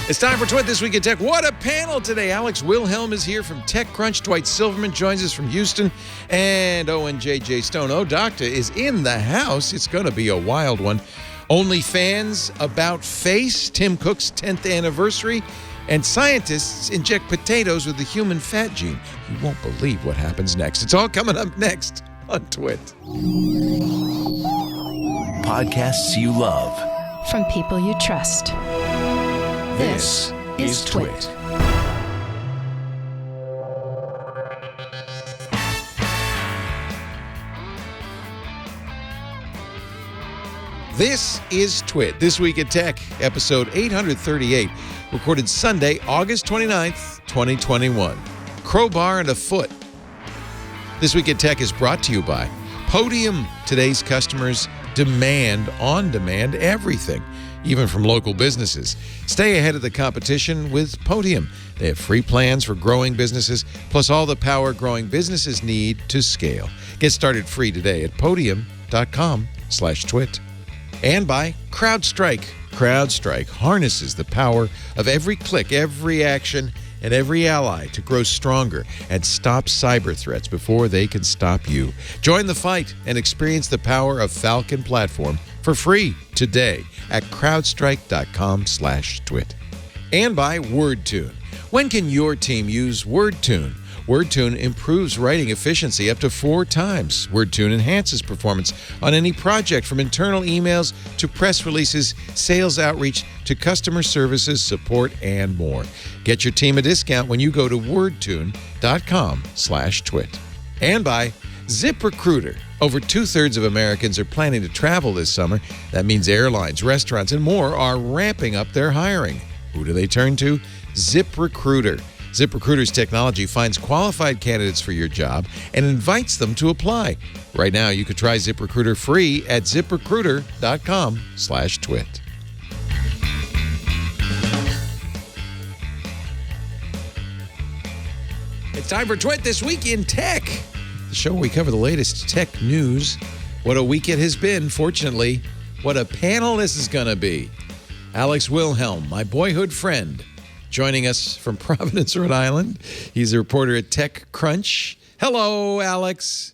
It's time for Twit This Week in Tech. What a panel today. Alex Wilhelm is here from TechCrunch. Dwight Silverman joins us from Houston. And JJ Stone. Oh, Doctor is in the house. It's going to be a wild one. OnlyFans, About Face, Tim Cook's 10th anniversary, and scientists inject potatoes with the human fat gene. You won't believe what happens next. It's all coming up next on Twit. Podcasts you love. From people you trust. This is Twit. This is Twit, This Week in Tech, episode 838, recorded Sunday, August 29th, 2021. Crowbar and a foot. This Week in Tech is brought to you by Podium. Today's customers demand on-demand everything, even from local businesses. Stay ahead of the competition with Podium. They have free plans for growing businesses, plus all the power growing businesses need to scale. Get started free today at podium.com/twit. And by CrowdStrike. CrowdStrike harnesses the power of every click, every action, and every ally to grow stronger and stop cyber threats before they can stop you. Join the fight and experience the power of Falcon Platform for free today at crowdstrike.com/twit. And by WordTune. When can your team use WordTune? WordTune improves writing efficiency up to 4 times. WordTune enhances performance on any project, from internal emails to press releases, sales outreach to customer services, support, and more. Get your team a discount when you go to wordtune.com/twit. And by ZipRecruiter. Over 2/3 of Americans are planning to travel this summer. That means airlines, restaurants, and more are ramping up their hiring. Who do they turn to? ZipRecruiter. ZipRecruiter's technology finds qualified candidates for your job and invites them to apply. Right now, you could try ZipRecruiter free at ziprecruiter.com/twit. It's time for Twit This Week in Tech, the show where we cover the latest tech news. What a week it has been. Fortunately, what a panel this is going to be. Alex Wilhelm, my boyhood friend, joining us from Providence, Rhode Island. He's a reporter at TechCrunch. Hello, Alex.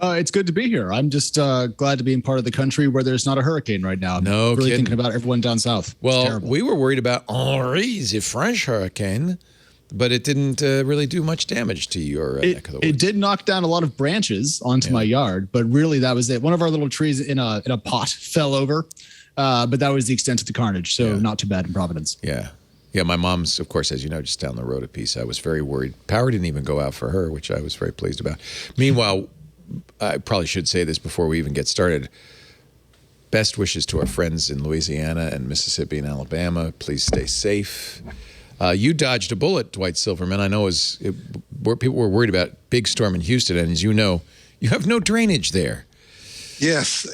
It's good to be here. I'm just glad to be in part of the country where there's not a hurricane right now. No really kidding. Thinking about everyone down south. Well, we were worried about Henri, the French hurricane, but it didn't really do much damage to your neck of the woods. It did knock down a lot of branches onto my yard, but really that was it. One of our little trees in a pot fell over, but that was the extent of the carnage. So not too bad in Providence. Yeah. Yeah, my mom's, of course, as you know, just down the road a piece. I was very worried. Power didn't even go out for her, which I was very pleased about. Meanwhile, I probably should say this before we even get started. Best wishes to our friends in Louisiana and Mississippi and Alabama. Please stay safe. You dodged a bullet, Dwight Silverman. I know people were worried about big storm in Houston, and as you know, you have no drainage there. Yes.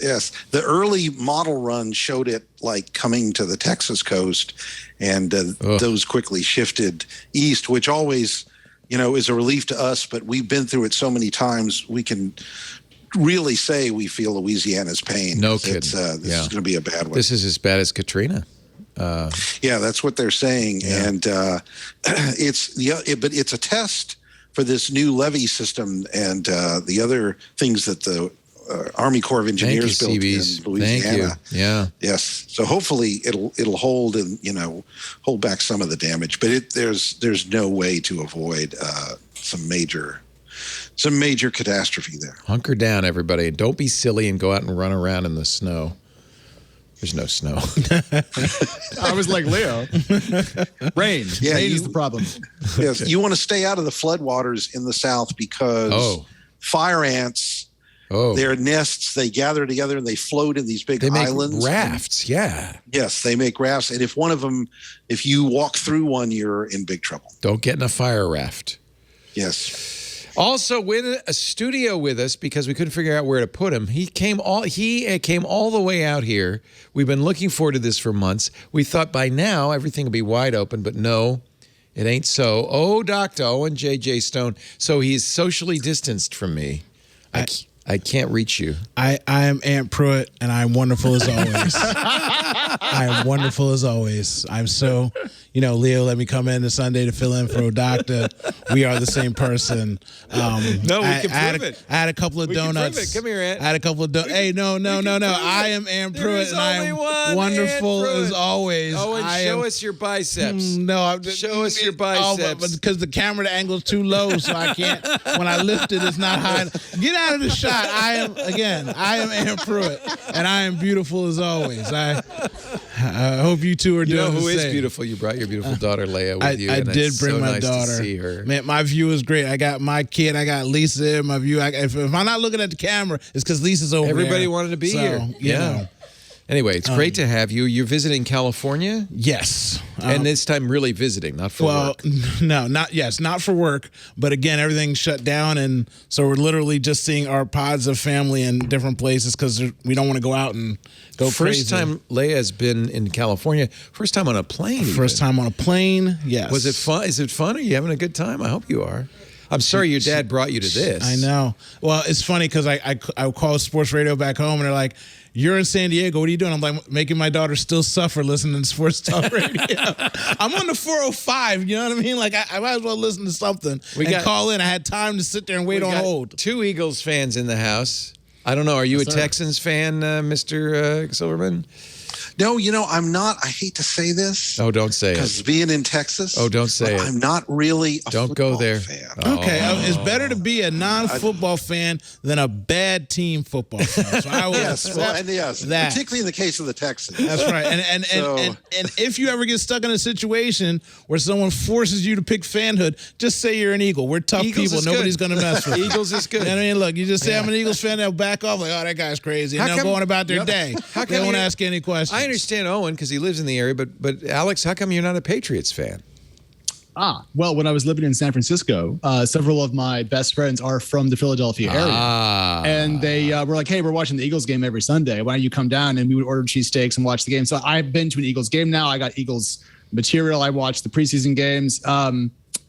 The early model run showed it like coming to the Texas coast, and those quickly shifted east, which always, is a relief to us. But we've been through it so many times, we can really say we feel Louisiana's pain. No kidding. This is going to be a bad one. This is as bad as Katrina. Yeah, that's what they're saying, and but it's a test for this new levee system and the other things that the Army Corps of Engineers built in Louisiana. Thank you. Yeah. Yes. So hopefully it'll hold and hold back some of the damage, but there's no way to avoid some major catastrophe there. Hunker down, everybody, and don't be silly and go out and run around in the snow. There's no snow. I was like Leo. Rain. Yeah, Rain is the problem. Yes, you want to stay out of the floodwaters in the South because fire ants. Their nests, they gather together and they float in these big islands. They make rafts, yeah. Yes, they make rafts. And if you walk through one, you're in big trouble. Don't get in a fire raft. Yes. Also, with a studio with us because we couldn't figure out where to put him. He came all the way out here. We've been looking forward to this for months. We thought by now everything would be wide open, but no, it ain't so. Oh, Dr. Owen J.J. Stone. So he's socially distanced from me. I can't reach you. I am Aunt Pruitt, and I'm wonderful as always. I am wonderful as always. I'm so, Leo let me come in this Sunday to fill in for a doctor. We are the same person. No, we can prove it. I had a couple of donuts. Come here, Ant. I had a couple of donuts. Hey, no. I am Ant Pruitt, and I am wonderful as always. Owen, show us your biceps. Show us your biceps. Because the camera angle is too low, so I can't. When I lift it, it's not high. Get out of the shot. I am Ant Pruitt, and I am beautiful as always. I hope you two are doing the same. Who is beautiful? You brought your beautiful daughter Leia with you. I and did it's bring so my nice daughter. To see her. Man, my view is great. I got my kid. I got Lisa in my view. If I'm not looking at the camera, it's because Lisa's over Everybody there. wanted to be So, here. You know. Anyway, it's great to have you. You're visiting California? Yes. And this time really visiting, not for work. No, not for work. But again, everything's shut down. And so we're literally just seeing our pods of family in different places because we don't want to go out and go crazy. First time Leia has been in California. First time on a plane. First time on a plane, yes. Was it fun? Is it fun? Are you having a good time? I hope you are. I'm sorry your dad brought you to this. I know. Well, it's funny because I call sports radio back home and they're like, "You're in San Diego. What are you doing?" I'm like, making my daughter still suffer listening to sports talk radio. I'm on the 405. You know what I mean? Like I might as well listen to something call in. I had time to sit there and wait on hold. 2 Eagles fans in the house. I don't know. Are you a Texans fan, Mr. Silverman? No, I'm not. I hate to say this. Oh, don't say it. Because being in Texas. Oh, don't say it. I'm not really a Don't go there. fan. Okay, it's better to be a non-football fan than a bad team football fan. So I will that. Particularly in the case of the Texans. That's right. And if you ever get stuck in a situation where someone forces you to pick fanhood, just say you're an Eagle. We're tough people. Nobody's going to mess with you. Eagles is good. You know what I mean? Look, you just say I'm an Eagles fan, they'll back off like, oh, that guy's crazy. And they'll go on about their day. They won't ask any questions. I understand Owen because he lives in the area, but Alex, how come you're not a Patriots fan? Well, when I was living in San Francisco, several of my best friends are from the Philadelphia area. And they were like, hey, we're watching the Eagles game every Sunday. Why don't you come down? And we would order cheesesteaks and watch the game. So I've been to an Eagles game now. I got Eagles material. I watched the preseason games.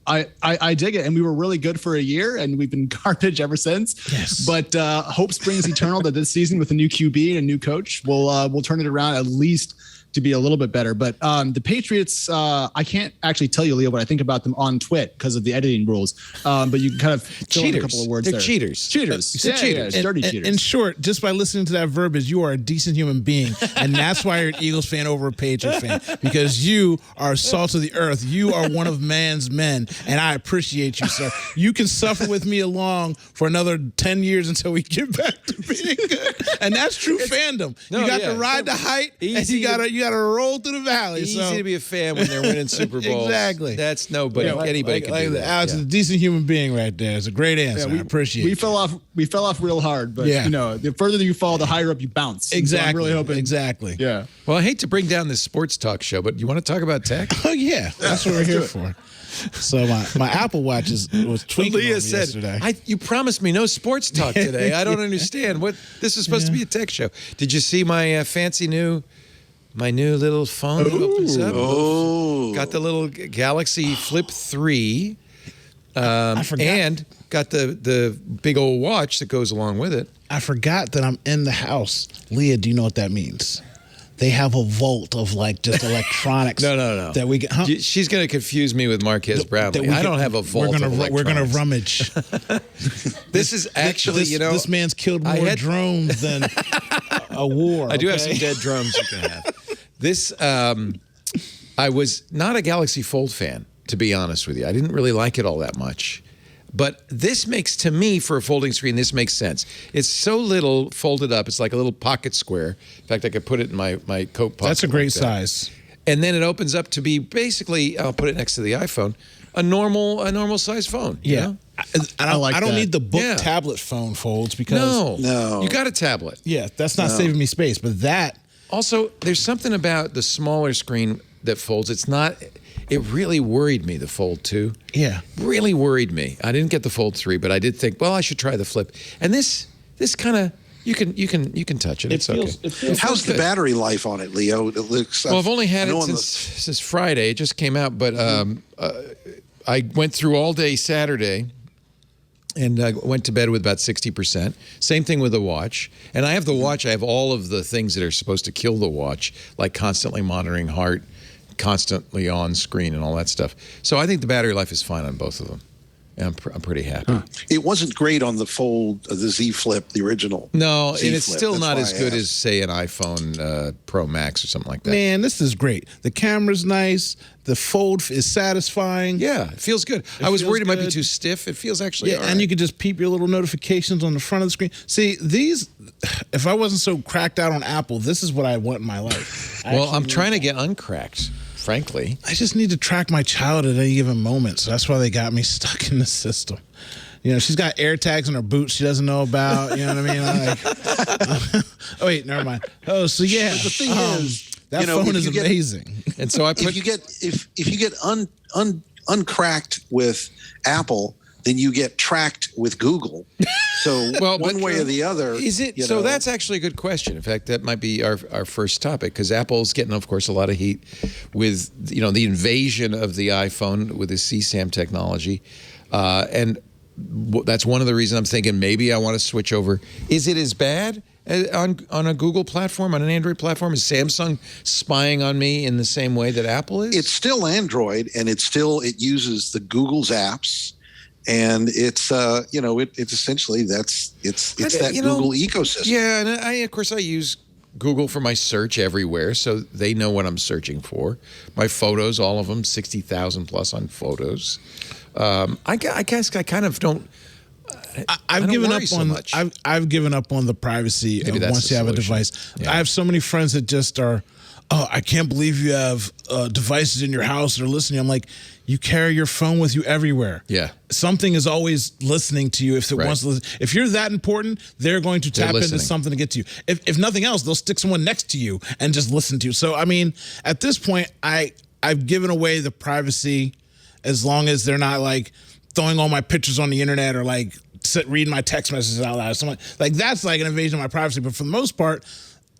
I dig it. And we were really good for a year, and we've been garbage ever since. Yes. But hope springs eternal that this season with a new QB and a new coach, we'll turn it around at least to be a little bit better. But the Patriots, I can't actually tell you, Leo, what I think about them on Twit because of the editing rules. But you can kind of fill in a couple of words there. Cheaters. Cheaters. Cheaters. Dirty cheaters. In short, just by listening to that verbiage, you are a decent human being. And that's why you're an Eagles fan over a Patriots fan. Because you are salt of the earth. You are one of man's men. And I appreciate you, sir. You can suffer with me along for another 10 years until we get back to being good. And that's true fandom. You got to ride the height, and you got to roll through the valley. Easy to be a fan when they're winning Super Bowls. Exactly. That's nobody. Anybody can do that. Alex is a decent human being right there. It's a great answer. I appreciate it. We fell off real hard, but the further you fall, the higher up you bounce. Exactly. So I'm really hoping. Exactly. Yeah. Well, I hate to bring down this sports talk show, but you want to talk about tech? Oh yeah, that's what we're here for. So my Apple Watch was tweaking Leah said, yesterday. You promised me no sports talk today. I don't understand. This is supposed to be a tech show. Did you see my fancy new little phone that opens up? Got the little Galaxy Flip 3. I forgot. And got the big old watch that goes along with it. I forgot that I'm in the house. Leah, do you know what that means? They have a vault of just electronics. No. That we can. She's going to confuse me with Marquez Brownlee. I don't have a vault of electronics. We're going to rummage. This is actually, this man's killed more drones than a war. I do have some dead drones you can have. This, I was not a Galaxy Fold fan, to be honest with you. I didn't really like it all that much. But this makes, to me, for a folding screen, this makes sense. It's so little folded up. It's like a little pocket square. In fact, I could put it in my coat pocket. That's a great size. And then it opens up to be basically, I'll put it next to the iPhone, a normal size phone. Yeah. You know? I don't need the book tablet phone folds because No. You got a tablet. Yeah, that's not saving me space. But that also, there's something about the smaller screen that folds. It's not. It really worried me, the Fold 2. Yeah. Really worried me. I didn't get the Fold 3, but I did think, well, I should try the Flip. And this kind of, you can touch it. It's okay. How's the battery life on it, Leo? It looks. Well, I've only had it since Friday. It just came out, but I went through all day Saturday And I went to bed with about 60%. Same thing with the watch. And I have the watch. I have all of the things that are supposed to kill the watch, like constantly monitoring heart, constantly on screen and all that stuff. So I think the battery life is fine on both of them. And I'm pretty happy. It wasn't great on the Fold, the Z Flip, the original. No, Z and it's Flip. still That's not why as I good asked. as, say, an iPhone Pro Max or something like that. Man, this is great. The camera's nice. The fold is satisfying. Yeah, it feels good. I was feels worried it might be good. too stiff. It feels actually all And right. you can just peep your little notifications on the front of the screen. See, these, if I wasn't so cracked out on Apple, this is what I want in my life. Well, I'm trying to get uncracked, frankly. I just need to track my child at any given moment. So that's why they got me stuck in the system. You know, she's got air tags in her boots she doesn't know about. You know what I mean? Like, oh, wait, never mind. Oh, so yeah. But the thing is, that you know, phone if is you get- amazing. And so I put if you get uncracked with Apple, then you get tracked with Google. So Well, one but, way or the other. Is it? you So know, that's actually a good question. In fact, that might be our first topic, because Apple's getting, of course, a lot of heat with, you know, the invasion of the iPhone with the CSAM technology, and that's one of the reasons I'm thinking maybe I want to switch over. Is it as bad on a Google platform, on an Android platform? Is Samsung spying on me in the same way that Apple is? it's still Android, and it uses the Google's apps, and it's it's essentially it's that you know, Google ecosystem. Yeah, and of course I use Google for my search everywhere, so they know what I'm searching for. My photos, all of them, 60,000 plus on photos. I guess I kind of don't. I've given up so on much. I've given up on the privacy Maybe of that's once the you have a solution. device. Yeah. I have so many friends that just are, oh, I can't believe you have devices in your house that are listening. I'm like, you carry your phone with you everywhere. Yeah. Something is always listening to you if it Right. wants to listen. If you're that important, they're going to They're tap into listening. something to get to you. If nothing else, they'll stick someone next to you and just listen to you. So I mean, at this point, I've given away the privacy as long as they're not like throwing all my pictures on the internet or like reading my text messages out loud. Something like that's like an invasion of my privacy. But for the most part,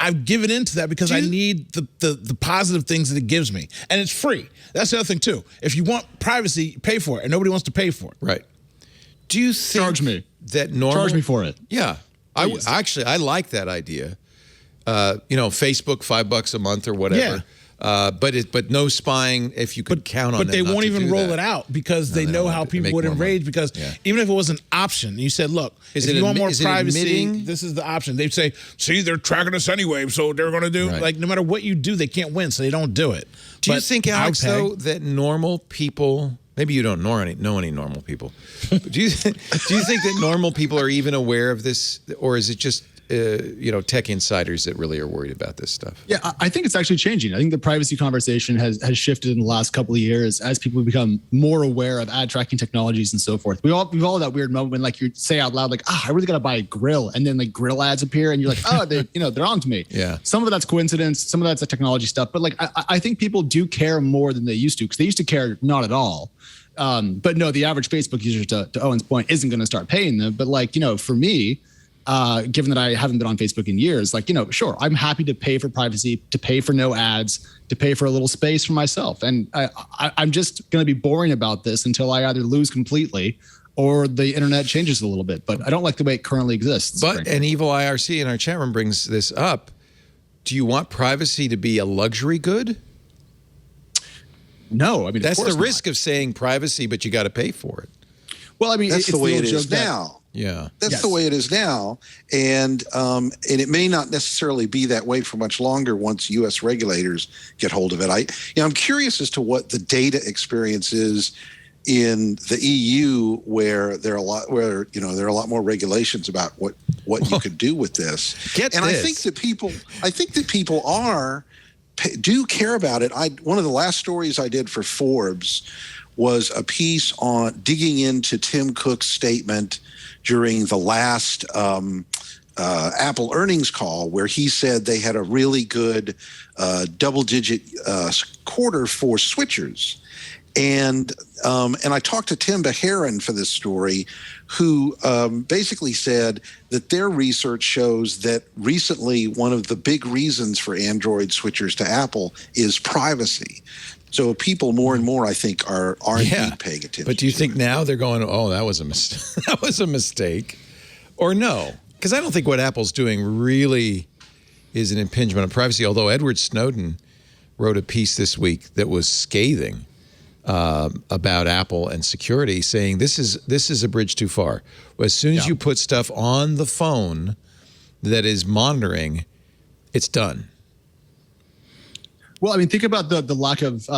I've given into that because I need the positive things that it gives me. And it's free. That's the other thing too. If you want privacy, pay for it. And nobody wants to pay for it. Right. Do you think Charge me. that normal? Charge me for it. Yeah. I like that idea. Facebook, $5 a month or whatever. But no spying if you could count on But them they not won't to even do roll that. it out because they they know don't how want to people make would more money. enrage. Because Yeah. even if it was an option, you said, look, Is if it you want more is it privacy, admitting? this is the option. They'd say, see, they're tracking us anyway, so they're going to do, Right. like, no matter what you do, they can't win, so they don't do it. Do you But think, Alex, I'll pay. though, that normal people, maybe you don't know any normal people, but do you think that normal people are even aware of this, or is it just tech insiders that really are worried about this stuff? Yeah, I think it's actually changing. I think the privacy conversation has shifted in the last couple of years as people become more aware of ad tracking technologies and so forth. We've all had that weird moment when like you say out loud, like, I really got to buy a grill. And then like grill ads appear and you're like, oh, they're on to me. Yeah. Some of that's coincidence. Some of that's a technology stuff. But like, I think people do care more than they used to because they used to care not at all. But no, the average Facebook user, to Owen's point, isn't going to start paying them. But like, for me, given that I haven't been on Facebook in years, like, sure, I'm happy to pay for privacy, to pay for no ads, to pay for a little space for myself. And I'm just going to be boring about this until I either lose completely or the internet changes a little bit. But I don't like the way it currently exists. But frankly. an evil IRC in our chat room brings this up. Do you want privacy to be a luxury good? No, I mean, That's of the course risk of saying privacy, but you got to pay for it. Well, I mean, That's it's the way old it joke is that- now. Yeah. That's Yes. the way it is now, and it may not necessarily be that way for much longer once U.S. regulators get hold of it. I'm curious as to what the data experience is in the EU, where there are a lot more regulations about what you could do with this. Get and this. I think that people do care about it. One of the last stories I did for Forbes was a piece on digging into Tim Cook's statement during the last Apple earnings call where he said they had a really good double-digit quarter for switchers. And I talked to Tim Beharin for this story, who basically said that their research shows that recently one of the big reasons for Android switchers to Apple is privacy. So people more and more, I think, are indeed paying attention. But do you think now they're going, oh, that was a that was a mistake, or no? Because I don't think what Apple's doing really is an impingement on privacy. Although Edward Snowden wrote a piece this week that was scathing about Apple and security, saying this is a bridge too far. As soon as you put stuff on the phone that is monitoring, it's done. Well, I mean, think about the lack of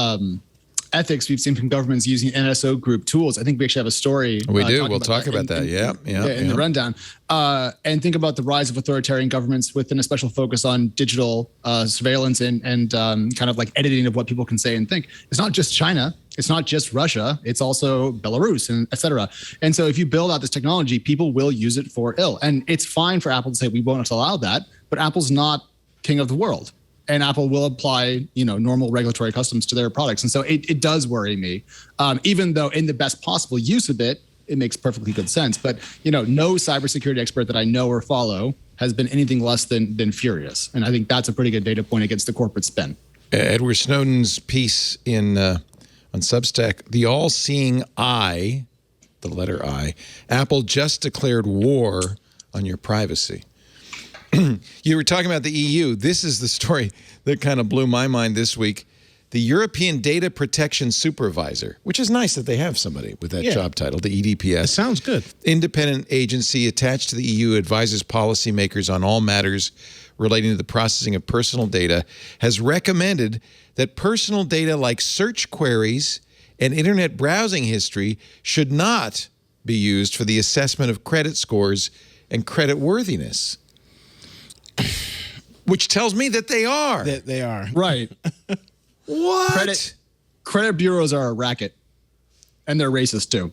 ethics we've seen from governments using NSO group tools. I think we actually have a story. We do. We'll talk about that. In the rundown. And think about the rise of authoritarian governments within a special focus on digital surveillance and kind of like editing of what people can say and think. It's not just China. It's not just Russia. It's also Belarus and et cetera. And so if you build out this technology, people will use it for ill. And it's fine for Apple to say we won't allow that, but Apple's not king of the world. And Apple will apply, normal regulatory customs to their products. And so it does worry me, even though in the best possible use of it, it makes perfectly good sense. But, no cybersecurity expert that I know or follow has been anything less than furious. And I think that's a pretty good data point against the corporate spin. Edward Snowden's piece on Substack, the all-seeing eye, the letter I, Apple just declared war on your privacy. You were talking about the EU. This is the story that kind of blew my mind this week. The European Data Protection Supervisor, which is nice that they have somebody with that job title, the EDPS. It sounds good. Independent agency attached to the EU, advises policymakers on all matters relating to the processing of personal data, has recommended that personal data like search queries and internet browsing history should not be used for the assessment of credit scores and credit worthiness. Which tells me that they are. That they are. Right. What? Credit bureaus are a racket, and they're racist too.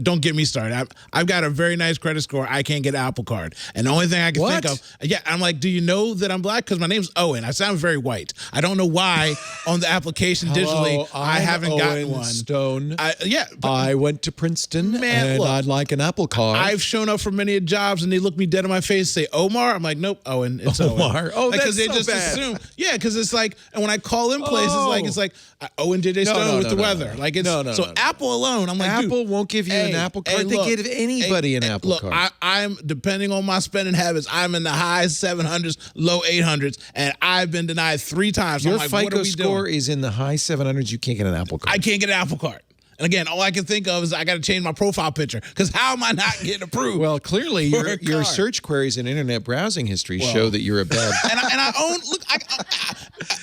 Don't get me started. I've got a very nice credit score. I can't get an Apple Card. And the only thing I can think of, I'm like, do you know that I'm black? Because my name's Owen. I sound very white. I don't know why on the application digitally I haven't gotten one. Stone. But I went to Princeton and look, I'd like an Apple Card. I've shown up for many jobs and they look me dead in my face and say, Omar? I'm like, nope, Owen. It's Omar. Owen. Oh, like, that's they so just bad. assume. Yeah, because it's like, and when I call in places, it's like Owen JJ Stone with the weather. Like it's so Apple alone. I'm like, Apple won't give you an Apple Card. They give anybody an Apple Card. I'm depending on my spending habits. I'm in the high 700s, low 800s, and I've been denied 3 times. Your I'm like, FICO what are we score doing? is in the high 700s. You can't get an Apple Card. I can't get an Apple Card. And again, all I can think of is I got to change my profile picture because how am I not getting approved? Well, clearly your search queries and internet browsing history show that you're a bad. and I own. Look,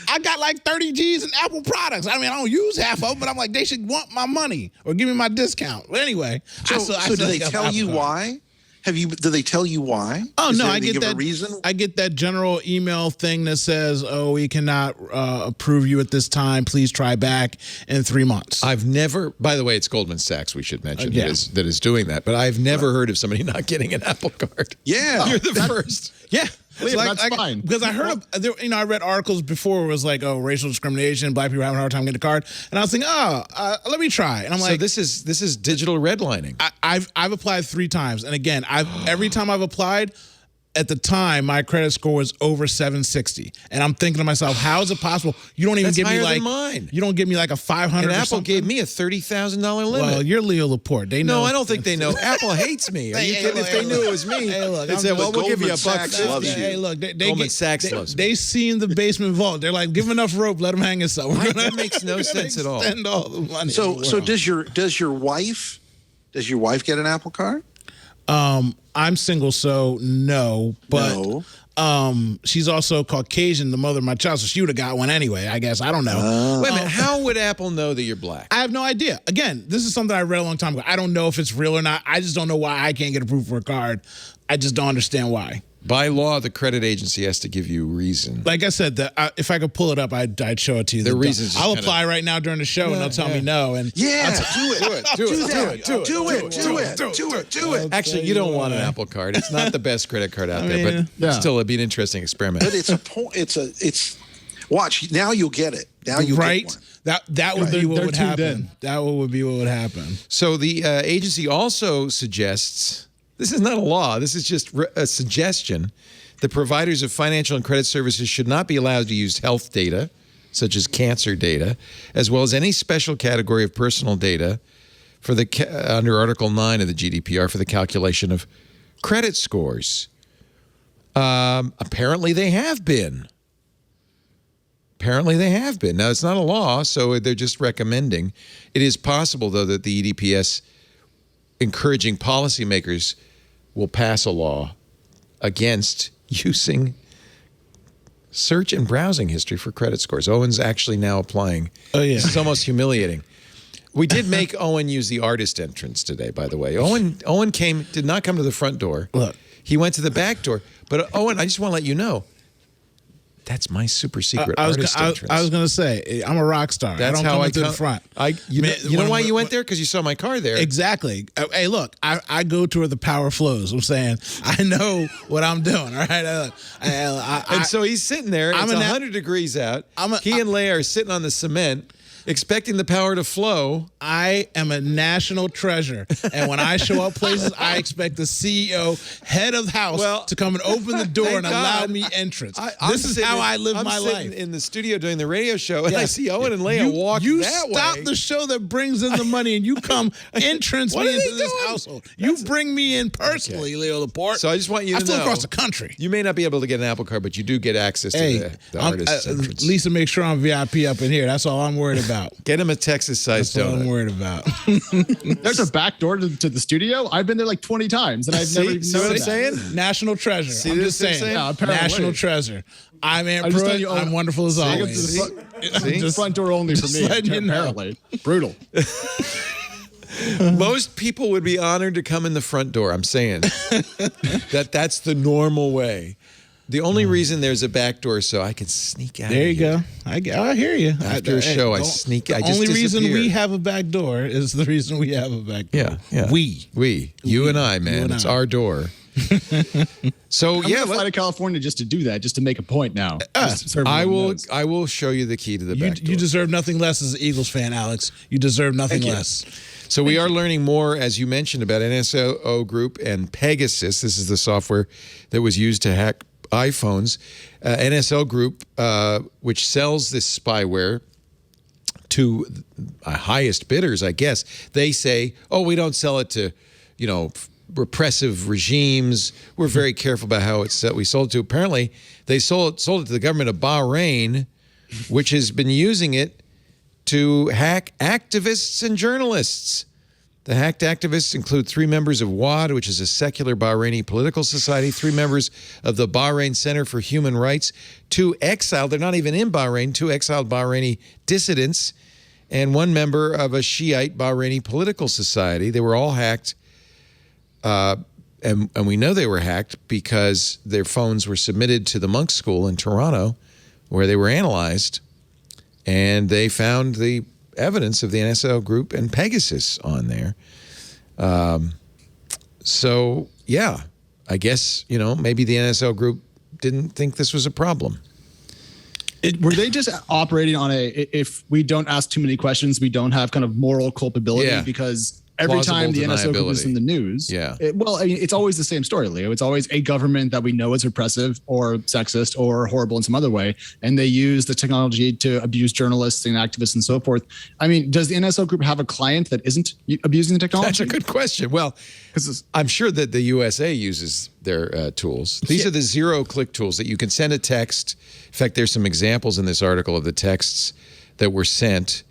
I got like 30 G's in Apple products. I mean, I don't use half of them, but I'm like, they should want my money or give me my discount. But anyway, so do they tell you why? Do they tell you why? Oh, no, I get that reason. I get that general email thing that says, "Oh, we cannot approve you at this time. Please try back in 3 months." I've never. By the way, it's Goldman Sachs. We should mention that is doing that. But I've never heard of somebody not getting an Apple Card. Yeah, you're the first. Yeah. That's fine. Because I heard I read articles before where it was like, oh, racial discrimination, black people having a hard time getting a card. And I was thinking, let me try. And I'm like, this is digital redlining. I've applied 3 times. And again, every time I've applied, at the time, my credit score was over 760. And I'm thinking to myself, how is it possible? You don't even give me like mine. You don't give me like a 500 and or Apple something? gave me a $30,000 limit. Well, you're Leo Laporte. They know. No, I don't think they know. Apple hates me. Are you kidding? If they knew it was me, they'd say, well, we'll give you $1.50. Hey, look, Goldman Sachs loves me. They see in the basement vault. They're like, give him enough rope, let him hang himself. That makes no sense at all. Spend all the money. So does your wife get an Apple Card? I'm single, so no. But she's also Caucasian, the mother of my child, so she would have got one anyway, I guess. I don't know. Wait a minute. How would Apple know that you're black? I have no idea. Again, this is something I read a long time ago. I don't know if it's real or not. I just don't know why I can't get approved for a card. I just don't understand why. By law, the credit agency has to give you reason. Like I said, if I could pull it up, I'd show it to you. The reasons. I'll apply right now during the show, and they'll tell me no. And Do it. Actually, you don't want an Apple Card. It's not the best credit card out there, but still, it'd be an interesting experiment. But it's a point. Watch, now you'll get it. Now you right. get one. That would be what would happen. That would be what would happen. So the agency also suggests, this is not a law, this is just a suggestion, that providers of financial and credit services should not be allowed to use health data, such as cancer data, as well as any special category of personal data for under Article 9 of the GDPR for the calculation of credit scores. Apparently they have been. Apparently they have been. Now, it's not a law, so they're just recommending. It is possible, though, that the EDPS, encouraging policymakers, will pass a law against using search and browsing history for credit scores. Owen's actually now applying. Oh, yeah. This is almost humiliating. We did make Owen use the artist entrance today, by the way. Owen did not come to the front door. Look. He went to the back door. But, Owen, I just want to let you know, that's my super secret artist entrance. I was going to say, I'm a rock star. That's I don't how come I into the front. You know why you went there? Because you saw my car there. Exactly. Hey, look, I go to where the power flows. I'm saying, I know what I'm doing. All right. And so he's sitting there. It's 100 degrees out. He and Leia are sitting on the cement, expecting the power to flow. I am a national treasure. And when I show up places, I expect the CEO, head of house, to come and open the door and allow me entrance. This is how I live my life. I'm sitting in the studio doing the radio show, and I see Owen and Leia walk that way. You stop the show that brings in the money, and you come entrance me into this household. You bring me in personally, Leo Laporte. So I just want you to know. I flew across the country. You may not be able to get an Apple Card, but you do get access to the artist's entrance. Lisa, make sure I'm VIP up in here. That's all I'm worried about. Get him a Texas-sized donut. That's what I'm worried about. There's a back door to the studio. I've been there like 20 times, and I've never even see what I'm saying? National treasure. See I'm just saying. Yeah, national treasure. I'm Aunt Pruitt. I'm wonderful as always. Just front door only for me. Apparently. Brutal. Most people would be honored to come in the front door. I'm saying that's the normal way. The only reason there's a back door so I can sneak out. There you go. I hear you. After a show, I sneak. I just only reason disappear. we have a back door is the reason we have a back door. Yeah. You and I, man. It's our door. So I'm gonna fly to California just to do that, just to make a point. Now, I will show you the key to the back door. You deserve nothing less as an Eagles fan, Alex. You deserve nothing less. So we are learning more, as you mentioned, about NSO Group and Pegasus. This is the software that was used to hack iPhones. NSO Group, which sells this spyware to highest bidders, I guess. They say, "Oh, we don't sell it to, repressive regimes. We're very careful about how it's we sold it to." Apparently, they sold it to the government of Bahrain, which has been using it to hack activists and journalists. The hacked activists include 3 members of WAD, which is a secular Bahraini political society, 3 members of the Bahrain Center for Human Rights, 2 exiled, they're not even in Bahrain, 2 exiled Bahraini dissidents, and 1 member of a Shiite Bahraini political society. They were all hacked, and we know they were hacked because their phones were submitted to the Monk School in Toronto, where they were analyzed, and they found the evidence of the NSO Group and Pegasus on there. So, yeah, I guess, maybe the NSO Group didn't think this was a problem. Were they just operating on if we don't ask too many questions, we don't have kind of moral culpability because every time the NSO Group is in the news, it's always the same story, Leo. It's always a government that we know is repressive or sexist or horrible in some other way, and they use the technology to abuse journalists and activists and so forth. I mean, does the NSO Group have a client that isn't abusing the technology? That's a good question. Well, I'm sure that the USA uses their tools. These are the zero-click tools that you can send a text. In fact, there's some examples in this article of the texts that were sent.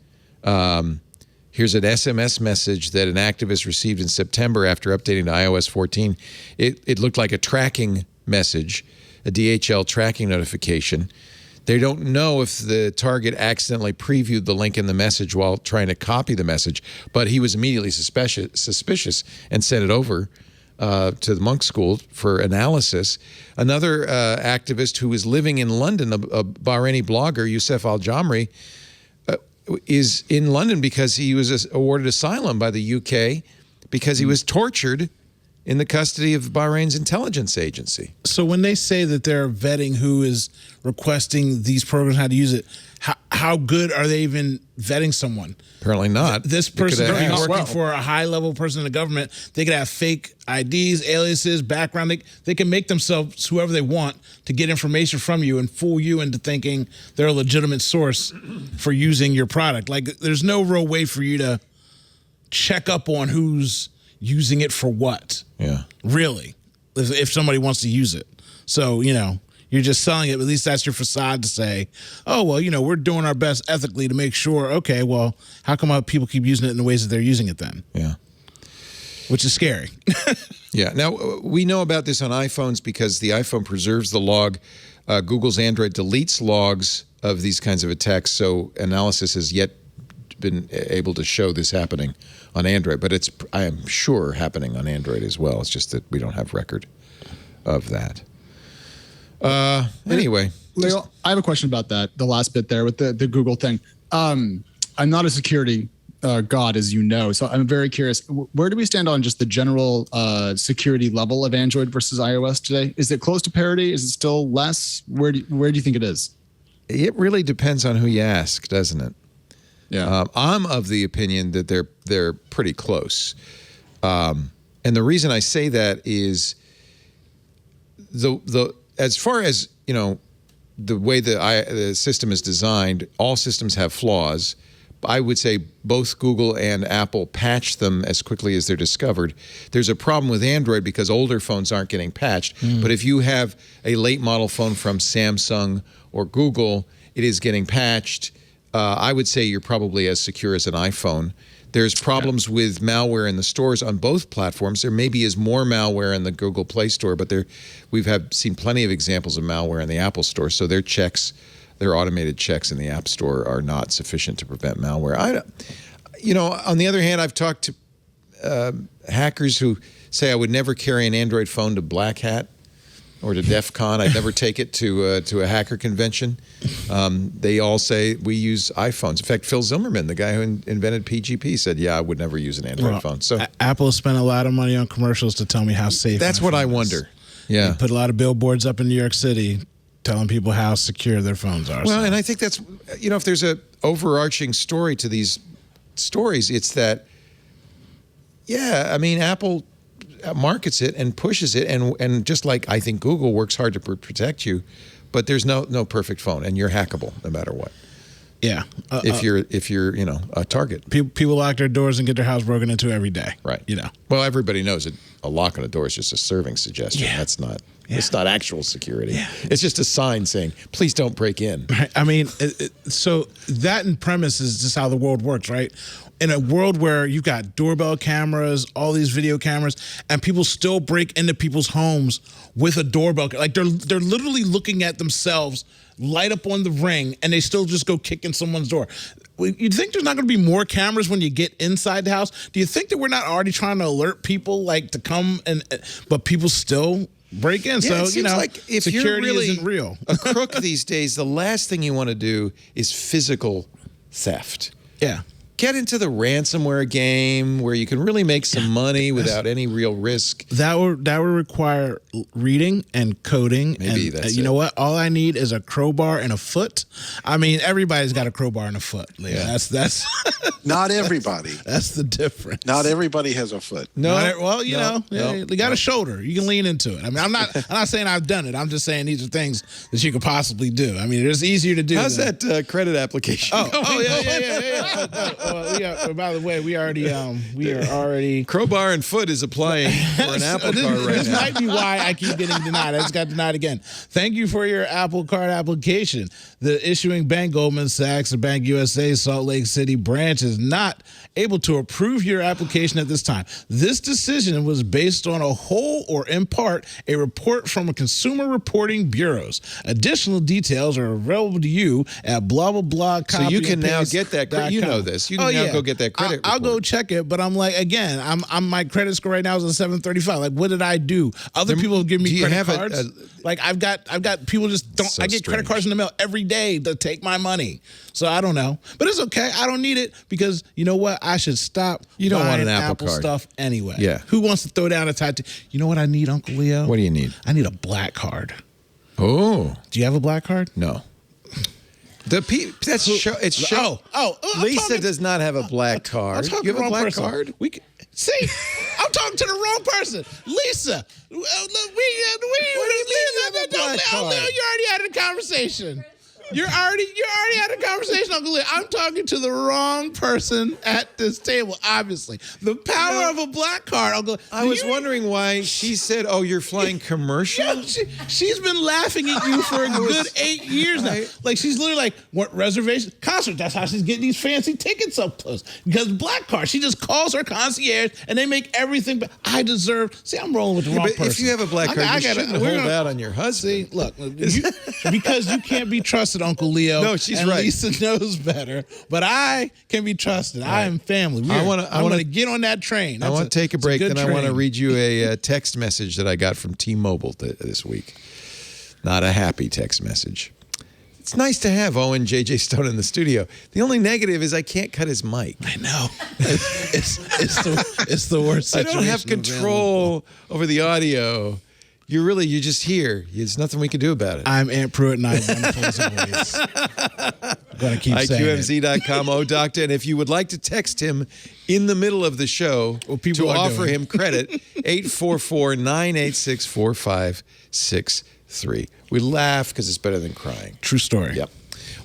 Here's an SMS message that an activist received in September after updating to iOS 14. It looked like a tracking message, a DHL tracking notification. They don't know if the target accidentally previewed the link in the message while trying to copy the message, but he was immediately suspicious and sent it over. to the monk school for analysis. Another activist who is living in London, a Bahraini blogger, Youssef Al-Jamri, is in London because he was awarded asylum by the UK because he was tortured in the custody of Bahrain's intelligence agency. So when they say that they're vetting who is requesting these programs, how to use it, how good are they even vetting someone? Apparently not. This person could be working for a high-level person in the government. They could have fake IDs, aliases, background. They can make themselves whoever they want to get information from you and fool you into thinking they're a legitimate source for using your product. Like, there's no real way for you to check up on who's using it for what. Yeah. Really, if somebody wants to use it. So, you're just selling it. At least that's your facade to say, oh, well, we're doing our best ethically to make sure, okay, well, how come people keep using it in the ways that they're using it then? Yeah. Which is scary. Yeah. Now, we know about this on iPhones because the iPhone preserves the log. Google's Android deletes logs of these kinds of attacks, so analysis has yet been able to show this happening on Android, but it's, I am sure, happening on Android as well. It's just that we don't have record of that. Anyway. Leo, I have a question about that, the last bit there with the Google thing. I'm not a security god, as you know, so I'm very curious. Where do we stand on just the general security level of Android versus iOS today? Is it close to parity? Is it still less? Where do you think it is? It really depends on who you ask, doesn't it? Yeah. I'm of the opinion that they're pretty close. And the reason I say that is the as far as, the way the system is designed, all systems have flaws. I would say both Google and Apple patch them as quickly as they're discovered. There's a problem with Android because older phones aren't getting patched. But if you have a late model phone from Samsung or Google, it is getting patched. I would say you're probably as secure as an iPhone. There's problems with malware in the stores on both platforms. There maybe is more malware in the Google Play Store, but we've seen plenty of examples of malware in the Apple Store. So their automated checks in the App Store are not sufficient to prevent malware. On the other hand, I've talked to hackers who say I would never carry an Android phone to Black Hat or to DEF CON. I'd never take it to a hacker convention. They all say we use iPhones. In fact, Phil Zimmerman, the guy who invented PGP, said, yeah, I would never use an Android phone. So Apple spent a lot of money on commercials to tell me how safe. That's what I wonder. Yeah. They put a lot of billboards up in New York City telling people how secure their phones are. Well, and I think that's, if there's a overarching story to these stories, it's that, Apple markets it and pushes it, and just like I think Google works hard to protect you, but there's no perfect phone, and you're hackable no matter what. Yeah, if you're a target. People lock their doors and get their house broken into every day. Right. Well, everybody knows that a lock on a door is just a serving suggestion. Yeah. That's not. Yeah. It's not actual security. Yeah. It's just a sign saying, please don't break in. Right. I mean, so that in premise is just how the world works, right? In a world where you've got doorbell cameras, all these video cameras, and people still break into people's homes with a doorbell. Like they're literally looking at themselves light up on the Ring, and they still just go kick in someone's door. You think there's not going to be more cameras when you get inside the house? Do you think that we're not already trying to alert people to come but people still break in? Yeah, so, like if security you're really isn't real. A crook these days, the last thing you want to do is physical theft. Yeah. Get into the ransomware game where you can really make some money without any real risk. That would require reading and coding. Maybe and, that's you know what? All I need is a crowbar and a foot. I mean, everybody's got a crowbar and a foot. Leo. Yeah. That's not everybody. That's the difference. Not everybody has a foot. No. You got a shoulder. You can lean into it. I mean, I'm not saying I've done it. I'm just saying these are things that you could possibly do. I mean, it's easier to do. How's that credit application? Yeah. By the way, we are already Crowbar and foot is applying for an Apple Card right now. This might be why I keep getting denied. I just got denied again. Thank you for your Apple Card application. The issuing bank, Goldman Sachs, the Bank USA Salt Lake City branch, is not able to approve your application at this time. This decision was based on a whole or in part a report from a consumer reporting bureaus. Additional details are available to you at blah blah blah. So you can now get that. You know this. can now go get that credit. I'll go check it, but I'm like, again, I'm my credit score right now is a 735. Like, what did I do? Other people give me credit cards. Like, I've got people just don't. So I get credit strange. cards in the mail every day to take my money. So I don't know, but it's okay. I don't need it because you know what? I should stop. You don't want buying an Apple card. stuff anyway. Yeah. Who wants to throw down a tattoo? You know what I need, Uncle Leo? What do you need? I need a black card. Oh, Do you have a black card? no. It's show. Lisa does not have a black card. I'm talking You to have the a wrong black person. card? See, I'm talking to the wrong person. Lisa, you have a black card? You already had a conversation. You're already had a conversation, Uncle Leo. I'm talking to the wrong person at this table, obviously. The power of a black card, Uncle Leo. I was wondering why she said, "Oh, you're flying commercial." Yeah, she's been laughing at you for a good 8 years now. Like, she's literally like, what, reservation? Concert. That's how she's getting these fancy tickets up close. Because black card, she just calls her concierge and they make everything. But I deserve. See, I'm rolling with the wrong But person. if you have a black card, you shouldn't hold out on your husband. See, look, because you can't be trusted, Uncle Leo. No, she's and right. Lisa knows better, but I can be trusted. I am family. I want to get on that train. I want to take a break, then then I want to read you a text message that I got from T-Mobile this week. Not a happy text message. It's nice to have Owen J.J. Stone in the studio. The only negative is I can't cut his mic. I know. It's the worst I situation. don't have control over the audio. You're just here. There's nothing we can do about it. I'm Aunt Pruitt and I have wonderful voice. I'm going to keep saying it. IQMZ.com, oh doctor. And if you would like to text him in the middle of the show to offer him credit, 844-986-4563. We laugh because it's better than crying. True story. Yep.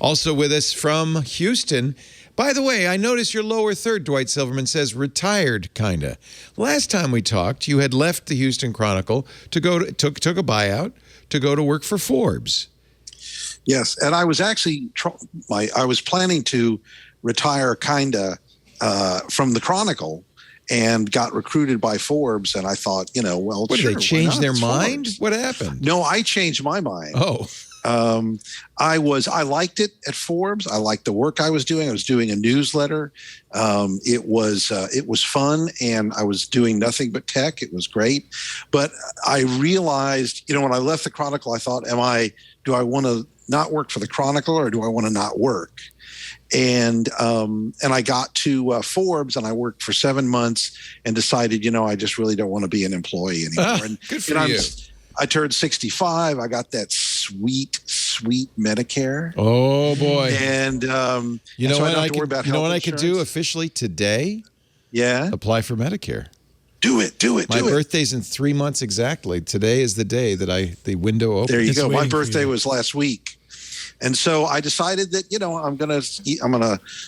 Also with us from Houston. By the way, I noticed your lower third, Dwight Silverman, says retired, kinda. Last time we talked, you had left the Houston Chronicle to took a buyout to go to work for Forbes. Yes, and I was actually I was planning to retire kinda from the Chronicle, and got recruited by Forbes, and I thought, well, What, sure, did they change their It's mind? Forbes. What happened? No, I changed my mind. Oh. I liked it at Forbes. I liked the work I was doing. I was doing a newsletter. It was fun, and I was doing nothing but tech. It was great. But I realized, when I left the Chronicle, I thought, do I want to not work for the Chronicle, or do I want to not work? And I got to Forbes, and I worked for 7 months and decided, I just really don't want to be an employee anymore. And good for you. I turned 65. I got that sweet Medicare. Oh boy! And you know what I could do officially today? Yeah, apply for Medicare. Do it. My birthday's in 3 months exactly. Today is the day that the window opens. There you go. My birthday was last week. And so I decided that, I'm gonna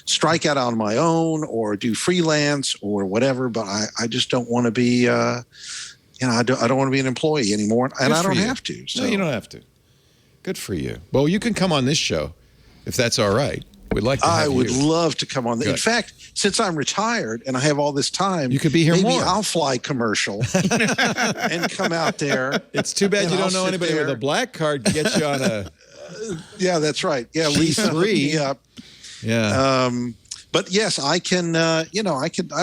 strike out on my own or do freelance or whatever. But I just don't want to be, I don't want to be an employee anymore, and I don't have to. So. No, you don't have to. Good for you. Well, you can come on this show if that's all right. We'd like to. I would love to come on. In fact, since I'm retired and I have all this time, you could be here more. Maybe I'll fly commercial and come out there. It's too bad you don't know anybody with a black card to get you on a. Yeah, that's right. Yeah, Lisa. Yeah. But yes, I can. I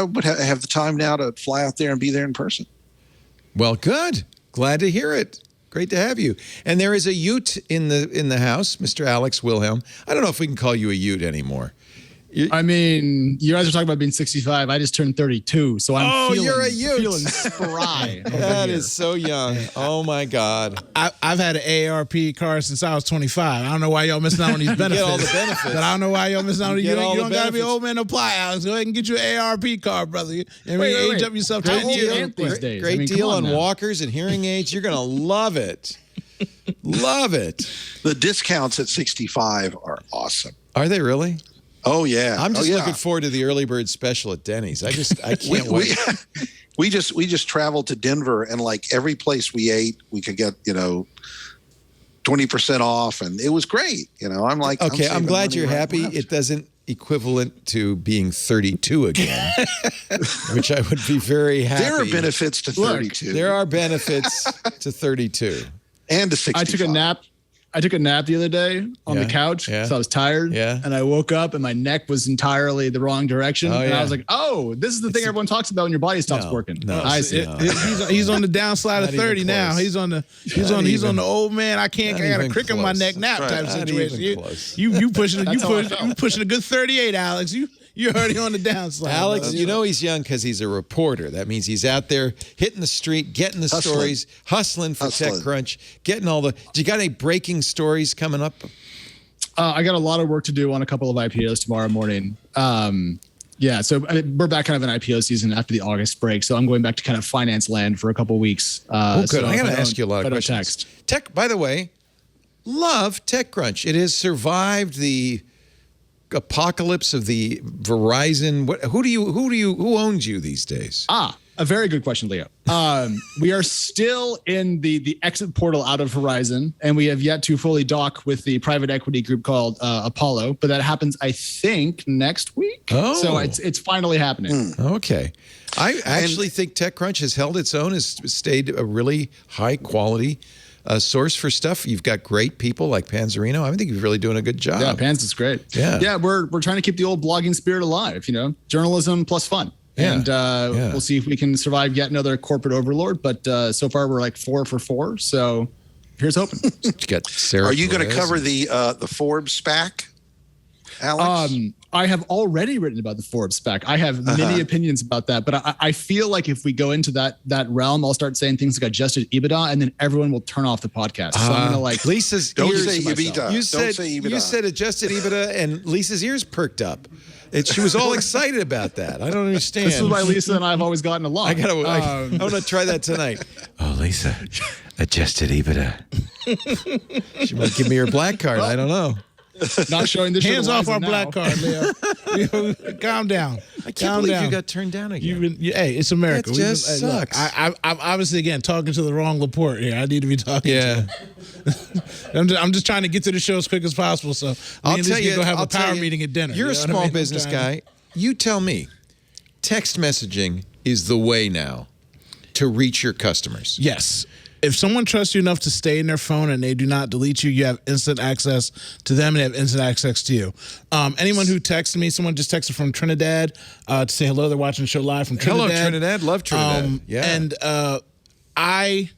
would have the time now to fly out there and be there in person. Well, good. Glad to hear it. Great to have you. And there is a Ute in the house, Mr. Alex Wilhelm. I don't know if we can call you a Ute anymore. You guys are talking about being 65. I just turned 32, so I'm you're a Ute. feeling spry. That is so young. Oh my God. I've had an AARP card since I was 25. I don't know why y'all missing out on these benefits. Get all the benefits. But I don't know why y'all missing out on you don't got to be benefits. old man to apply, Alex. Go ahead and get you an AARP card, brother. Age up yourself 10 years. These days. Great deal on walkers and hearing aids. You're going to love it. Love it. The discounts at 65 are awesome. Are they really? Oh yeah. I'm just looking forward to the early bird special at Denny's. I can't wait. We just traveled to Denver, and like every place we ate, we could get 20% off, and it was great. I'm like, okay, I'm glad you're happy. It doesn't equivalent to being 32 again, which I would be very happy. There are benefits to 32. There are benefits to 32 and to 65. I took a nap. I took a nap the other day on the couch because I was tired. Yeah. And I woke up and my neck was entirely the wrong direction. And I was like, oh, this is the thing everyone talks about when your body stops working. No, he's on the downslide of 30 now. He's on the old man. I got a crick in my neck nap type situation. You pushing a good 38, Alex. You're already on the downside. Alex, you know he's young because he's a reporter. That means he's out there hitting the street, getting the stories, hustling for TechCrunch, getting all the. Do you got any breaking stories coming up? I got a lot of work to do on a couple of IPOs tomorrow morning. So we're back kind of in IPO season after the August break. So I'm going back to kind of finance land for a couple of weeks. Good. So I got to ask you a lot of questions. Tech, by the way, love TechCrunch. It has survived the apocalypse of the Verizon. Who owns you these days? A very good question, Leo. We are still in the exit portal out of Verizon, and we have yet to fully dock with the private equity group called Apollo. But that happens, I think, next week. Oh, so it's finally happening. Okay, I actually think TechCrunch has held its own, has stayed a really high quality source for stuff. You've got great people like Panzerino. I think he's really doing a good job. Yeah, Panz is great. Yeah, we're trying to keep the old blogging spirit alive. Journalism plus fun. Yeah. And we'll see if we can survive yet another corporate overlord. But so far we're like 4 for 4. So here's hoping. Got Sarah. Are you going to cover the Forbes SPAC, Alex? I have already written about the Forbes SPAC. I have many opinions about that, but I feel like if we go into that realm, I'll start saying things like adjusted EBITDA, and then everyone will turn off the podcast. So I'm gonna Lisa's. Don't say EBITDA. You said adjusted EBITDA, and Lisa's ears perked up. She was all excited about that. I don't understand. This is why Lisa and I have always gotten along. I want to try that tonight. Oh, Lisa, adjusted EBITDA. She might give me her black card. I don't know. Not showing this. Hands off our black card, Leo. Calm down. I can't believe you got turned down again. Hey, it's America. That just sucks. I'm obviously, again, talking to the wrong Laporte here. I need to be talking to I'm just trying to get to the show as quick as possible. So I'll tell you, go have a power meeting at dinner. You're a small business guy. You tell me, text messaging is the way now to reach your customers. Yes. If someone trusts you enough to stay in their phone and they do not delete you have instant access to them and they have instant access to you. Anyone who texted me, someone just texted from Trinidad to say hello. They're watching the show live from Trinidad. Hello, Trinidad. Love Trinidad. And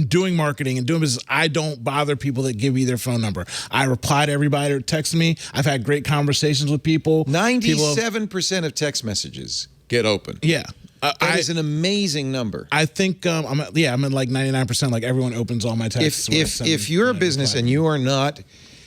doing marketing and doing business, I don't bother people that give me their phone number. I reply to everybody that texts me. I've had great conversations with people. 97% of text messages get open. Yeah. That is an amazing number. I think I'm at like 99%. Like everyone opens all my texts. If you're a business and you are not,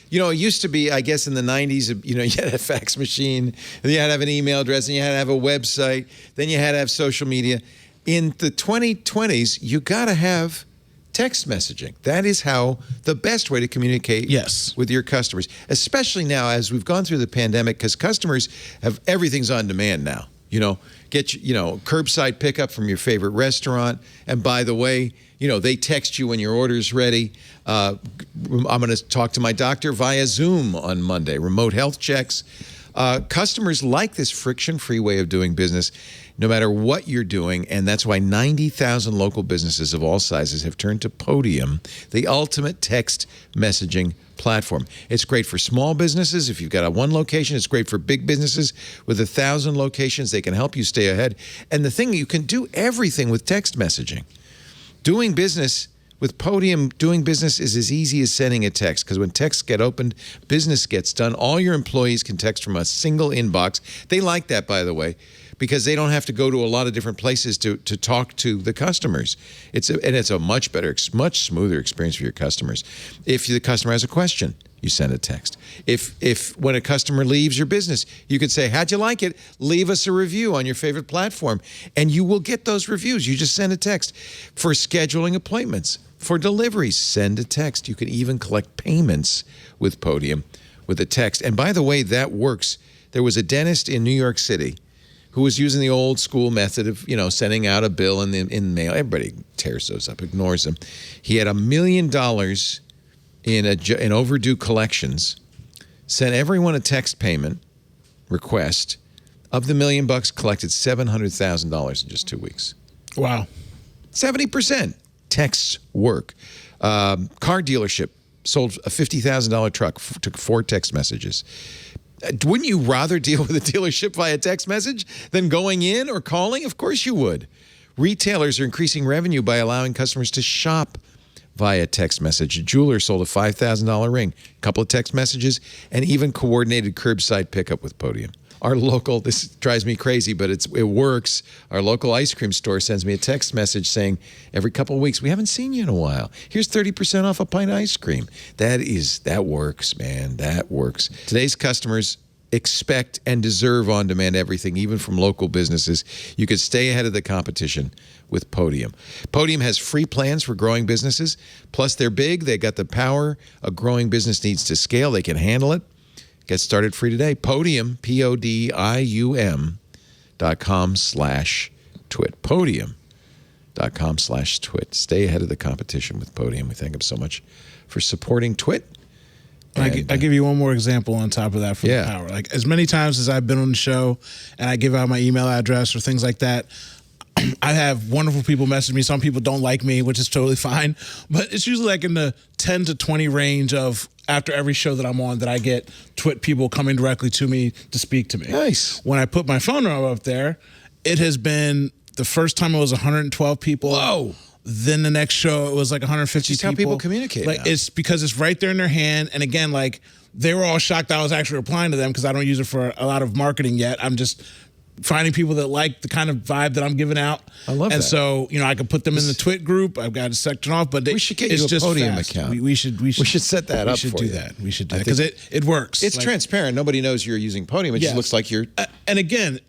it used to be, I guess in the 90s, you had a fax machine, and you had to have an email address, and you had to have a website, then you had to have social media. In the 2020s, you got to have text messaging. That is how the best way to communicate with your customers, especially now as we've gone through the pandemic, because customers have everything's on demand now. Get curbside pickup from your favorite restaurant. And by the way, they text you when your order's ready. I'm going to talk to my doctor via Zoom on Monday, remote health checks. Customers like this friction-free way of doing business, no matter what you're doing. And that's why 90,000 local businesses of all sizes have turned to Podium, the ultimate text messaging platform. It's great for small businesses. If you've got one location, it's great for big businesses with 1,000 locations. They can help you stay ahead. And the thing, you can do everything with text messaging. Doing business with Podium, doing business is as easy as sending a text, because when texts get opened, business gets done. All your employees can text from a single inbox. They like that, by the way, because they don't have to go to a lot of different places to talk to the customers. It's a much better, much smoother experience for your customers. If the customer has a question, you send a text. If when a customer leaves your business, you could say, how'd you like it? Leave us a review on your favorite platform, and you will get those reviews. You just send a text. For scheduling appointments, for deliveries, send a text. You can even collect payments with Podium with a text. And by the way, that works. There was a dentist in New York City who was using the old school method of, sending out a bill in mail. Everybody tears those up, ignores them. He had $1 million in overdue collections, sent everyone a text payment request. Of the $1 million, collected $700,000 in just 2 weeks. Wow. 70%. Texts work. Car dealership sold a $50,000 truck, took 4 text messages. Wouldn't you rather deal with a dealership via text message than going in or calling? Of course you would. Retailers are increasing revenue by allowing customers to shop via text message. A jeweler sold a $5,000 ring, a couple of text messages, and even coordinated curbside pickup with Podium. Our local, this drives me crazy, but it works. Our local ice cream store sends me a text message saying, every couple of weeks, we haven't seen you in a while. Here's 30% off a pint of ice cream. That works, man. That works. Today's customers expect and deserve on-demand everything, even from local businesses. You could stay ahead of the competition with Podium. Podium has free plans for growing businesses. Plus, they're big. They got the power a growing business needs to scale. They can handle it. Get started free today. Podium, podium.com/twit. Podium.com/twit. Stay ahead of the competition with Podium. We thank them so much for supporting Twit. I give you one more example on top of that for the power. Like, as many times as I've been on the show and I give out my email address or things like that, I have wonderful people message me. Some people don't like me, which is totally fine. But it's usually like in the 10 to 20 range of after every show that I'm on that I get Twit people coming directly to me to speak to me. Nice. When I put my phone number up there, it has been, the first time it was 112 people. Whoa. Then the next show it was like 150 Just people. how people communicate Like now. It's because it's right there in their hand. And again, like they were all shocked I was actually replying to them because I don't use it for a lot of marketing yet. I'm just finding people that like the kind of vibe that I'm giving out. I love that. And so, I can put them in the Twit group. I've got it sectioned off, but we should get you a Podium account. We should set that up for you. We should do that. We should do that because it works. It's transparent. Nobody knows you're using Podium. It just looks like you're... And again,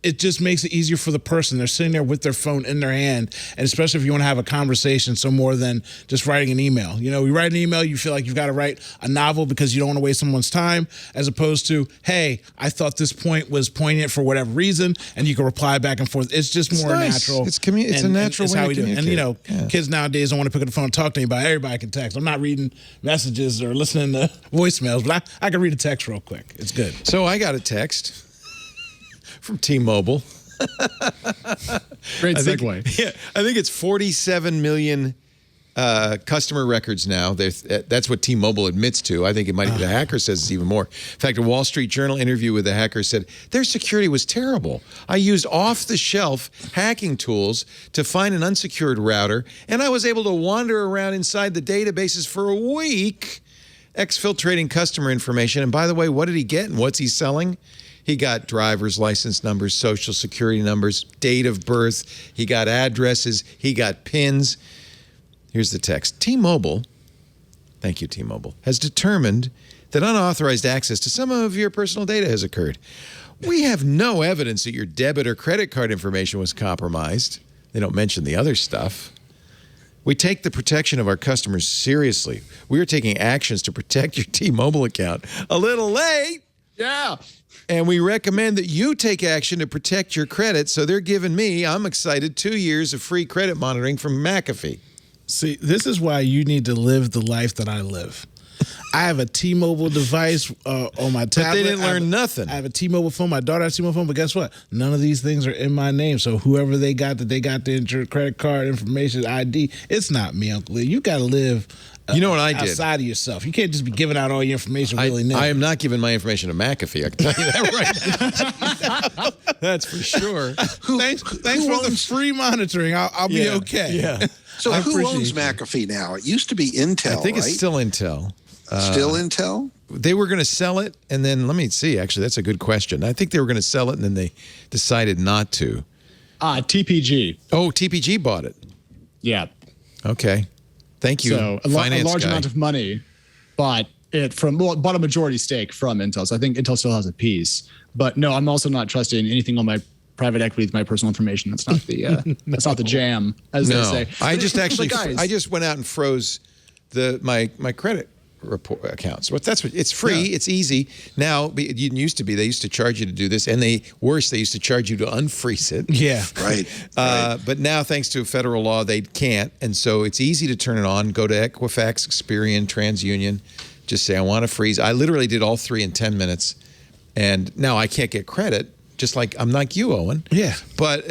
it just makes it easier for the person. They're sitting there with their phone in their hand, and especially if you want to have a conversation, so more than just writing an email. We write an email, you feel like you've got to write a novel because you don't want to waste someone's time, as opposed to, hey, I thought this point was poignant for whatever reason, and you can reply back and forth. It's just more nice. natural. It's a natural way how to we do it. communicate. And, kids nowadays don't want to pick up the phone and talk to anybody. Everybody can text. I'm not reading messages or listening to voicemails, but I can read a text real quick. It's good. So I got a text from T-Mobile. Great segue. I think it's 47 million customer records now. That's what T-Mobile admits to. I think the hacker says it's even more. In fact, a Wall Street Journal interview with the hacker said their security was terrible. I used off-the-shelf hacking tools to find an unsecured router, and I was able to wander around inside the databases for a week, exfiltrating customer information. And by the way, what did he get and what's he selling? He got driver's license numbers, social security numbers, date of birth. He got addresses. He got PINs. Here's the text. T-Mobile, thank you, T-Mobile, has determined that unauthorized access to some of your personal data has occurred. We have no evidence that your debit or credit card information was compromised. They don't mention the other stuff. We take the protection of our customers seriously. We are taking actions to protect your T-Mobile account. A little late. Yeah. And we recommend that you take action to protect your credit. So they're giving me, I'm excited, 2 years of free credit monitoring from McAfee. See, this is why you need to live the life that I live. I have a T-Mobile device on my tablet. But they didn't learn nothing. I have a T-Mobile phone. My daughter has a T-Mobile phone. But guess what? None of these things are in my name. So whoever they got the credit card information, ID, it's not me, Uncle Lee. You got to live You know what I did? outside of yourself. You can't just be giving out all your information willy-nilly. I am not giving my information to McAfee. I can tell you that right now. That's for sure. Thanks for the free monitoring. I'll be okay. Yeah. So who owns McAfee now? It used to be Intel, I think it's right? still Intel. Still Intel? They were going to sell it, and then, let me see, actually, that's a good question. I think they were going to sell it, and then they decided not to. TPG. Oh, TPG bought it. Yeah. Okay. Thank you, So a large amount of money, bought a majority stake from Intel. So I think Intel still has a piece. But no, I'm also not trusting anything on my private equity with my personal information. That's not the that's not the jam, as they say. I just actually guys, I just went out and froze my credit report accounts. But it's free, it's easy. Now it used to be they used to charge you to do this, and they used to charge you to unfreeze it. Yeah. Right. But now, thanks to federal law, they can't, and so it's easy to turn it on. Go to Equifax, Experian, TransUnion. Just say I want to freeze. I literally did all three in 10 minutes, and now I can't get credit. Just like I'm like you, Owen. Yeah. But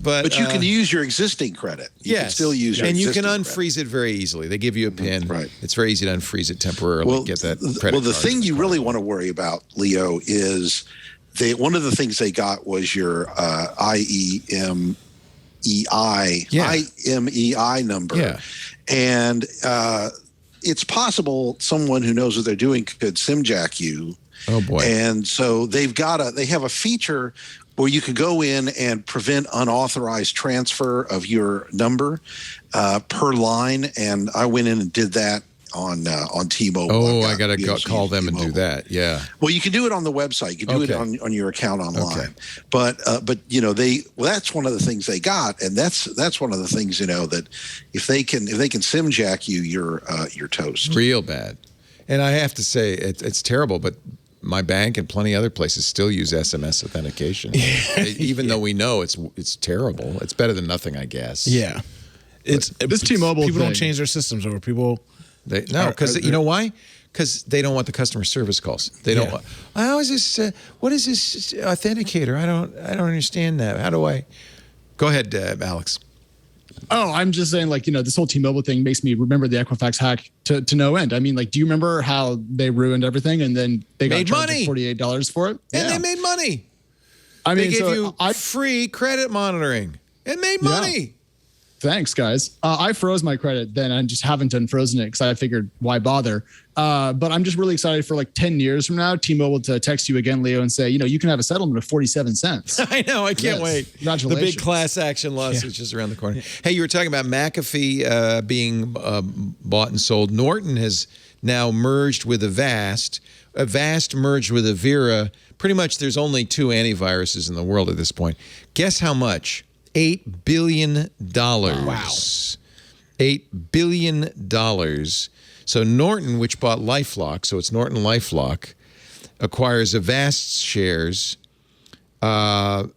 But you can use your existing credit. You can still use your existing and you can unfreeze it very easily. They give you a PIN. Right. It's very easy to unfreeze it temporarily. Get that credit. Well, the thing you really want to worry about, Leo, is one of the things they got was your IMEI number. Yeah. And it's possible someone who knows what they're doing could SIM jack you. Oh boy. And so they have a feature where you can go in and prevent unauthorized transfer of your number per line. And I went in and did that on T-Mobile. Oh, I got to call them and do that. Yeah. Well, you can do it on the website. You can do it on your account online. Okay. But that's one of the things they got, and that's one of the things that if they can SIM jack you, you're toast. Real bad. And I have to say it's terrible, but my bank and plenty of other places still use SMS authentication, even though we know it's terrible. It's better than nothing, I guess. Yeah. This T-Mobile people thing. don't change their systems over. People. Because you know why? Because they don't want the customer service calls. They don't. How is this? What is this authenticator? I don't understand that. How do I? Go ahead, Alex. Oh, I'm just saying, this whole T-Mobile thing makes me remember the Equifax hack to no end. I mean, do you remember how they ruined everything and then they got charged $48 for it? And they made money. I mean, they gave you free credit monitoring and made money. Yeah. Thanks, guys. I froze my credit then. I just haven't unfrozen it because I figured why bother. But I'm just really excited for 10 years from now, T-Mobile to text you again, Leo, and say, you can have a settlement of 47 cents. I know. I can't wait. Congratulations. The big class action lawsuit is just around the corner. Hey, you were talking about McAfee being bought and sold. Norton has now merged with Avast. Avast merged with Avira. Pretty much there's only 2 antiviruses in the world at this point. Guess how much? $8 billion. Wow. $8 billion. So Norton, which bought LifeLock, so it's Norton LifeLock, acquires Avast's shares. Do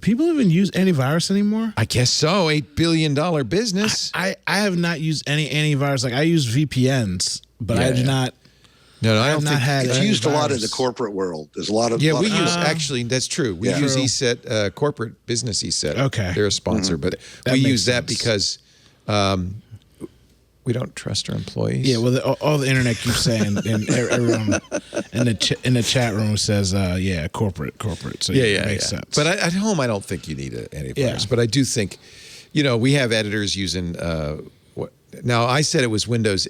people even use antivirus anymore? I guess so. $8 billion business. I have not used any antivirus. I use VPNs, but I do not. No, I don't think it's used a lot in the corporate world. There's a lot of we use actually. That's true. We use ESET, corporate business ESET. Okay, they're a sponsor, but we use that because we don't trust our employees. Yeah, well, all the internet keeps saying, and everyone in the chat room says, corporate. So it makes sense. But at home, I don't think you need an antivirus. But I do think, we have editors using. Now I said it was Windows.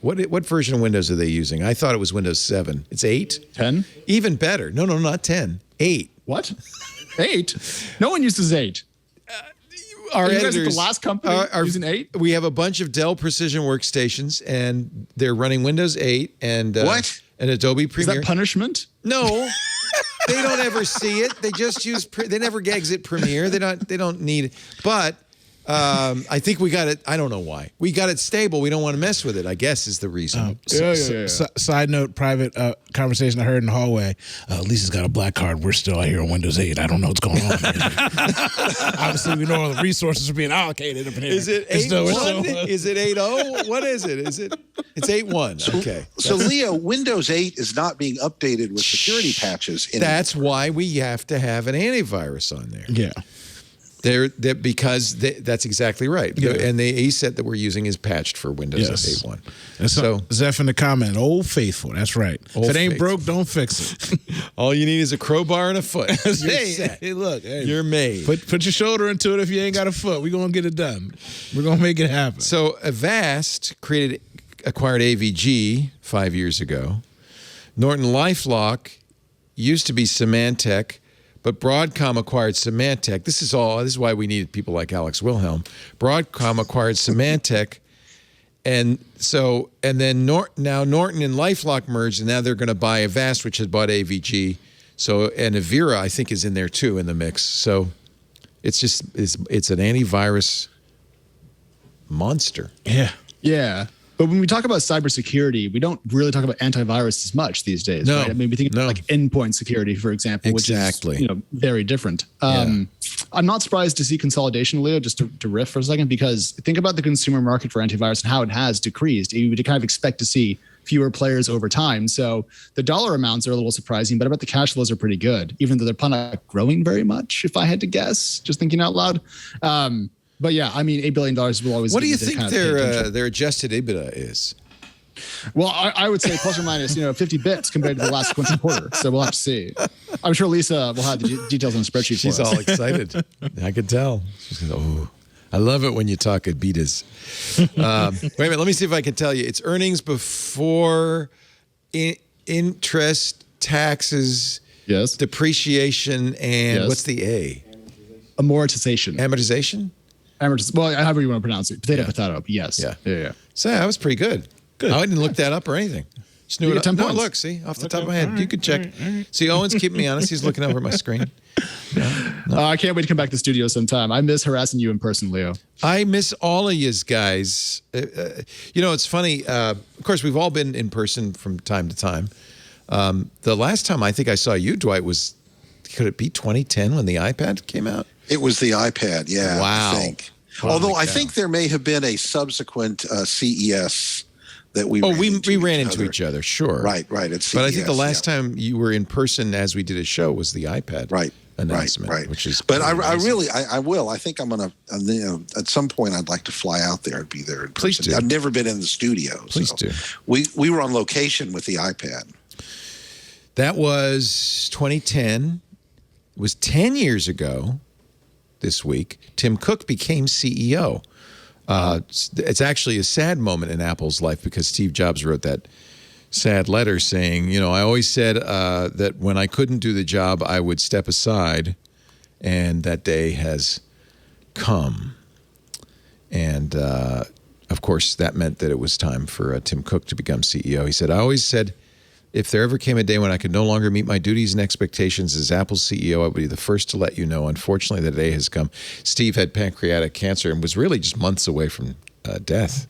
What version of Windows are they using? I thought it was Windows 7. It's 8? 10? Even better. No, not 10. 8. What? 8? No one uses 8. Our you editors, guys at the last company using 8? We have a bunch of Dell Precision workstations, and they're running Windows 8 and what? And Adobe Premiere. Is that punishment? No. They don't ever see it. They just use. They never exit Premiere. They don't need it. But I think we got it. I don't know why. We got it stable. We don't want to mess with it, I guess, is the reason. Side note, private conversation I heard in the hallway. Lisa's got a black card. We're still out here on Windows 8. I don't know what's going on. Obviously, we know all the resources are being allocated up in here. Is it 8.1? Is it 8.0? What is it? It's 8.1. Okay. So, Leo, Windows 8 is not being updated with security patches anymore. That's why we have to have an antivirus on there. Yeah. Because that's exactly right. Yeah. And the ESET that we're using is patched for Windows 8.1. And so Zeph in the comment, Old Faithful. That's right. If it ain't broke, don't fix it. All you need is a crowbar and a foot. You're set. Hey, look. You're made. Put your shoulder into it if you ain't got a foot. We're going to get it done. We're going to make it happen. So Avast acquired AVG 5 years ago. Norton LifeLock used to be Symantec. But Broadcom acquired Symantec. This is why we need people like Alex Wilhelm. Broadcom acquired Symantec, and then now Norton and LifeLock merged, and now they're going to buy Avast, which has bought AVG. So and Avira, I think, is in there too in the mix. So it's an antivirus monster. Yeah. Yeah. But when we talk about cybersecurity, we don't really talk about antivirus as much these days. No, right? I mean, we think about endpoint security, for example, which is very different. I'm not surprised to see consolidation, Leo, just to riff for a second, because think about the consumer market for antivirus and how it has decreased. You would kind of expect to see fewer players over time. So the dollar amounts are a little surprising, but I bet the cash flows are pretty good, even though they're probably not growing very much, if I had to guess, just thinking out loud. But yeah, I mean, $8 billion will always. What do you think their adjusted EBITDA is? Well, I would say plus or minus, 50 bits compared to the last sequential quarter. So we'll have to see. I'm sure Lisa will have the details on the spreadsheet. She's for us. all excited. I can tell. She's going, oh, I love it when you talk Adidas. Wait a minute. Let me see if I can tell you. It's earnings before interest, taxes, yes, depreciation, and what's the A? Amortization. Amortization? Well, however you want to pronounce it. Potato. But yes. Yeah. So that was pretty good. Good. I didn't look that up or anything. Just knew you it. 10 No, points. look, see, off the top of my head. You could check. See, Owen's keeping me honest. He's looking over at my screen. No. I can't wait to come back to the studio sometime. I miss harassing you in person, Leo. I miss all of yous guys. It's funny. Of course, we've all been in person from time to time. The last time I think I saw you, Dwight, could it be 2010 when the iPad came out? It was the iPad, yeah. Wow. I think. Although I think there may have been a subsequent CES that we ran into each other, sure. Right, at CES. But I think the last time you were in person as we did a show was the iPad announcement. Right. Which is but I will. I think I'm going to, at some point I'd like to fly out there and be there in person. Please do. I've never been in the studio. Please do. We were on location with the iPad. That was 2010. It was 10 years ago this week. Tim Cook became CEO. It's actually a sad moment in Apple's life because Steve Jobs wrote that sad letter saying, I always said that when I couldn't do the job, I would step aside, and that day has come. And, of course, that meant that it was time for Tim Cook to become CEO. He said, I always said, if there ever came a day when I could no longer meet my duties and expectations as Apple's CEO, I would be the first to let you know. Unfortunately, the day has come. Steve had pancreatic cancer and was really just months away from death.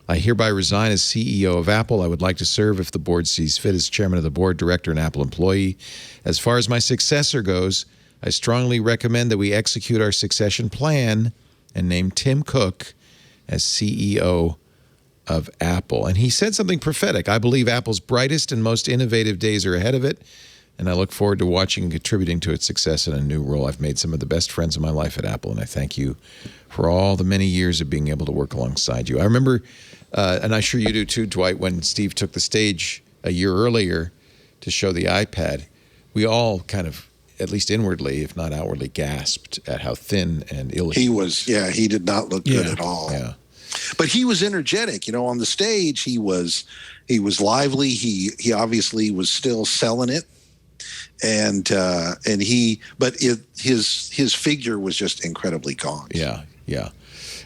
I hereby resign as CEO of Apple. I would like to serve if the board sees fit as chairman of the board, director, and Apple employee. As far as my successor goes, I strongly recommend that we execute our succession plan and name Tim Cook as CEO of Apple. And he said something prophetic. I believe Apple's brightest and most innovative days are ahead of it, and I look forward to watching and contributing to its success in a new role. I've made some of the best friends of my life at Apple, and I thank you for all the many years of being able to work alongside you. I remember, and I'm sure you do too, Dwight, when Steve took the stage a year earlier to show the iPad, we all kind of, at least inwardly, if not outwardly, gasped at how thin and ill he was. Yeah, he did not look good at all. Yeah. But he was energetic, on the stage. He was lively. He obviously was still selling it, his figure was just incredibly gaunt. Yeah.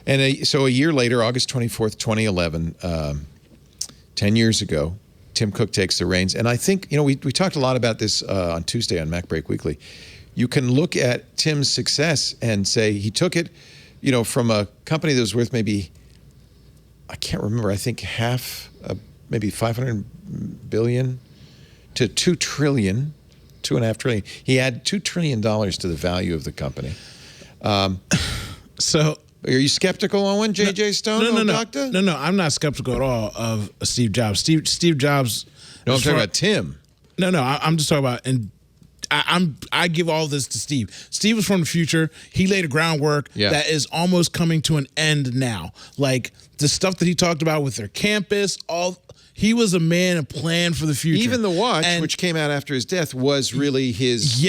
And so a year later, August 24th, 2011, 10 years ago, Tim Cook takes the reins. And I think, we talked a lot about this on Tuesday on Mac Break Weekly. You can look at Tim's success and say he took it, from a company that was worth maybe, I can't remember, I think maybe 500 billion to 2 trillion, 2.5 trillion. He added $2 trillion to the value of the company. So are you skeptical, Owen, JJ Stone? No, I'm not skeptical at all of Steve Jobs. Steve Jobs. No, I'm talking about Tim. No, I'm just talking about, and I give all this to Steve. Steve was from the future. He laid a groundwork that is almost coming to an end now. Like the stuff that he talked about with their campus, he was a man and plan for the future. Even the watch, which came out after his death, was really his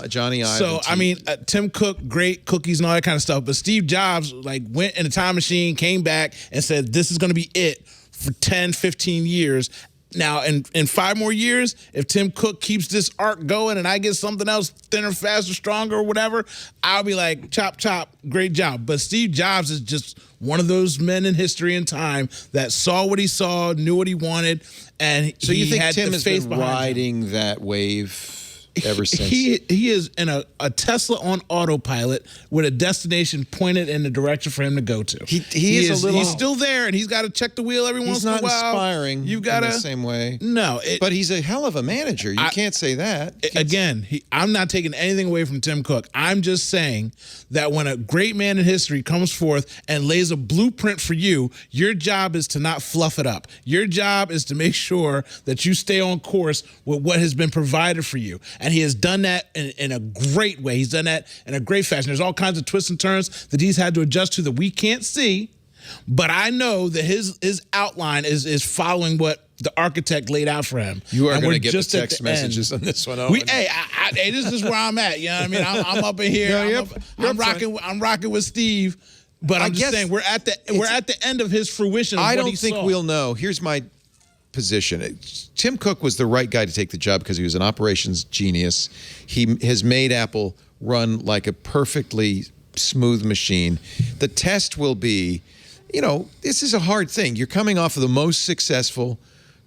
Johnny Ive. So, I mean, Tim Cook, great cookies and all that kind of stuff. But Steve Jobs, went in a time machine, came back and said, this is going to be it for 10, 15 years. Now, in 5 more years, if Tim Cook keeps this arc going and I get something else thinner, faster, stronger, or whatever, I'll be like, chop, chop, great job. But Steve Jobs is just one of those men in history and time that saw what he saw, knew what he wanted, and so you think had Tim the has faith been riding that wave ever since. He is in a Tesla on autopilot with a destination pointed in the direction for him to go to. He's still there, and he's got to check the wheel every once in a while. He's not inspiring in the same way. No. But he's a hell of a manager. You can't say that. I'm not taking anything away from Tim Cook. I'm just saying that when a great man in history comes forth and lays a blueprint for you, your job is to not fluff it up. Your job is to make sure that you stay on course with what has been provided for you. And he has done that in a great way. He's done that in a great fashion. There's all kinds of twists and turns that he's had to adjust to that we can't see. But I know that his outline is following what the architect laid out for him. You are going to get the text messages on this one. Hey, this is where I'm at. You know what I mean? I'm up in here. I'm rocking with Steve. But I'm just saying we're at the end of his fruition. I don't think we'll know. Here's my position. Tim Cook was the right guy to take the job because he was an operations genius. He has made Apple run like a perfectly smooth machine. The test will be, this is a hard thing. You're coming off of the most successful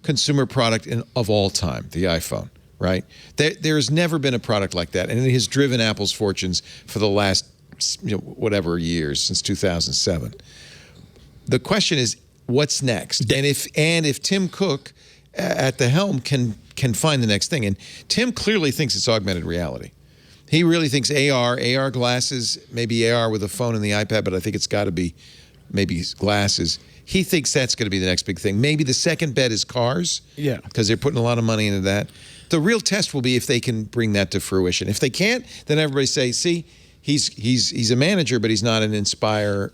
consumer product of all time, the iPhone, right? There's never been a product like that, and it has driven Apple's fortunes for the last whatever years, since 2007. The question is, what's next? And if Tim Cook at the helm can find the next thing, and Tim clearly thinks it's augmented reality. He really thinks AR glasses, maybe AR with a phone and the iPad, but I think it's got to be maybe glasses. He thinks that's going to be the next big thing. Maybe the second bet is cars. Yeah. Because they're putting a lot of money into that. The real test will be if they can bring that to fruition. If they can't, then everybody say, see, he's a manager, but he's not an inspirer.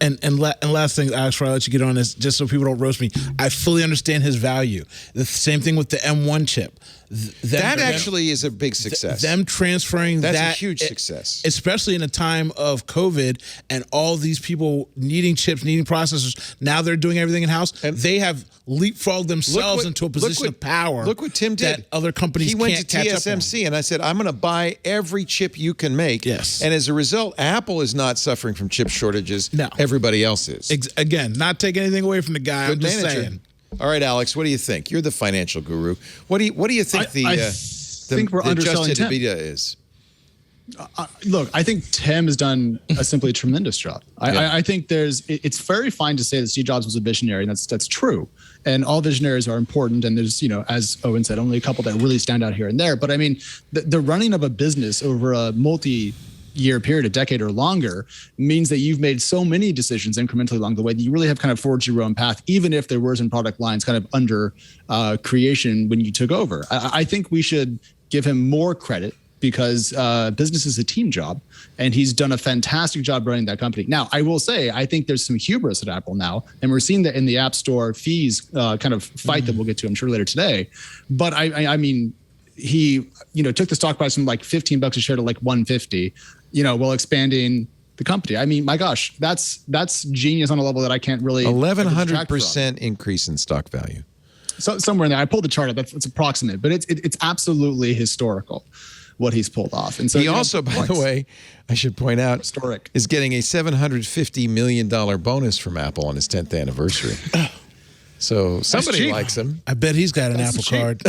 And last thing, Alex, before I let you get on this, just so people don't roast me, I fully understand his value. The same thing with the M1 chip. That actually is a big success. Them transferring that's a huge success. Especially in a time of COVID and all these people needing chips, needing processors. Now they're doing everything in-house. And they have leapfrogged themselves into a position of power. Look what Tim did. That other companies can't catch up on. He went to TSMC, and I said, I'm going to buy every chip you can make. Yes. And as a result, Apple is not suffering from chip shortages. No. Everybody else is. Again, not taking anything away from the guy. Good I'm just manager. saying. All right, Alex, what do you think? You're the financial guru. What do you think I think we're underselling Tim. EBITDA is? Look, I think Tim has done a simply tremendous job. I think it's very fine to say that Steve Jobs was a visionary, and that's true. And all visionaries are important. And there's, as Owen said, only a couple that really stand out here and there. But I mean, the running of a business over a multi-year period, a decade or longer, means that you've made so many decisions incrementally along the way that you really have kind of forged your own path, even if there were some product lines kind of under creation when you took over. I think we should give him more credit because business is a team job, and he's done a fantastic job running that company. Now, I will say, I think there's some hubris at Apple now, and we're seeing that in the App Store fees kind of fight that we'll get to, I'm sure, later today. But I mean, he took the stock price from like $15 a share to like $150, while expanding the company. I mean, my gosh, that's genius on a level that I can't really 1,100% increase in stock value. So somewhere in there, I pulled the chart up. It's approximate, but it's absolutely historical what he's pulled off. And so he also, by the way, I should point out, historic, is getting a $750 million bonus from Apple on his 10th anniversary. So somebody likes him. I bet he's got an Apple card.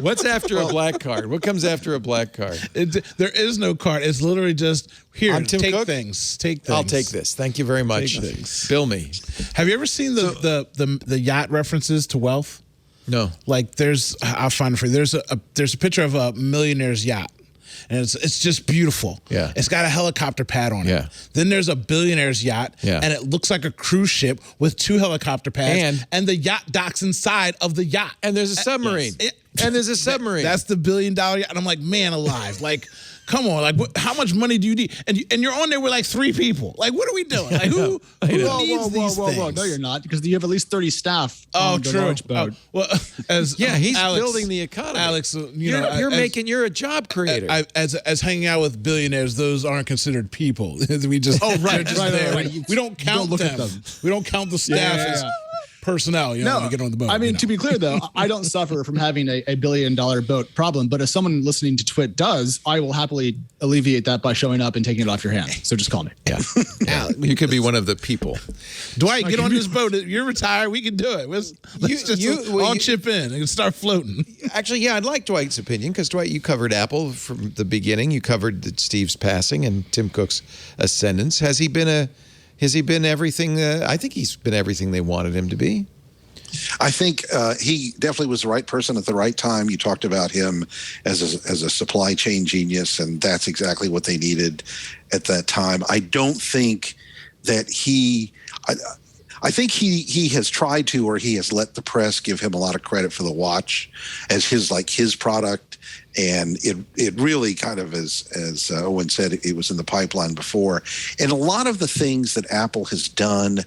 What's after a black card? What comes after a black card? There is no card. It's literally just, here, I'm Tim take Cook? things. Take things. I'll take this. Thank you very much. Take things. Bill me. Have you ever seen the yacht references to wealth? No. Like I'll find it for you. There's a picture of a millionaire's yacht. And it's just beautiful. Yeah. It's got a helicopter pad on it. Yeah. Then there's a billionaire's yacht. Yeah. And it looks like a cruise ship with 2 helicopter pads. And the yacht docks inside of the yacht. And there's a submarine. And there's a submarine. That's the $1 billion yacht. And I'm like, man alive. Like, come on. Like, how much money do you need? And you're on there with like 3 people. Like, what are we doing? Like, who needs these things? No, you're not, because you have at least 30 staff. Oh, on the true. large boat. Well, he's Alex, building the economy. Alex, you're a job creator. As hanging out with billionaires, those aren't considered people. We just right. We don't count them. We don't count the staff personnel. You know, when you get on the boat. I mean, to be clear though, I don't suffer from having a $1 billion boat problem. But if someone listening to Twit does, I will happily alleviate that by showing up and taking it off your hand. So just call me. Yeah. You could be one of the people. Dwight, get on this boat. You're retired. We can do it. Let's all chip in and start floating. Actually, yeah, I'd like Dwight's opinion because Dwight, you covered Apple from the beginning. You covered Steve's passing and Tim Cook's ascendance. Has he been everything? I think he's been everything they wanted him to be. I think he definitely was the right person at the right time. You talked about him as a supply chain genius, and that's exactly what they needed at that time. I don't think that I think he has tried to, or he has let the press give him a lot of credit for the watch as his product. And it really kind of, as Owen said, it was in the pipeline before. And a lot of the things that Apple has done,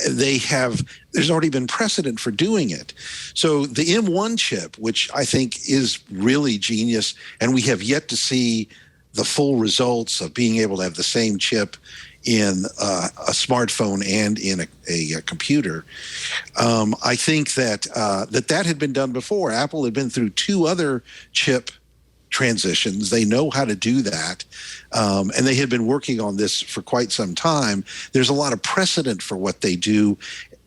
there's already been precedent for doing it. So the M1 chip, which I think is really genius, and we have yet to see the full results of being able to have the same chip in a smartphone and in a computer. I think that that had been done before. Apple had been through 2 other chip transitions. They know how to do that. And they had been working on this for quite some time. There's a lot of precedent for what they do,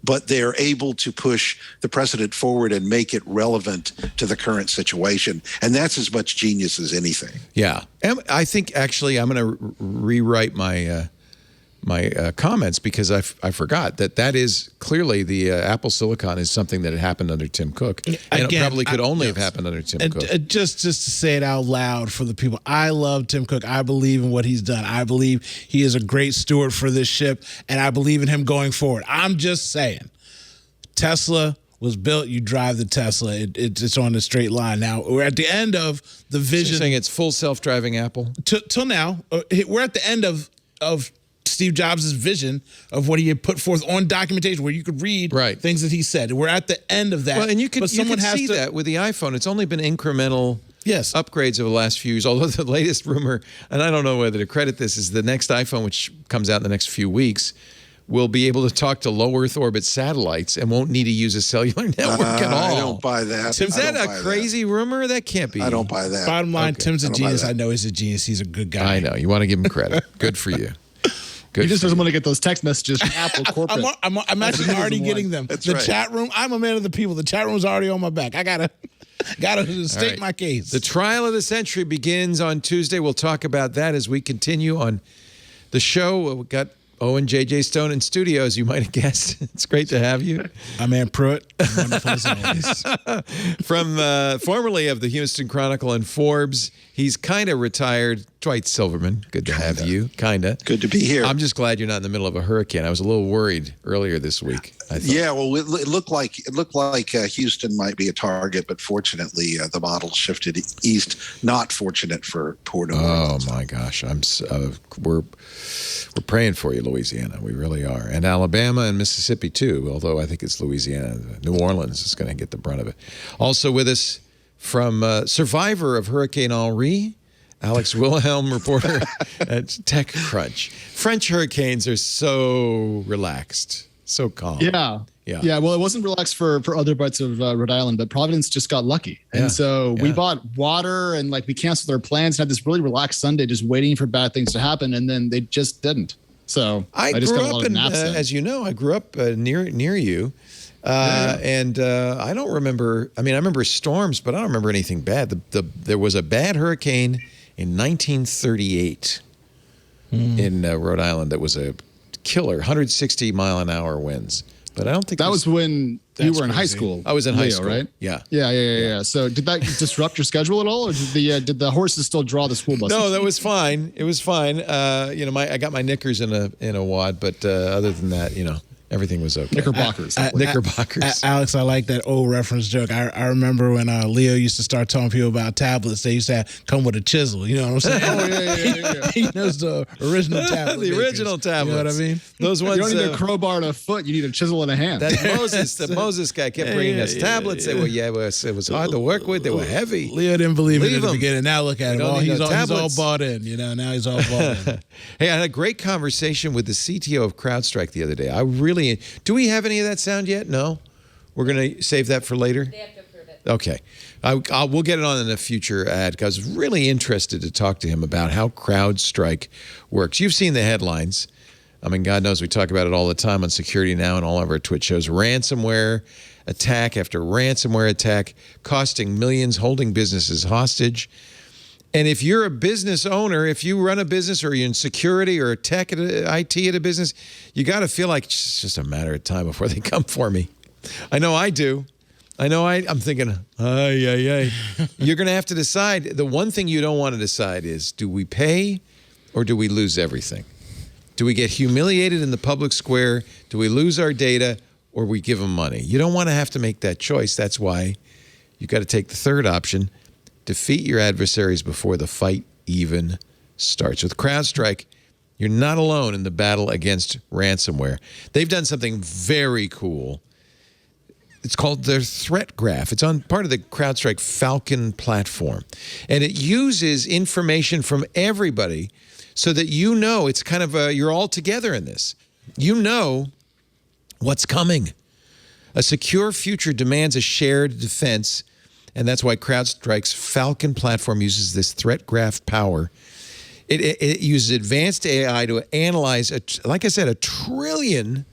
but they're able to push the precedent forward and make it relevant to the current situation. And that's as much genius as anything. Yeah. And I think actually I'm going to rewrite my comments because I forgot that is clearly the Apple Silicon is something that had happened under Tim Cook. And it probably could only have happened under Tim Cook. Just to say it out loud for the people, I love Tim Cook. I believe in what he's done. I believe he is a great steward for this ship, and I believe in him going forward. I'm just saying, Tesla was built, you drive the Tesla. It's on a straight line. Now, we're at the end of the vision. So you're saying it's full self-driving Apple? Till now, we're at the end of Steve Jobs' vision of what he had put forth on documentation where you could read things that he said. We're at the end of that. Well, and you can see that with the iPhone. It's only been incremental upgrades over the last few years, although the latest rumor, and I don't know whether to credit this, is the next iPhone, which comes out in the next few weeks, will be able to talk to low Earth orbit satellites and won't need to use a cellular network at all. I don't buy that. Is that a crazy rumor? That can't be. I don't buy that. Bottom line, Tim's a genius. I know he's a genius. He's a good guy. I know. You want to give him credit. Good for you. He just doesn't want to get those text messages from Apple corporate. I'm actually already getting them. That's the right. chat room, I'm a man of the people. The chat room's already on my back. I gotta state my case. The trial of the century begins on Tuesday. We'll talk about that as we continue on the show. We've got Owen J.J. Stone in studio, as you might have guessed. It's great to have you. I'm Ann Pruitt. Wonderful as always. From formerly of the Houston Chronicle and Forbes, he's kind of retired. Dwight Silverman, good to have you. Kinda. Good to be here. I'm just glad you're not in the middle of a hurricane. I was a little worried earlier this week. Yeah, well, it looked like Houston might be a target, but fortunately, the model shifted east. Not fortunate for poor New Orleans. Oh my gosh, we're praying for you, Louisiana. We really are, and Alabama and Mississippi too. Although I think it's Louisiana, New Orleans is going to get the brunt of it. Also with us from survivor of Hurricane Henri, Alex Wilhelm, reporter at TechCrunch. French hurricanes are so relaxed, so calm. Yeah. Well, it wasn't relaxed for other parts of Rhode Island, but Providence just got lucky. And so we bought water and we canceled our plans and had this really relaxed Sunday just waiting for bad things to happen. And then they just didn't. So I just grew got a lot up of naps in. as you know, I grew up near you. And I don't remember, I remember storms, but I don't remember anything bad. There was a bad hurricane in 1938 in Rhode Island that was a killer, 160 mile an hour winds. But I don't think that was when you were in high school. I was in high school, right? Yeah. So did that disrupt your schedule at all, or did the horses still draw the school bus? No, that was fine. It was fine. I got my knickers in a wad, but other than that, everything was okay. Knickerbockers. Knickerbockers. Alex, I like that old reference joke. I remember when Leo used to start telling people about tablets, they used to come with a chisel. You know what I'm saying? Yeah. He knows the original tablet. The original tablets. You know what I mean? Those ones. You don't need a crowbar and a foot. You need a chisel and a hand. That the Moses guy kept bringing us tablets. They were, it was hard to work with. They were heavy. Leo didn't believe it in the beginning. Now look at him. He's all bought in. Now he's all bought in. Hey, I had a great conversation with the CTO of CrowdStrike the other day. I really really. Do we have any of that sound yet? No? We're going to save that for later? They have to approve it. Okay. We'll get it on in a future ad because I was really interested to talk to him about how CrowdStrike works. You've seen the headlines. I mean, God knows we talk about it all the time on Security Now and all of our Twitch shows. Ransomware attack after ransomware attack, costing millions, holding businesses hostage. And if you're a business owner, if you run a business or you're in security or tech at IT at a business, you got to feel like it's just a matter of time before they come for me. I know I do. I'm thinking, You're going to have to decide. The one thing you don't want to decide is, do we pay or do we lose everything? Do we get humiliated in the public square? Do we lose our data or we give them money? You don't want to have to make that choice. That's why you got to take the third option. Defeat your adversaries before the fight even starts. With CrowdStrike, you're not alone in the battle against ransomware. They've done something very cool. It's called their threat graph. It's on part of the CrowdStrike Falcon platform. And it uses information from everybody so that you know it's kind of you're all together in this. You know what's coming. A secure future demands a shared defense, and that's why CrowdStrike's Falcon platform uses this threat graph power. It uses advanced AI to analyze, like I said, 1 trillion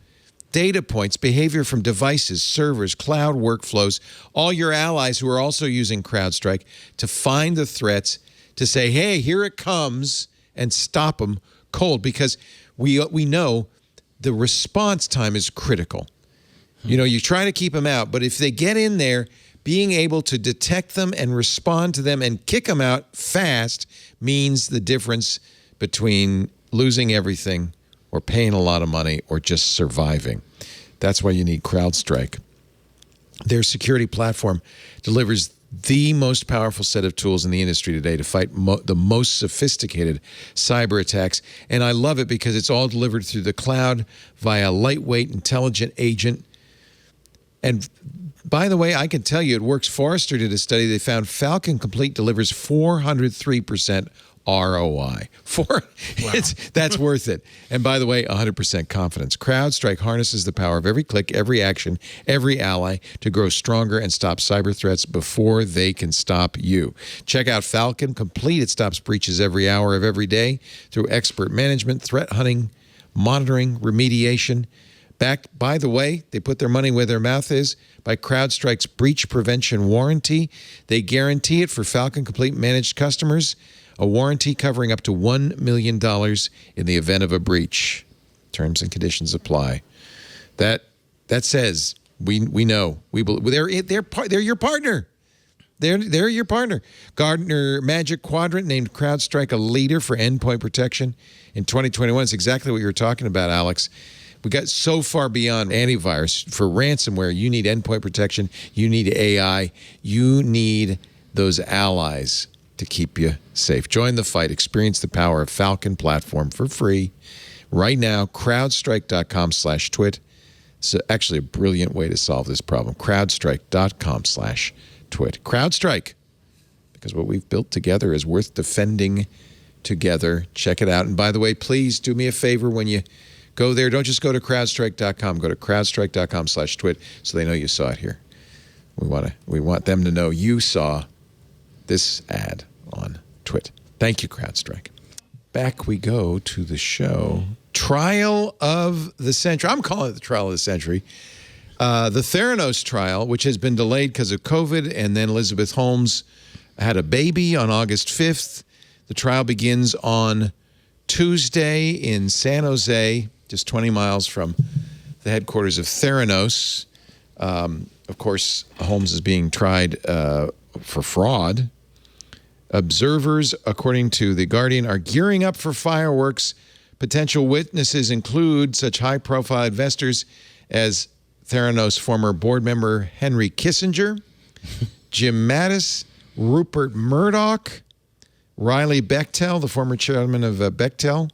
data points, behavior from devices, servers, cloud workflows, all your allies who are also using CrowdStrike to find the threats, to say, hey, here it comes, and stop them cold, because we know the response time is critical. You know, you try to keep them out, but if they get in there, being able to detect them and respond to them and kick them out fast means the difference between losing everything or paying a lot of money or just surviving. That's why you need CrowdStrike. Their security platform delivers the most powerful set of tools in the industry today to fight the most sophisticated cyber attacks. And I love it because it's all delivered through the cloud via a lightweight, intelligent agent. And by the way, I can tell you it works. Forrester did a study. They found Falcon Complete delivers 403% ROI. That's worth it. And by the way, 100% confidence. CrowdStrike harnesses the power of every click, every action, every ally to grow stronger and stop cyber threats before they can stop you. Check out Falcon Complete. It stops breaches every hour of every day through expert management, threat hunting, monitoring, remediation. Backed, by the way, they put their money where their mouth is by CrowdStrike's breach prevention warranty. They guarantee it for Falcon Complete managed customers. A warranty covering up to $1 million in the event of a breach. Terms and conditions apply. That says we know they're your partner. They're your partner. Gartner Magic Quadrant named CrowdStrike a leader for endpoint protection in 2021. It's exactly what you were talking about, Alex. We got so far beyond antivirus. For ransomware, you need endpoint protection. You need AI. You need those allies to keep you safe. Join the fight. Experience the power of Falcon platform for free right now. Crowdstrike.com/twit. It's actually a brilliant way to solve this problem. Crowdstrike.com/twit. CrowdStrike, because what we've built together is worth defending together. Check it out. And by the way, please do me a favor when you go there. Don't just go to crowdstrike.com. Go to crowdstrike.com/twit so they know you saw it here. We want them to know you saw this ad on Twit. Thank you, CrowdStrike. Back we go to the show. Trial of the century. I'm calling it the trial of the century. The Theranos trial, which has been delayed because of COVID, and then Elizabeth Holmes had a baby on August 5th. The trial begins on Tuesday in San Jose, just 20 miles from the headquarters of Theranos. Of course, Holmes is being tried for fraud. Observers, according to The Guardian, are gearing up for fireworks. Potential witnesses include such high-profile investors as Theranos former board member Henry Kissinger, Jim Mattis, Rupert Murdoch, Riley Bechtel, the former chairman of Bechtel.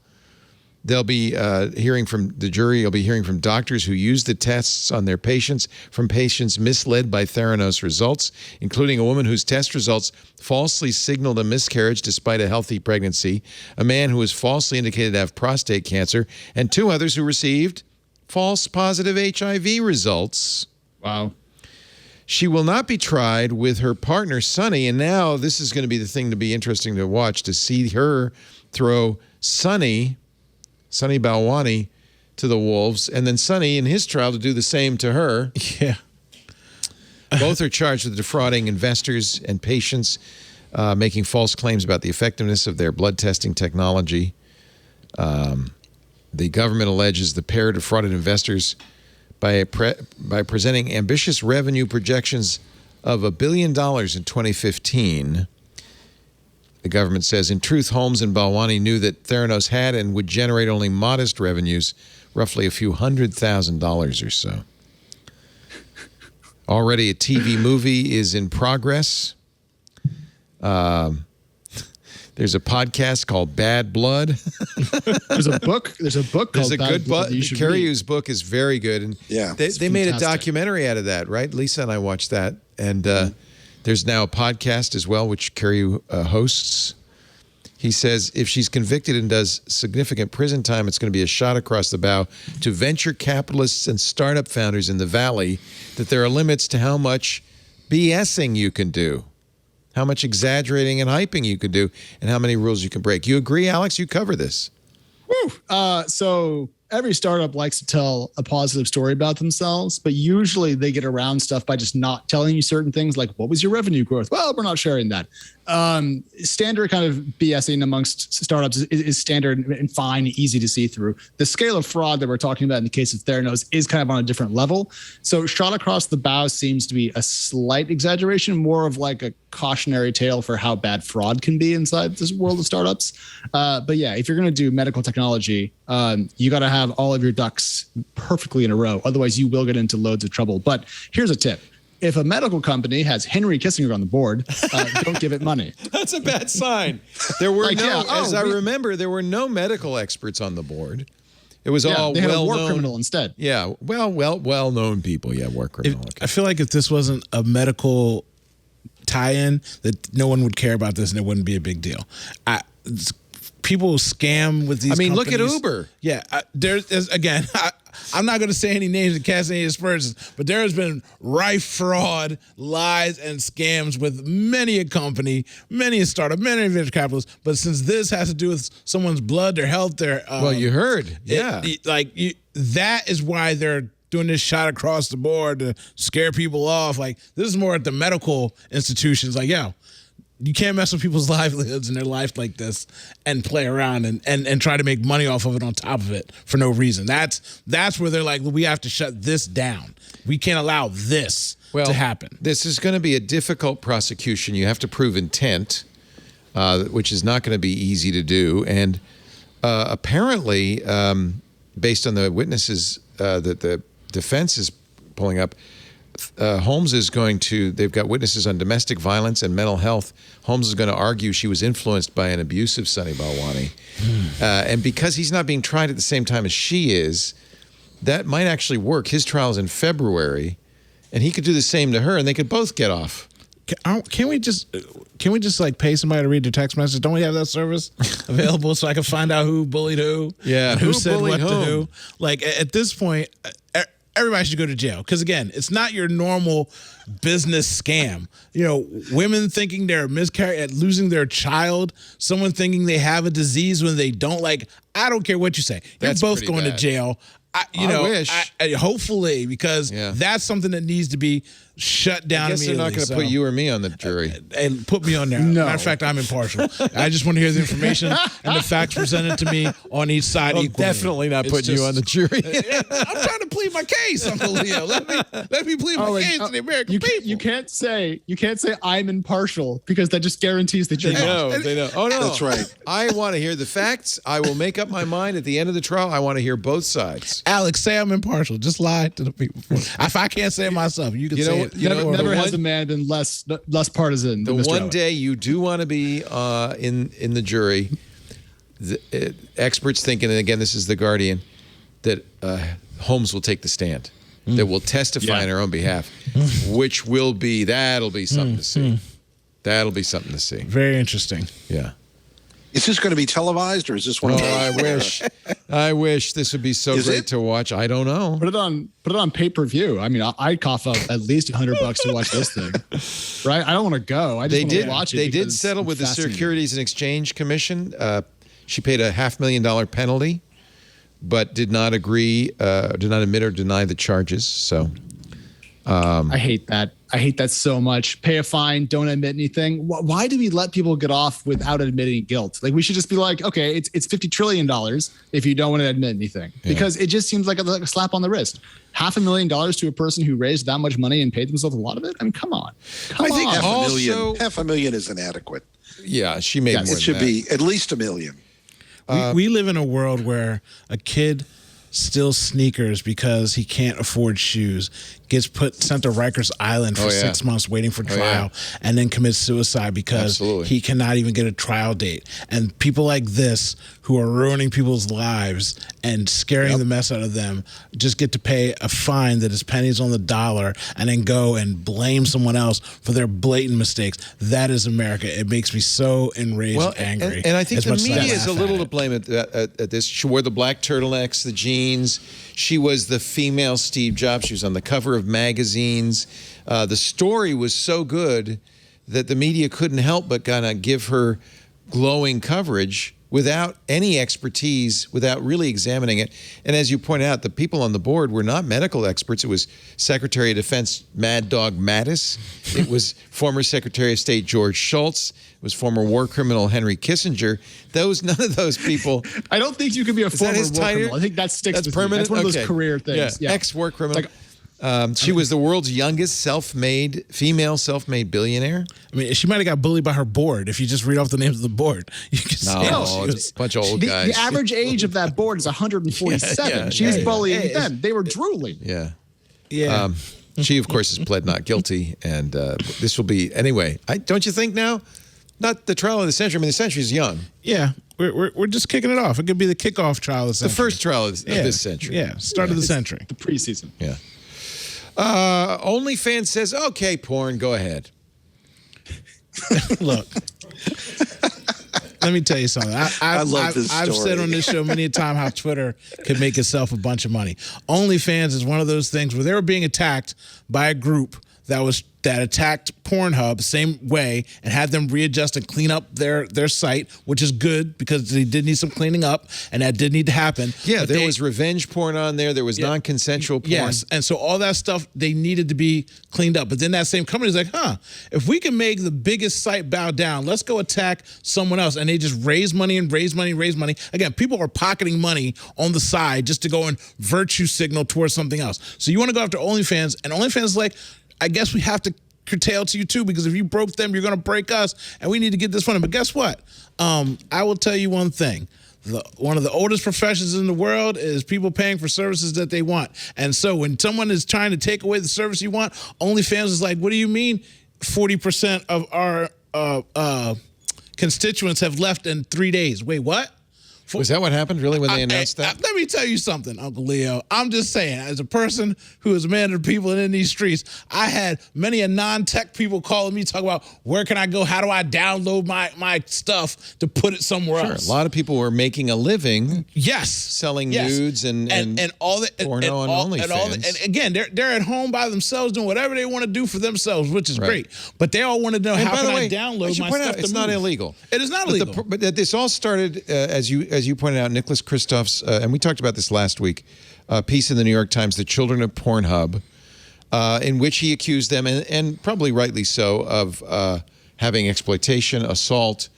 They'll be hearing from the jury. You'll be hearing from doctors who used the tests on their patients, from patients misled by Theranos results, including a woman whose test results falsely signaled a miscarriage despite a healthy pregnancy, a man who was falsely indicated to have prostate cancer, and 2 others who received false positive HIV results. Wow. She will not be tried with her partner, Sonny. And now this is going to be the thing to be interesting to watch, to see her throw Sonny Balwani to the wolves, and then Sonny in his trial to do the same to her. Yeah. Both are charged with defrauding investors and patients, making false claims about the effectiveness of their blood testing technology. The government alleges the pair defrauded investors by presenting ambitious revenue projections of $1 billion in 2015. The government says, in truth, Holmes and Balwani knew that Theranos had and would generate only modest revenues, roughly a few $100,000 or so. Already a TV movie is in progress. There's a podcast called Bad Blood. There's a book. There's a book called Bad Blood. Carrier's book is very good, and yeah, they made a documentary out of that, right? Lisa and I watched that, and there's now a podcast as well, which Carrier hosts. He says if she's convicted and does significant prison time, it's going to be a shot across the bow to venture capitalists and startup founders in the Valley that there are limits to how much BSing you can do, how much exaggerating and hyping you could do, and how many rules you can break. You agree, Alex? You cover this. Woo. So every startup likes to tell a positive story about themselves, but usually they get around stuff by just not telling you certain things like, what was your revenue growth? Well, we're not sharing that. Standard kind of BSing amongst startups is standard and fine, easy to see through. The scale of fraud that we're talking about in the case of Theranos is kind of on a different level. So shot across the bow seems to be a slight exaggeration, more of like a cautionary tale for how bad fraud can be inside this world of startups. But yeah, if you're going to do medical technology, you got to have all of your ducks perfectly in a row. Otherwise, you will get into loads of trouble. But here's a tip. If a medical company has Henry Kissinger on the board, don't give it money. That's a bad sign. There were I remember, there were no medical experts on the board. It was all they had well-known. a war criminal instead. Yeah, well-known people. Yeah, war criminal. I feel like if this wasn't a medical tie-in, that no one would care about this and it wouldn't be a big deal. People scam with these companies. Look at Uber. Yeah, again, I'm not going to say any names and cast any aspersions, but there has been rife fraud, lies, and scams with many a company, many a startup, many venture capitalists. But since this has to do with someone's blood, their health, their well, you heard, yeah, that is why they're doing this shot across the board to scare people off. Like, this is more at the medical institutions. Like, yo, you can't mess with people's livelihoods and their life like this and play around and try to make money off of it on top of it for no reason. That's where they're like, we have to shut this down. We can't allow this to happen. This is going to be a difficult prosecution. You have to prove intent, which is not going to be easy to do. And apparently, based on the witnesses that the defense is pulling up, Holmes is they've got witnesses on domestic violence and mental health. Holmes is going to argue she was influenced by an abusive Sonny Balwani. And because he's not being tried at the same time as she is, that might actually work. His trial is in February, and he could do the same to her, and they could both get off. Can we just like pay somebody to read their text message? Don't we have that service available so I can find out who bullied who? Yeah, and who said what to who? Like, at this point, everybody should go to jail. Because again, it's not your normal business scam. You know, women thinking they're losing their child, someone thinking they have a disease when they don't. Like, I don't care what you say. You're both going to jail. I wish. Hopefully, because that's something that needs to be shut down. I guess they're not going to put you or me on the jury. And put me on there. No. Matter of fact, I'm impartial. I just want to hear the information and the facts presented to me on each side equally. Definitely not putting you on the jury. I'm trying to plead my case, Uncle Leo. Let me plead my case to the American people. You can't say I'm impartial, because that just guarantees that you're not. They know. Oh no, that's right. I want to hear the facts. I will make up my mind at the end of the trial. I want to hear both sides. Alex, say I'm impartial. Just lie to the people. If I can't say it myself, you can say it. Never has a man been less partisan than Mr. The one Alex. day you do want to be in the jury, experts thinking, and again, this is the Guardian, that Holmes will take the stand, that will testify on her own behalf, which that'll be something to see. That'll be something to see. Very interesting. Yeah. Is this going to be televised, or is this one? Oh, I wish. I wish this would be so great to watch. I don't know. Put it on pay-per-view. I mean, I'd cough up at least $100 to watch this thing, right? I don't want to go. I just want to watch it. They did settle with the Securities and Exchange Commission. She paid a $500,000 penalty, but did not agree, did not admit or deny the charges. So, I hate that. I hate that so much. Pay a fine, don't admit anything. Why do we let people get off without admitting guilt? Like, we should just be like, okay, it's $50 trillion if you don't want to admit anything, because it just seems like a slap on the wrist. $500,000 to a person who raised that much money and paid themselves a lot of it. I mean, come on. I think $500,000 is inadequate. Yeah, she made more than it should be at least $1 million. We live in a world where a kid steals sneakers because he can't afford shoes, gets sent to Rikers Island for 6 months waiting for trial, and then commits suicide because he cannot even get a trial date. And people like this, who are ruining people's lives and scaring the mess out of them, just get to pay a fine that is pennies on the dollar and then go and blame someone else for their blatant mistakes. That is America. It makes me so enraged and angry. And I think the media is a little to blame at this. She wore the black turtlenecks, the jeans. She was the female Steve Jobs. She was on the cover of magazines. The story was so good that the media couldn't help but kind of give her glowing coverage without any expertise, without really examining it. And as you point out, the people on the board were not medical experts. It was Secretary of Defense Mad Dog Mattis. It was former Secretary of State George Shultz. It was former war criminal Henry Kissinger. None of those people. I don't think you can be a former war criminal. I think that sticks with permanent. You. That's one of those career things. Yeah. Ex-war criminal. She was the world's youngest female self-made billionaire. I mean, she might have got bullied by her board. If you just read off the names of the board, you can see it's a bunch of old guys. The average age of that board is 147. She was bullying them. They were drooling. Yeah. Yeah. She, of course, has pled not guilty, and this will be anyway. Don't you think now? Not the trial of the century. I mean, the century is young. Yeah, we're just kicking it off. It could be the kickoff trial of the century. The first trial of this century. Yeah, start of the century. The preseason. Yeah. OnlyFans says, okay, porn, go ahead. Look, let me tell you something. I love this story. I've said on this show many a time how Twitter could make itself a bunch of money. OnlyFans is one of those things where they were being attacked by a group that attacked Pornhub the same way and had them readjust and clean up their site, which is good because they did need some cleaning up, and that did need to happen. Yeah, there was revenge porn on there. There was non-consensual porn. Yes, and so all that stuff, they needed to be cleaned up. But then that same company's like, if we can make the biggest site bow down, let's go attack someone else. And they just raise money and raise money and raise money. Again, people are pocketing money on the side just to go and virtue signal towards something else. So you want to go after OnlyFans, and OnlyFans is like, I guess we have to curtail to you too, because if you broke them, you're going to break us, and we need to get this funding. But guess what? I will tell you one thing. One of the oldest professions in the world is people paying for services that they want. And so when someone is trying to take away the service you want, OnlyFans is like, what do you mean 40% of our constituents have left in 3 days? Wait, what? Was that what happened, really, when they announced that? Let me tell you something, Uncle Leo. I'm just saying, as a person who is a man of the people and in these streets, I had many a non-tech people calling me, talking about, where can I go? How do I download my stuff to put it somewhere else? A lot of people were making a living selling nudes and all that, porno on OnlyFans. And again, they're at home by themselves doing whatever they want to do for themselves, which is great. But they all want to know, how can I download my stuff to It's not illegal. It is not illegal. But this all started, as you pointed out, Nicholas Kristof's, and we talked about this last week, piece in the New York Times, The Children of Pornhub, in which he accused them, and probably rightly so, of having exploitation, assault,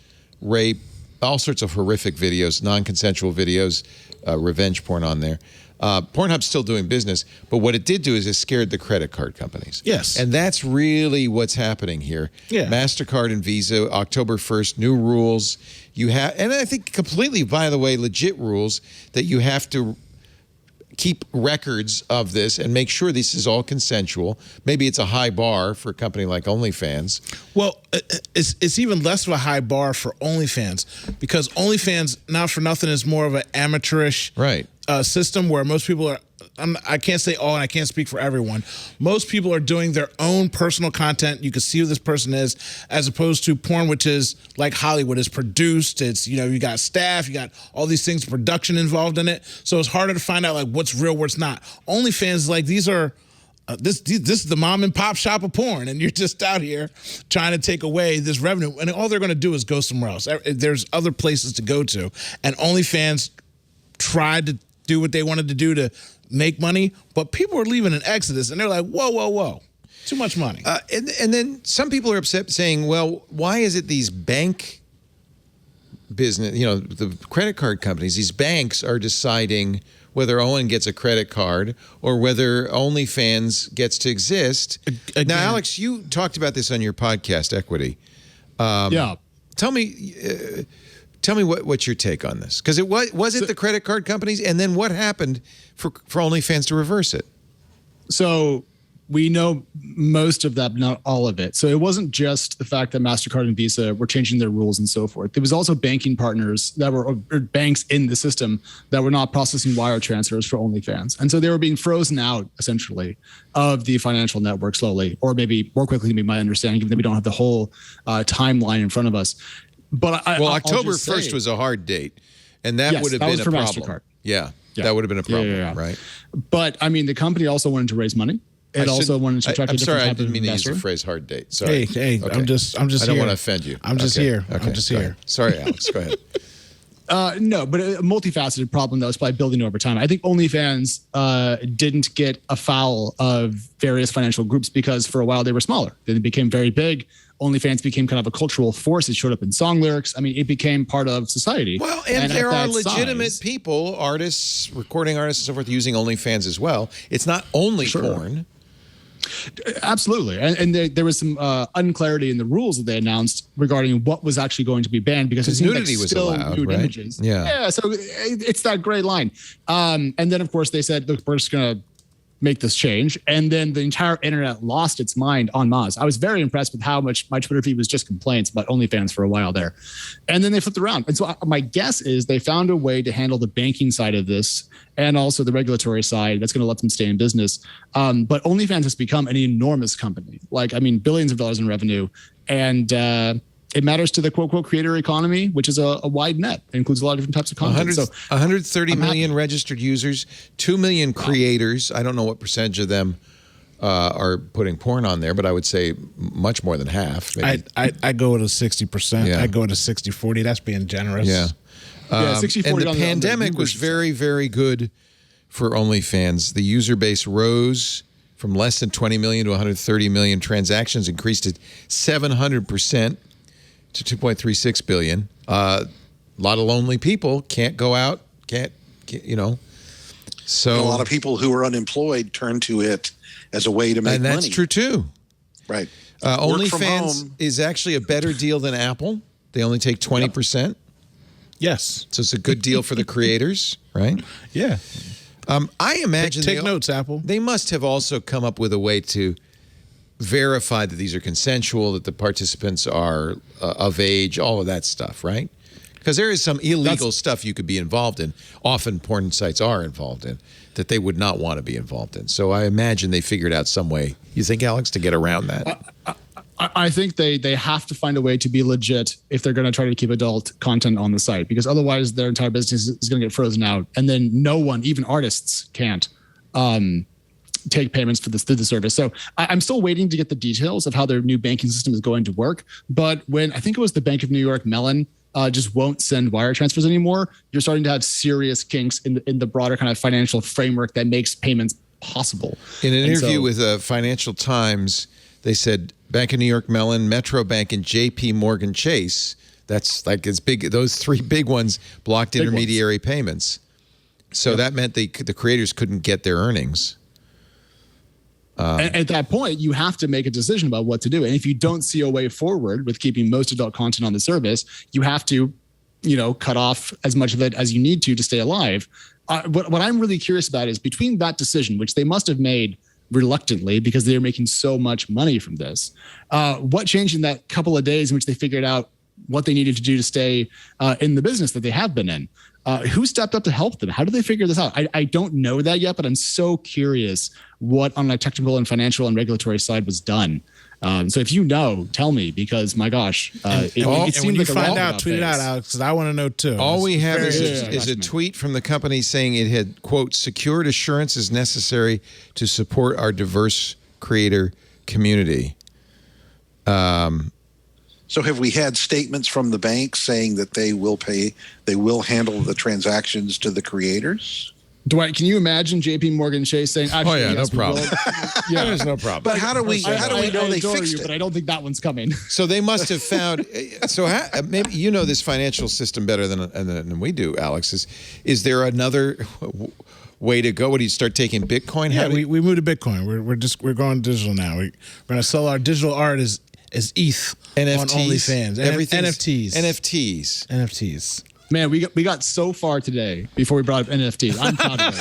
rape, all sorts of horrific videos, non-consensual videos, revenge porn on there. Pornhub's still doing business, but what it did do is it scared the credit card companies. Yes. And that's really what's happening here. Yeah. MasterCard and Visa, October 1st, new rules. You have, and I think completely, by the way, legit rules that you have to keep records of this and make sure this is all consensual. Maybe it's a high bar for a company like OnlyFans. Well, it's even less of a high bar for OnlyFans, because OnlyFans, not for nothing, is more of an amateurish system where most people I can't say all, and I can't speak for everyone. Most people are doing their own personal content. You can see who this person is, as opposed to porn, which is like Hollywood, is produced. It's, you got staff, you got all these things, production involved in it. So it's harder to find out like what's real, what's not. OnlyFans, like these are. This is the mom and pop shop of porn, and you're just out here trying to take away this revenue, and all they're going to do is go somewhere else. There's other places to go to, and OnlyFans tried to do what they wanted to do to make money, but people are leaving an exodus, and they're like, whoa, too much money. And then some people are upset, saying, well, why is it these bank business, the credit card companies, these banks are deciding whether Owen gets a credit card or whether OnlyFans gets to exist. Again, now, Alex, you talked about this on your podcast, Equity. Yeah. Tell me what's your take on this? Because was it the credit card companies, and then what happened for OnlyFans to reverse it? So we know most of that, but not all of it. So it wasn't just the fact that MasterCard and Visa were changing their rules and so forth. There was also banking partners that were, or banks in the system that were not processing wire transfers for OnlyFans. And so they were being frozen out, essentially, of the financial network slowly, or maybe more quickly than my understanding, given that we don't have the whole timeline in front of us. But October 1st was a hard date, and that would have been a problem. MasterCard. Yeah, that would have been a problem, right? But I mean, the company also wanted to raise money. It also wanted to attract a different type of investor. I didn't mean to use the phrase hard date. Sorry. Hey, okay. I'm just I don't here. want to offend you. I'm just here. Okay. I'm just here. Sorry, Alex. Go ahead. No, but a multifaceted problem that was probably building over time. I think OnlyFans didn't get afoul of various financial groups because for a while they were smaller. Then it became very big. OnlyFans became kind of a cultural force. It showed up in song lyrics. I mean, it became part of society. Well, and there are legitimate people, artists, recording artists and so forth, using OnlyFans as well. It's not only porn. Absolutely. And there was some unclarity in the rules that they announced regarding what was actually going to be banned because nudity was allowed, nude right? Images. Yeah. So it's that gray line. And then, of course, they said, look, we're just going to make this change. And then the entire internet lost its mind en masse. I was very impressed with how much my Twitter feed was just complaints about OnlyFans for a while there. And then they flipped around. And so my guess is they found a way to handle the banking side of this and also the regulatory side that's going to let them stay in business. But OnlyFans has become an enormous company. Billions of dollars in revenue. And it matters to the quote-unquote creator economy, which is a wide net. It includes a lot of different types of content. 130 million registered users, 2 million creators. I don't know what percentage of them are putting porn on there, but I would say much more than half. I go to 60%. Yeah. I go to 60-40. That's being generous. Yeah. 60-40 and the pandemic was very, very good for OnlyFans. The user base rose from less than 20 million to 130 million. Transactions increased to 700%. to 2.36 billion. A lot of lonely people can't go out, So a lot of people who are unemployed turn to it as a way to make money. And that's true too. Right. OnlyFans is actually a better deal than Apple. They only take 20%. Yep. Yes. So it's a good deal for the creators, right? Yeah. I imagine take notes, Apple. They must have also come up with a way to verify that these are consensual, that the participants are of age, all of that stuff, right? Because there is some illegal stuff you could be involved in. Often porn sites are involved in that they would not want to be involved in. So I imagine they figured out some way, you think, Alex, to get around that? I think they have to find a way to be legit if they're going to try to keep adult content on the site, because otherwise their entire business is going to get frozen out. And then no one, even artists, can't take payments for this through the service. So I'm still waiting to get the details of how their new banking system is going to work. But when I think it was the Bank of New York Mellon just won't send wire transfers anymore, you're starting to have serious kinks in the broader kind of financial framework that makes payments possible. In an interview with Financial Times, they said Bank of New York Mellon, Metro Bank, and JP Morgan Chase, that's like as big, those three big ones blocked intermediary payments. So that meant the creators couldn't get their earnings. At that point, you have to make a decision about what to do. And if you don't see a way forward with keeping most adult content on the service, you have to, cut off as much of it as you need to stay alive. What I'm really curious about is between that decision, which they must have made reluctantly because they're making so much money from this, what changed in that couple of days in which they figured out what they needed to do to stay in the business that they have been in. Who stepped up to help them? How did they figure this out? I don't know that yet, but I'm so curious what on a technical and financial and regulatory side was done. So if you know, tell me, because my gosh, it seems when you like a find out, roundabout tweet it out, Alex, because I want to know too. All we have Very is a tweet from the company saying it had, quote, secured assurances necessary to support our diverse creator community. So have we had statements from the bank saying that they will handle the transactions to the creators? Dwight, can you imagine JP Morgan Chase saying, "Oh yeah, yes, no problem." Yeah, There's no problem. But how do we know they fixed it? But I don't think that one's coming. So they must have found. So maybe you know this financial system better than we do, Alex. Is there another way to go? What do you start taking Bitcoin? Yeah, we moved to Bitcoin. We're going digital now. We're going to sell our digital art as ETH NFTs, on OnlyFans. NFTs. Man, we got so far today before we brought up NFTs. I'm proud of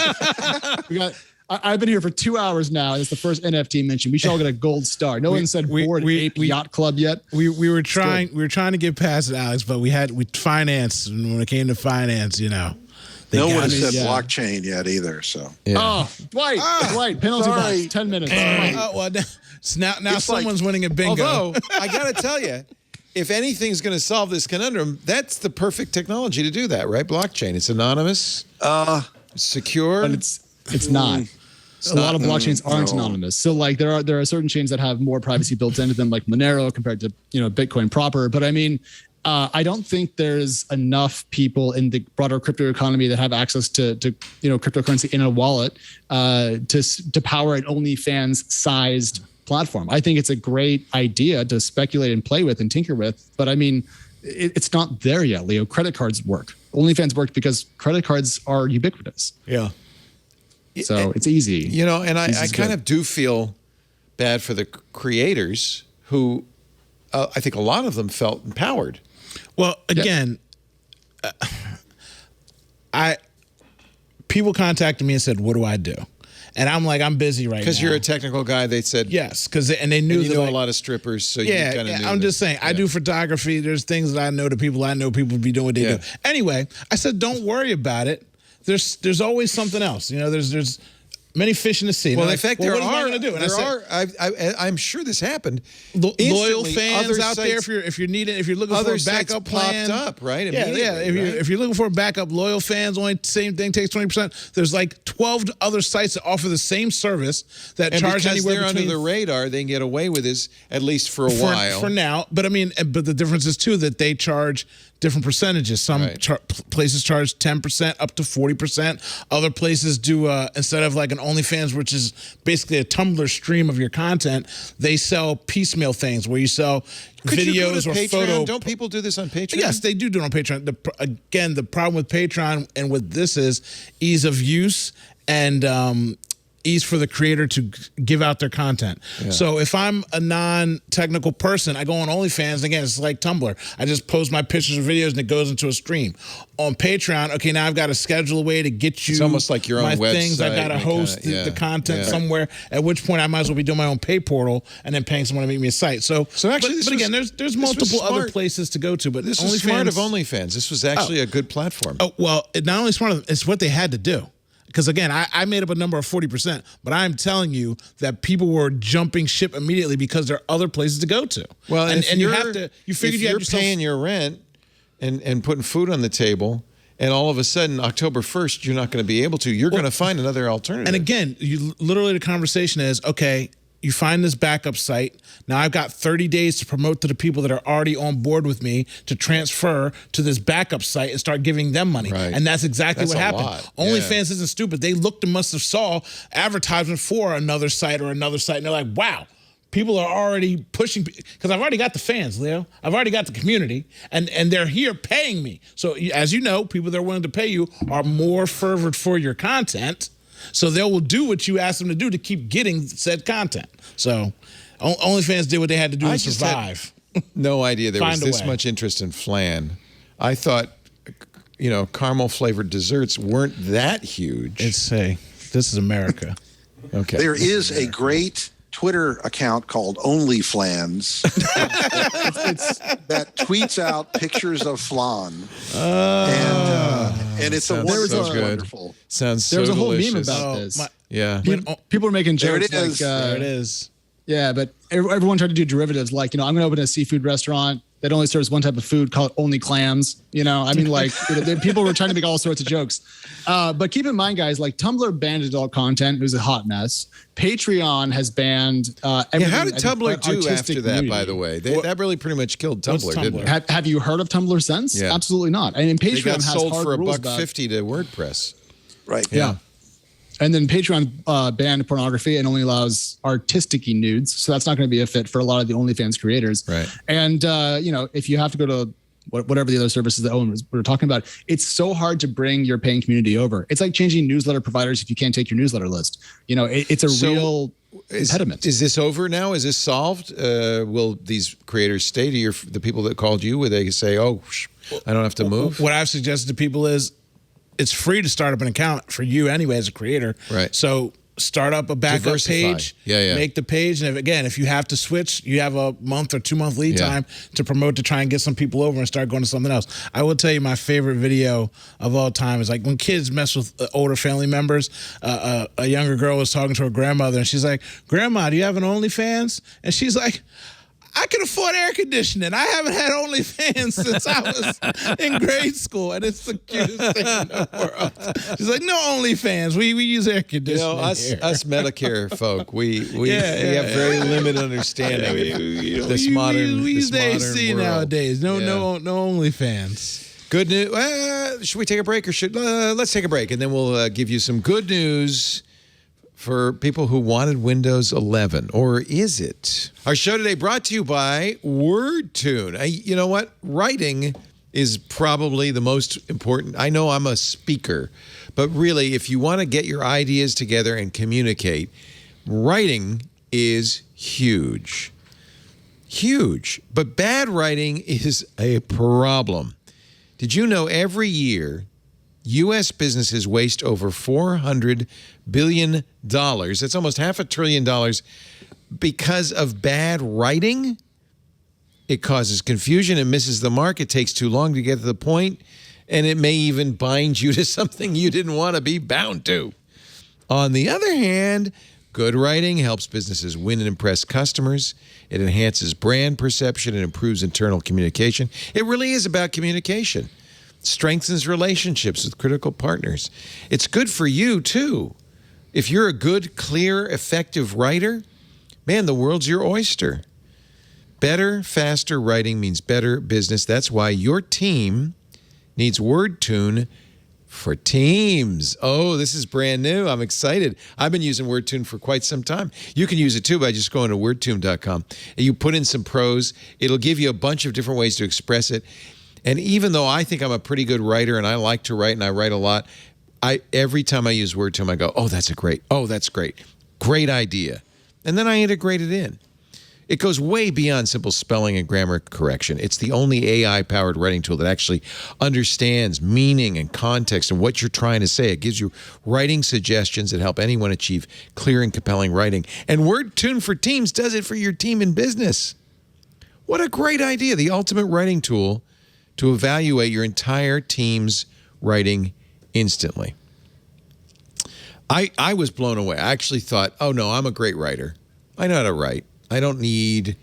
it. I've been here for 2 hours now, and it's the first NFT mentioned. We should all get a gold star. No one said Bored Ape Yacht Club yet. We were trying to get past it, Alex, but we finance, and when it came to finance, no one has said blockchain yet either. So Dwight, penalty box, 10 minutes. Now someone's winning at bingo. Although I got to tell you, if anything's going to solve this conundrum, that's the perfect technology to do that, right? Blockchain. It's anonymous, secure, but it's not. A lot of blockchains aren't anonymous. So like there are certain chains that have more privacy built into them, like Monero compared to Bitcoin proper. But I mean, I don't think there's enough people in the broader crypto economy that have access to cryptocurrency in a wallet to power an OnlyFans sized platform. I think it's a great idea to speculate and play with and tinker with, but I mean, it's not there yet, Leo. Credit cards work. OnlyFans worked because credit cards are ubiquitous. Yeah. So it's easy. And I kind of do feel bad for the creators who I think a lot of them felt empowered. Well, again, people contacted me and said, "What do I do?" And I'm like, I'm busy right now. Because you're a technical guy, they said. Yes, and they knew that. You know a lot of strippers, so you kind of knew. I'm just saying, I do photography. There's things that I know people be doing what they do. Anyway, I said, don't worry about it. There's always something else. There's many fish in the sea. Well, in fact, there are. Going to do? And I'm sure this happened. Loyal fans out there, if you're looking for a backup plan, popped up, right? If you're looking for a backup, loyal fans only same thing takes 20%. There's like 12 other sites that offer the same service that charge anywhere between. Under the radar, they can get away with this at least for a while. For now, but I mean, but the difference is too that they charge different percentages. Some places charge 10% up to 40%. Other places do instead of like an OnlyFans, which is basically a Tumblr stream of your content, they sell piecemeal things where you sell videos or photos. Don't people do this on Patreon? Yes, they do it on Patreon. The problem with Patreon and with this is ease of use and ease for the creator to give out their content. Yeah. So if I'm a non-technical person, I go on OnlyFans. Again, it's like Tumblr. I just post my pictures or videos and it goes into a stream. On Patreon, okay, now I've got to schedule a way to get you. It's almost like your own website. Things. I've got to host the content somewhere. At which point, I might as well be doing my own pay portal and then paying someone to make me a site. So actually, but again, there's multiple other places to go to. But this was smart of OnlyFans. This was actually a good platform. Oh well, not only smart, it's what they had to do. Because again, I made up a number of 40%, but I'm telling you that people were jumping ship immediately because there are other places to go to. Well, and you have to. You figured you're yourself paying your rent and putting food on the table, and all of a sudden, October 1st, you're not going to be able to. You're going to find another alternative. And again, literally the conversation is, okay, you find this backup site. Now I've got 30 days to promote to the people that are already on board with me to transfer to this backup site and start giving them money. Right. And that's exactly what happened. OnlyFans isn't stupid. They looked and must have saw advertisement for another site, and they're like, wow, people are already pushing, because I've already got the fans, Leo. I've already got the community, and they're here paying me. So as you know, people that are willing to pay you are more fervent for your content. So they will do what you ask them to do to keep getting said content. So OnlyFans did what they had to do to survive. No idea there was this much interest in flan. I thought, caramel-flavored desserts weren't that huge. This is America. Okay. There is a great Twitter account called OnlyFans that tweets out pictures of flan, and it's wonderful. Sounds so There's a whole delicious. meme about this. Yeah. People are making jokes. There it is. There it is. Yeah, but everyone tried to do derivatives. Like, I'm going to open a seafood restaurant that only serves one type of food called only clams. People were trying to make all sorts of jokes. But keep in mind, guys, like Tumblr banned adult content. It was a hot mess. Patreon has banned everything. How did Tumblr do after that, by the way? That really pretty much killed Tumblr, didn't it? Have you heard of Tumblr since? Yeah. Absolutely not. And Patreon They got has sold hard for rules $1.50 to WordPress. Right. Yeah. And then Patreon banned pornography and only allows artistic-y nudes. So that's not going to be a fit for a lot of the OnlyFans creators. Right. And, if you have to go to whatever the other services that we're talking about, it's so hard to bring your paying community over. It's like changing newsletter providers if you can't take your newsletter list. It's a real impediment. Is this over now? Is this solved? Will these creators stay to the people that called you? Where they say, "Oh, I don't have to move"? What I've suggested to people is, it's free to start up an account for you anyway as a creator. Right. So start up a backup Diversify. page. Yeah. Make the page, and if you have to switch, you have a month or 2 month lead time to promote, to try and get some people over and start going to something else. I will tell you, my favorite video of all time is like when kids mess with older family members. A younger girl was talking to her grandmother, and she's like, "Grandma, do you have an OnlyFans?" And she's like, "I can afford air conditioning. I haven't had OnlyFans since I was in grade school," and it's the cutest thing in the world. She's like, "No OnlyFans. We use air conditioning." Us Medicare folk, we have very limited understanding of this modern we use the modern AC world. nowadays. No OnlyFans. Good news. Should we take a break, or let's take a break, and then we'll give you some good news for people who wanted Windows 11, or is it? Our show today brought to you by WordTune. You know what? Writing is probably the most important. I know I'm a speaker, but really, if you want to get your ideas together and communicate, writing is huge. Huge. But bad writing is a problem. Did you know every year U.S. businesses waste over $400 billion. That's almost $500 billion because of bad writing. It causes confusion. It misses the mark. It takes too long to get to the point, and it may even bind you to something you didn't want to be bound to. On the other hand, good writing helps businesses win and impress customers. It enhances brand perception and improves internal communication. It really is about communication. Strengthens relationships with critical partners. It's good for you, too. If you're a good, clear, effective writer, man, the world's your oyster. Better, faster writing means better business. That's why your team needs WordTune for Teams. Oh, this is brand new. I'm excited. I've been using WordTune for quite some time. You can use it, too, by just going to wordtune.com. And you put in some prose. It'll give you a bunch of different ways to express it. And even though I think I'm a pretty good writer and I like to write and I write a lot, every time I use WordTune, I go, that's great. Great idea. And then I integrate it in. It goes way beyond simple spelling and grammar correction. It's the only AI-powered writing tool that actually understands meaning and context and what you're trying to say. It gives you writing suggestions that help anyone achieve clear and compelling writing. And WordTune for Teams does it for your team in business. What a great idea. The ultimate writing tool to evaluate your entire team's writing instantly. I was blown away. I actually thought, oh no, I'm a great writer. I know how to write. I don't need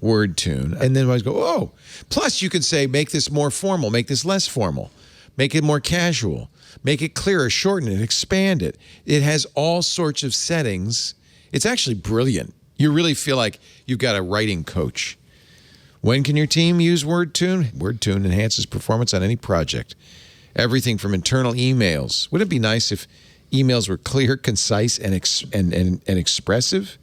WordTune. And then I go, oh. Plus you can say, make this more formal, make this less formal, make it more casual, make it clearer, shorten it, expand it. It has all sorts of settings. It's actually brilliant. You really feel like you've got a writing coach. When can your team use WordTune? WordTune enhances performance on any project. Everything from internal emails. Wouldn't it be nice if emails were clear, concise, and expressive?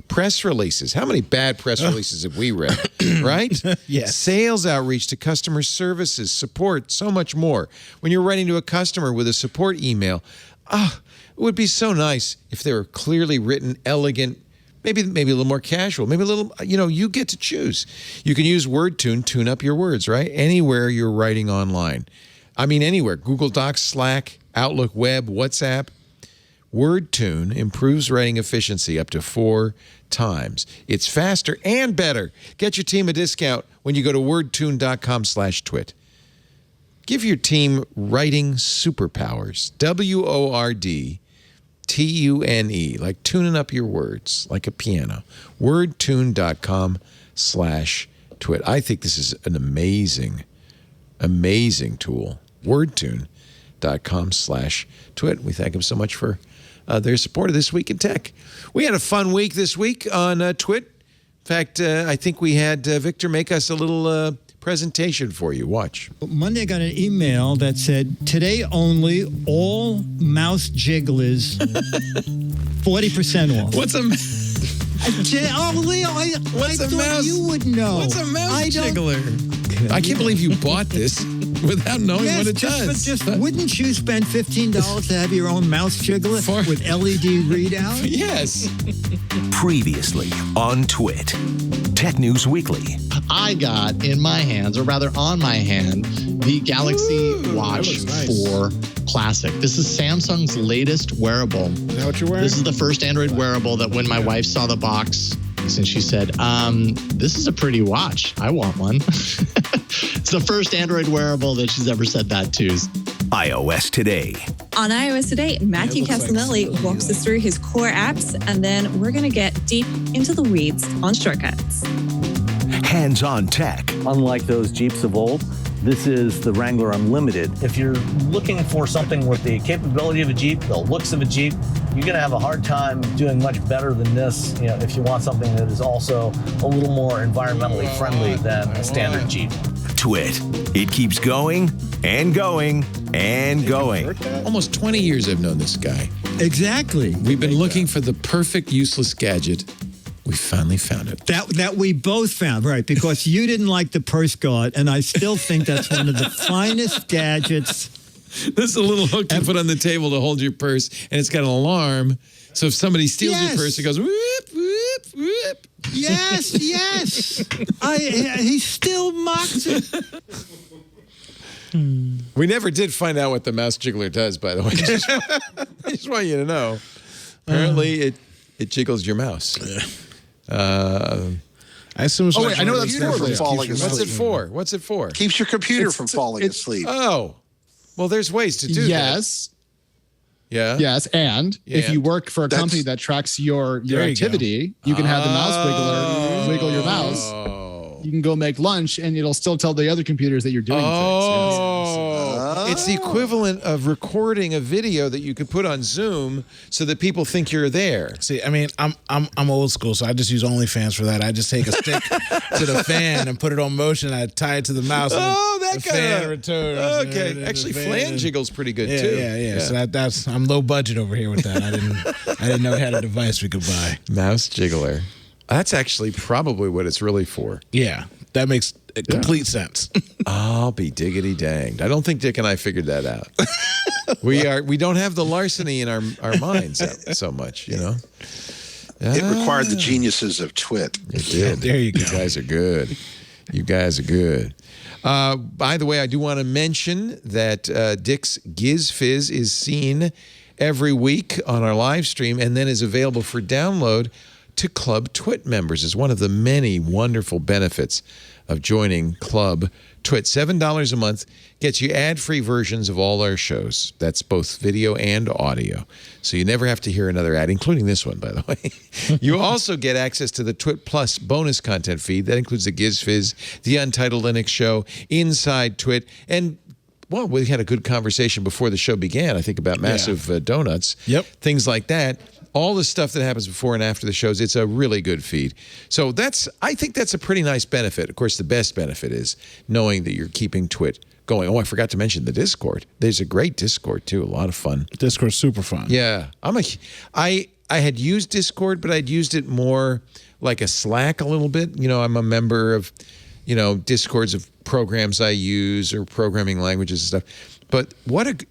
Press releases. How many bad press releases have we read? Right? Yes. Sales outreach to customer services, support, so much more. When you're writing to a customer with a support email, it would be so nice if they were clearly written, elegant, maybe a little more casual, maybe a little, you get to choose. You can use WordTune, tune up your words, right? Anywhere you're writing online. I mean, anywhere. Google Docs, Slack, Outlook, Web, WhatsApp. WordTune improves writing efficiency up to 4 times. It's faster and better. Get your team a discount when you go to wordtune.com/twit. Give your team writing superpowers. WORDTUNE, like tuning up your words like a piano. Wordtune.com/twit. I think this is an amazing tool. Wordtune.com/twit. We thank them so much for their support of This Week in Tech. We had a fun week this week on Twit. In fact, I think we had Victor make us a little presentation for you. Watch. Monday I got an email that said, today only, all mouse jigglers 40% off. What's a Leo, I thought mouse? you would know. What's a mouse jiggler? I can't believe you bought this without knowing what it does. Wouldn't you spend $15 to have your own mouse jiggler with LED readout? Yes. Previously on Twit. Tech News Weekly. I got in my hands, or rather on my hand, the Galaxy Watch 4 Classic. This is Samsung's latest wearable. Is that what you're wearing? This is the first Android wearable that when my wife saw the box, and she said, this is a pretty watch. I want one. It's the first Android wearable that she's ever said that to. iOS Today. On iOS Today, Matthew Castanelli walks us through his core apps, and then we're going to get deep into the weeds on shortcuts. Hands-on tech. Unlike those Jeeps of old, this is the Wrangler Unlimited. If you're looking for something with the capability of a Jeep, the looks of a Jeep, you're going to have a hard time doing much better than this, if you want something that is also a little more environmentally friendly than a standard Jeep. Twit. It keeps going and going and going. Almost 20 years I've known this guy. Exactly. We've been looking for the perfect useless gadget. We finally found it. That we both found, right? Because you didn't like the purse guard, and I still think that's one of the finest gadgets. This is a little hook you put on the table to hold your purse, and it's got an alarm. So if somebody steals your purse, it goes whoop, whoop, whoop. Yes. He still mocks it. We never did find out what the mouse jiggler does, by the way. I just want you to know. Apparently, it jiggles your mouse. I assume it's I know that's for falling asleep. What's it for? What's it for? Keeps your computer from falling asleep. Oh, well, there's ways to do that. Yes. Yeah. Yes, and if you work for a company that tracks your activity, you can have the mouse wiggler wiggle your mouse. You can go make lunch, and it'll still tell the other computers that you're doing things. It's the equivalent of recording a video that you could put on Zoom so that people think you're there. See, I mean, I'm old school, so I just use OnlyFans for that. I just take a stick to the fan and put it on motion. I tie it to the mouse. Oh, that the kind fan of returns. Okay, actually, flan jiggle's pretty good too. Yeah. So that's I'm low budget over here with that. I didn't know it had a device we could buy. Mouse jiggler. That's actually probably what it's really for. Yeah, that makes complete sense. I'll be diggity danged. I don't think Dick and I figured that out. We don't have the larceny in our minds so much, It required the geniuses of Twit. It did. There you go. You guys are good. You guys are good. By the way, I do want to mention that Dick's Giz Fizz is seen every week on our live stream and then is available for download to Club Twit members. Is one of the many wonderful benefits of joining Club Twit. $7 a month gets you ad-free versions of all our shows. That's both video and audio. So you never have to hear another ad, including this one, by the way. You also get access to the Twit Plus bonus content feed. That includes the Giz Fizz, the Untitled Linux Show, Inside Twit, and well, we had a good conversation before the show began, I think, about massive donuts. Yep. Things like that. All the stuff that happens before and after the shows, it's a really good feed. So I think that's a pretty nice benefit. Of course, the best benefit is knowing that you're keeping Twit going. Oh, I forgot to mention the Discord. There's a great Discord, too. A lot of fun. Discord's super fun. Yeah. I had used Discord, but I'd used it more like a Slack a little bit. I'm a member of, Discords of programs I use or programming languages and stuff. But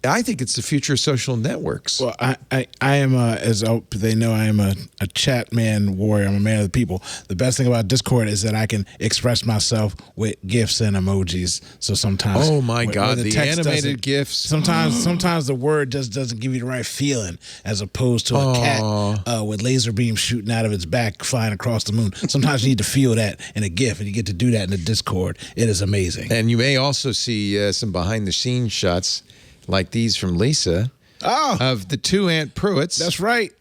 I think it's the future of social networks. Well, I am, as they know, I am a chat man warrior. I'm a man of the people. The best thing about Discord is that I can express myself with GIFs and emojis. So sometimes, oh my God, the text animated GIFs. Sometimes the word just doesn't give you the right feeling, as opposed to a cat with laser beams shooting out of its back, flying across the moon. Sometimes you need to feel that in a GIF, and you get to do that in the Discord. It is amazing. And you may also see some behind the scenes shots, like these from Lisa, of the two Aunt Pruitts. That's right.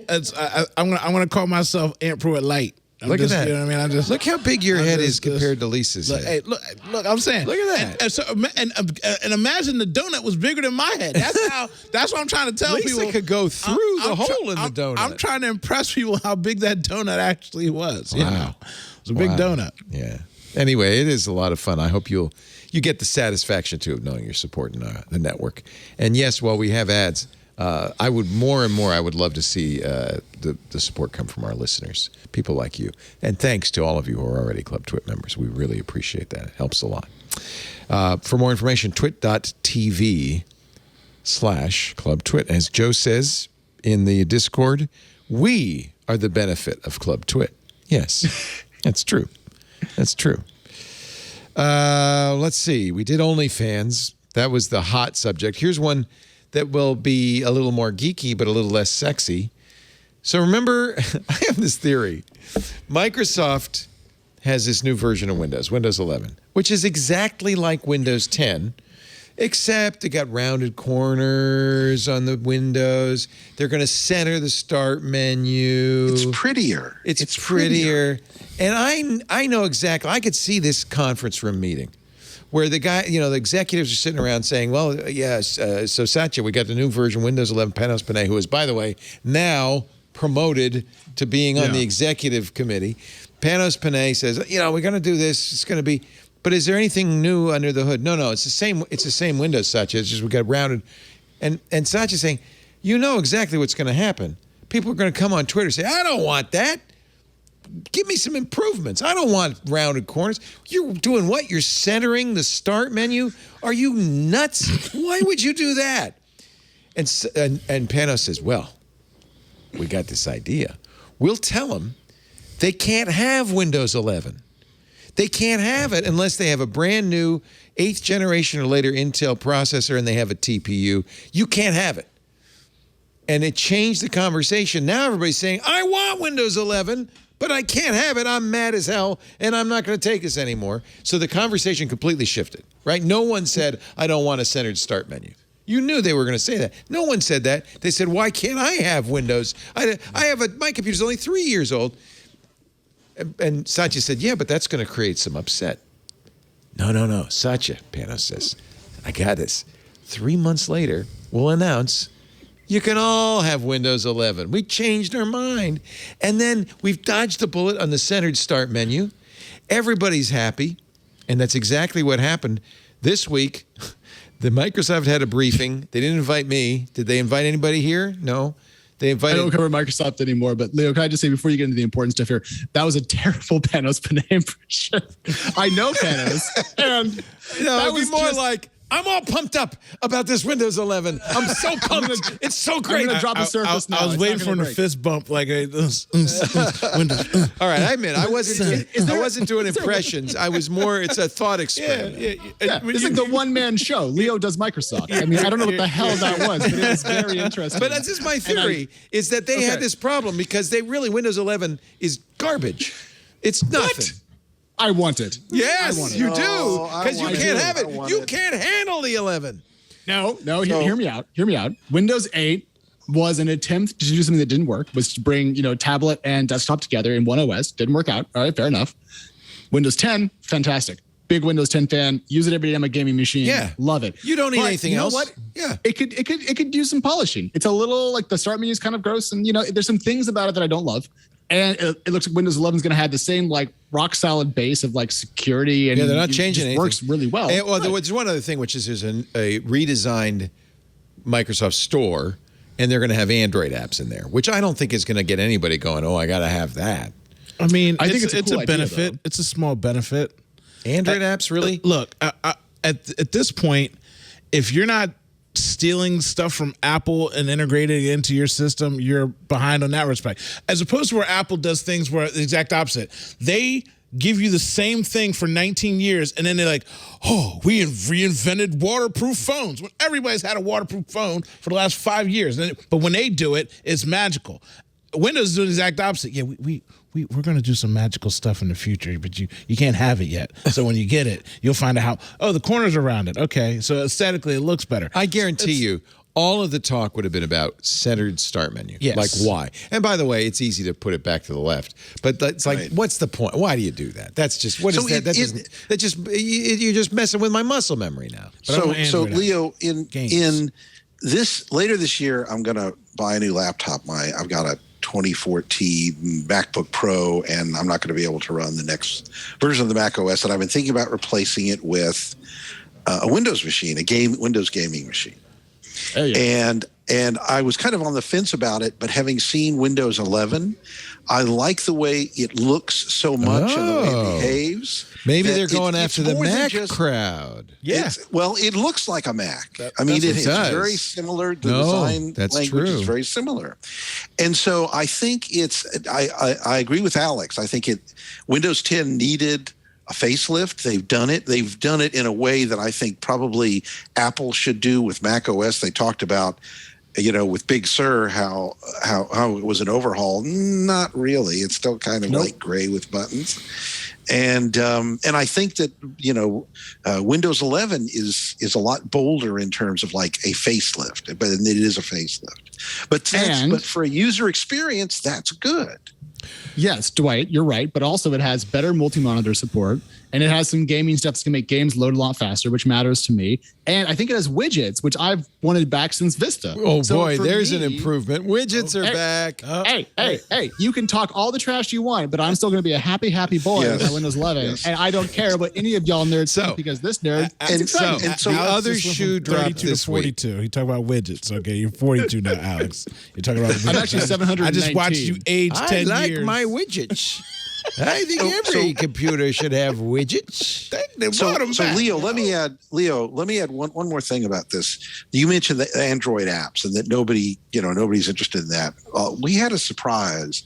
I'm gonna call myself Aunt Pruitt Light. Look at that. You know what I mean? Look how big your head is compared to Lisa's head. Hey, look! I'm saying. Look at that. And imagine the donut was bigger than my head. That's what I'm trying to tell people. Lisa could go through the hole in the donut. I'm trying to impress people how big that donut actually was. Wow. You know? It was a big donut. Yeah. Anyway, it is a lot of fun. I hope you get the satisfaction too of knowing you're supporting the network. And yes, while we have ads, I would love to see the support come from our listeners, people like you. And thanks to all of you who are already Club Twit members. We really appreciate that. It helps a lot. For more information, twit.tv/Club Twit. As Joe says in the Discord, we are the benefit of Club Twit. Yes, that's true. That's true. Let's see. We did OnlyFans. That was the hot subject. Here's one that will be a little more geeky, but a little less sexy. So remember, I have this theory. Microsoft has this new version of Windows 11, which is exactly like Windows 10, except it got rounded corners on the windows. They're going to center the start menu. It's prettier. It's prettier. And I know exactly. I could see this conference room meeting where the guy, the executives are sitting around saying, well, yes, so Satya, we got the new version, Windows 11, Panos Panay, who is, by the way, now promoted to being on the executive committee. Panos Panay says, we're going to do this. It's going to be, but is there anything new under the hood? No, it's the same. It's the same Windows, Satya. It's just we got rounded. And Satya's saying, you know exactly what's going to happen. People are going to come on Twitter and say, I don't want that. Give me some improvements. I don't want rounded corners. You're doing what? You're centering the start menu? Are you nuts? Why would you do that? And Panos says, well, we got this idea. We'll tell them they can't have Windows 11. They can't have it unless they have a brand new 8th generation or later Intel processor and they have a TPU. You can't have it. And it changed the conversation. Now everybody's saying, I want Windows 11, but I can't have it. I'm mad as hell, and I'm not going to take this anymore. So the conversation completely shifted, right? No one said, I don't want a centered start menu. You knew they were going to say that. No one said that. They said, why can't I have Windows? My computer's only 3 years old. And Satya said, yeah, but that's going to create some upset. No. Satya, Panos says, I got this. 3 months later, we'll announce you can all have Windows 11. We changed our mind. And then we've dodged the bullet on the centered start menu. Everybody's happy. And that's exactly what happened. This week, the Microsoft had a briefing. They didn't invite me. Did they invite anybody here? No. They invited. I don't cover Microsoft anymore, but Leo, can I just say before you get into the important stuff here, that was a terrible Panos Panay impression. I know Panos, and it was more like, I'm all pumped up about this Windows 11. I'm so pumped. It's so great. I'm going to drop a surface now. I was waiting for him to fist bump like a Windows. All right, I admit, I wasn't doing impressions. I was more, it's a thought experiment. Yeah. It's like the one-man show. Leo does Microsoft. I mean, I don't know what the hell that was, but it was very interesting. But that's just my theory, is that they had this problem because Windows 11 is garbage. It's nothing. What? I want it. Yes, you do. Because you can't have it. You can't handle the 11. No. Hear me out. Windows 8 was an attempt to do something that didn't work, was to bring, tablet and desktop together in one OS. Didn't work out. All right, fair enough. Windows 10, fantastic. Big Windows 10 fan. Use it every day on my gaming machine. Yeah. Love it. You don't need anything else. You know what? Yeah. It could use some polishing. It's a little like the start menu is kind of gross, and there's some things about it that I don't love. And it looks like Windows 11 is going to have the same rock solid base of security, and they're not changing anything. Works really well. And, there's one other thing, which is there's a redesigned Microsoft Store, and they're going to have Android apps in there, which I don't think is going to get anybody going, oh, I got to have that. I mean, I think it's a cool a benefit. Idea, it's a small benefit. Android apps, really? Look, at this point, if you're not stealing stuff from Apple and integrating it into your system, you're behind on that respect. As opposed to where Apple does things where the exact opposite. They give you the same thing for 19 years, and then they're like, oh, we have reinvented waterproof phones. When everybody's had a waterproof phone for the last 5 years. But when they do it, it's magical. Windows is doing the exact opposite. Yeah, we're going to do some magical stuff in the future, but you can't have it yet. So when you get it, you'll find out the corners are rounded. Okay, so aesthetically, it looks better. I guarantee you, all of the talk would have been about centered start menu. Yes. Like why? And by the way, it's easy to put it back to the left. But it's like, what's the point? Why do you do that? That's just, what is that? You're just messing with my muscle memory now. So Leo, in this, later this year, I'm going to buy a new laptop. I've got a 2014 MacBook Pro, and I'm not going to be able to run the next version of the Mac OS. And I've been thinking about replacing it with a Windows machine, Windows gaming machine. Oh, yeah. And I was kind of on the fence about it, but having seen Windows 11, I like the way it looks so much and the way it behaves. Maybe they're going after the Mac crowd. Yeah. It looks like a Mac. It's very similar. The design language is very similar. And so I think I agree with Alex. I think Windows 10 needed a facelift. They've done it. They've done it in a way that I think probably Apple should do with Mac OS. They talked about, with Big Sur, how it was an overhaul. Not really. It's still kind of light gray with buttons. And I think that Windows 11 is a lot bolder in terms of like a facelift, but it is a facelift. But for a user experience, that's good. Yes, Dwight, you're right. But also it has better multi-monitor support, and it has some gaming stuff that's going to make games load a lot faster, which matters to me. And I think it has widgets, which I've wanted back since Vista. Oh, so boy, there's an improvement. Widgets are back. Hey, you can talk all the trash you want, but I'm still going to be a happy boy with Windows 11. Yes. And I don't care what any of y'all nerds think, because this nerd is exciting. And so the other shoe dropped this 42. He talked about widgets. Okay, you're 42 now, Alex. You're talking about widgets. I'm actually 719. I just watched you age 10 years. I like my widgets. I think every computer should have widgets. So Leo, let me add one more thing about this. You mentioned the Android apps and that nobody's interested in that. We had a surprise.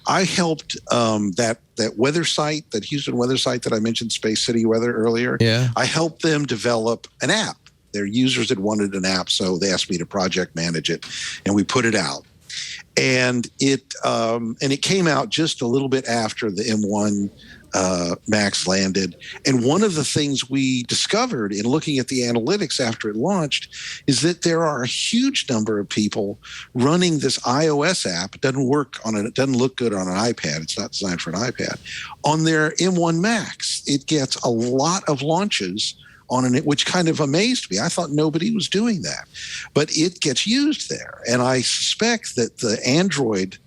I helped that weather site, that Houston weather site that I mentioned, Space City Weather earlier. Yeah. I helped them develop an app. Their users had wanted an app, so they asked me to project manage it, and we put it out. And it came out just a little bit after the M1 Max landed. And one of the things we discovered in looking at the analytics after it launched is that there are a huge number of people running this iOS app. It doesn't look good on an iPad. It's not designed for an iPad. On their M1 Max, it gets a lot of launches on it, which kind of amazed me. I thought nobody was doing that, but it gets used there. And I suspect that the Android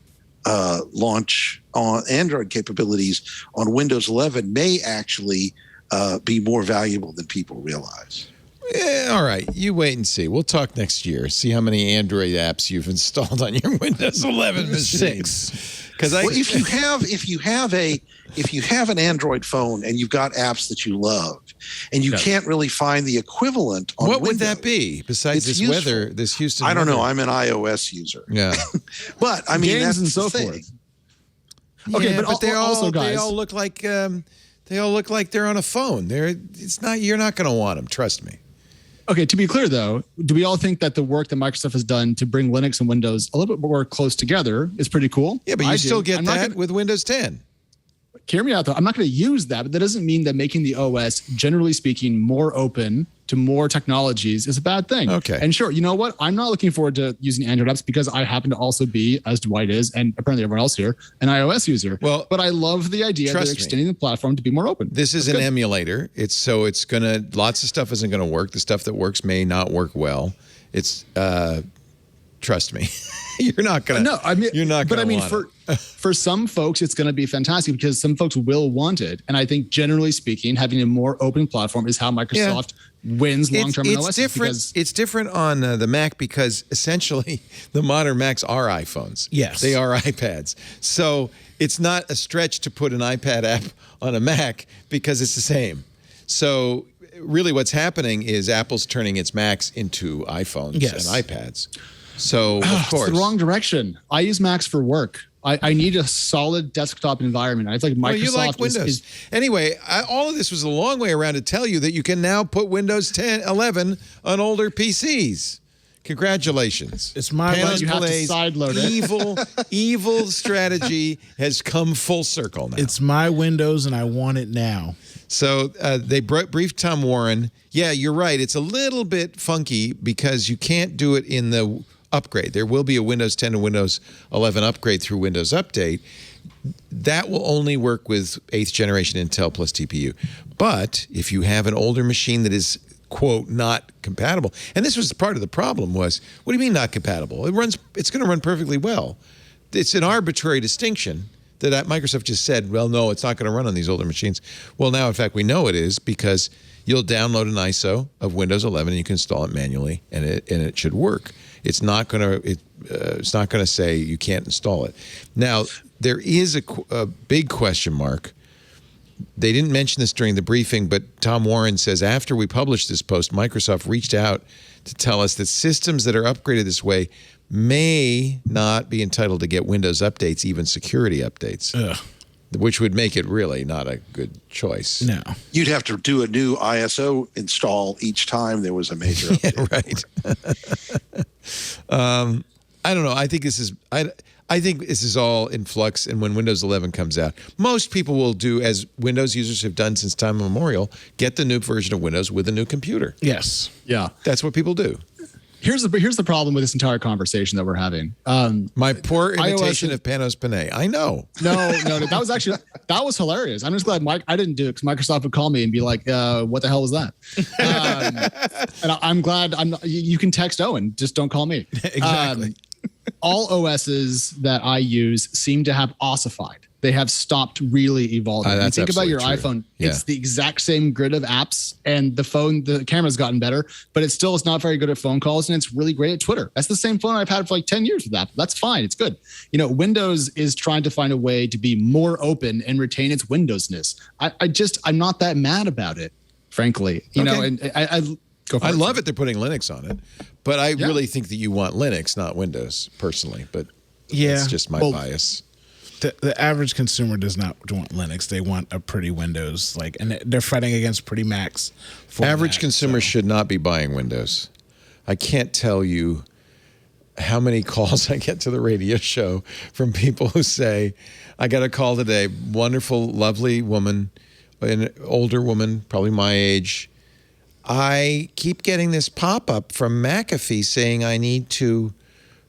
launch on Android capabilities on Windows 11 may actually be more valuable than people realize. Yeah, all right. You wait and see. We'll talk next year. See how many Android apps you've installed on your Windows 11 machine. 6. Because if you have an Android phone and you've got apps that you love, and you can't really find the equivalent on what Windows, would that be besides this weather, this Houston? I don't know. I'm an iOS user. Yeah, but I mean games that's and so the thing. forth. Okay, yeah, but they guys, all look like they're on a phone. You're not going to want them. Trust me. Okay, to be clear though, do we all think that the work that Microsoft has done to bring Linux and Windows a little bit more close together is pretty cool? Yeah, but you still get that with Windows 10. Hear me out though. I'm not going to use that, but that doesn't mean that making the OS, generally speaking, more open to more technologies is a bad thing. Okay. And sure, you know what? I'm not looking forward to using Android apps because I happen to also be, as Dwight is, and apparently everyone else here, an iOS user. Well, but I love the idea that they're extending the platform to be more open. This is an emulator. Lots of stuff isn't gonna work. The stuff that works may not work well. It's trust me. You're not gonna. No, I mean, you're not gonna. But I mean, want for some folks, it's going to be fantastic because some folks will want it, and I think generally speaking, having a more open platform is how Microsoft wins long-term in OS. It's different on the Mac because essentially the modern Macs are iPhones. Yes, they are iPads. So it's not a stretch to put an iPad app on a Mac because it's the same. So really what's happening is Apple's turning its Macs into iPhones and iPads. So, of course. It's the wrong direction. I use Macs for work. I need a solid desktop environment. I feel like Microsoft you like Windows. Anyway, all of this was a long way around to tell you that you can now put Windows 10, 11 on older PCs. Congratulations. It's my you have to sideload it. evil strategy has come full circle now. It's my Windows, and I want it now. So they briefed Tom Warren. Yeah, you're right. It's a little bit funky because you can't do it in the upgrade. There will be a Windows 10 and Windows 11 upgrade through Windows Update. That will only work with 8th generation Intel plus TPU. But if you have an older machine that is, quote, not compatible, and this was part of the problem was, what do you mean not compatible? It's going to run perfectly well. It's an arbitrary distinction that Microsoft just said, well, no, it's not going to run on these older machines. Well, now, in fact, we know it is because you'll download an ISO of Windows 11 and you can install it manually, and it should work. It's not going to say you can't install it. Now, there is a big question mark. They didn't mention this during the briefing, but Tom Warren says after we published this post, Microsoft reached out to tell us that systems that are upgraded this way may not be entitled to get Windows updates, even security updates, which would make it really not a good choice. No. You'd have to do a new ISO install each time there was a major update. Yeah, right. I don't know. I think this is all in flux, and when Windows 11 comes out, most people will do as Windows users have done since time immemorial, get the new version of Windows with a new computer. Yes. Yeah. That's what people do. Here's the problem with this entire conversation that we're having. My poor imitation of Panos Panay. I know. No, that was hilarious. I'm just glad I didn't do it because Microsoft would call me and be like, "What the hell was that?" And I'm glad you can text Owen, just don't call me. Exactly. All OSs that I use seem to have ossified. They have stopped really evolving. You think about your iPhone, it's the exact same grid of apps, and the camera's gotten better, but it's not very good at phone calls, and it's really great at Twitter. That's the same phone I've had for like 10 years with Apple. That's fine. It's good. Windows is trying to find a way to be more open and retain its Windowsness. I'm not that mad about it, frankly. And I love it. They're putting Linux on it, but I really think that you want Linux, not Windows, personally. But it's just my bias. The average consumer does not want Linux. They want a pretty Windows, and they're fighting against pretty Macs. Average consumers should not be buying Windows. I can't tell you how many calls I get to the radio show from people who say, I got a call today, wonderful, lovely woman, an older woman, probably my age. I keep getting this pop-up from McAfee saying I need to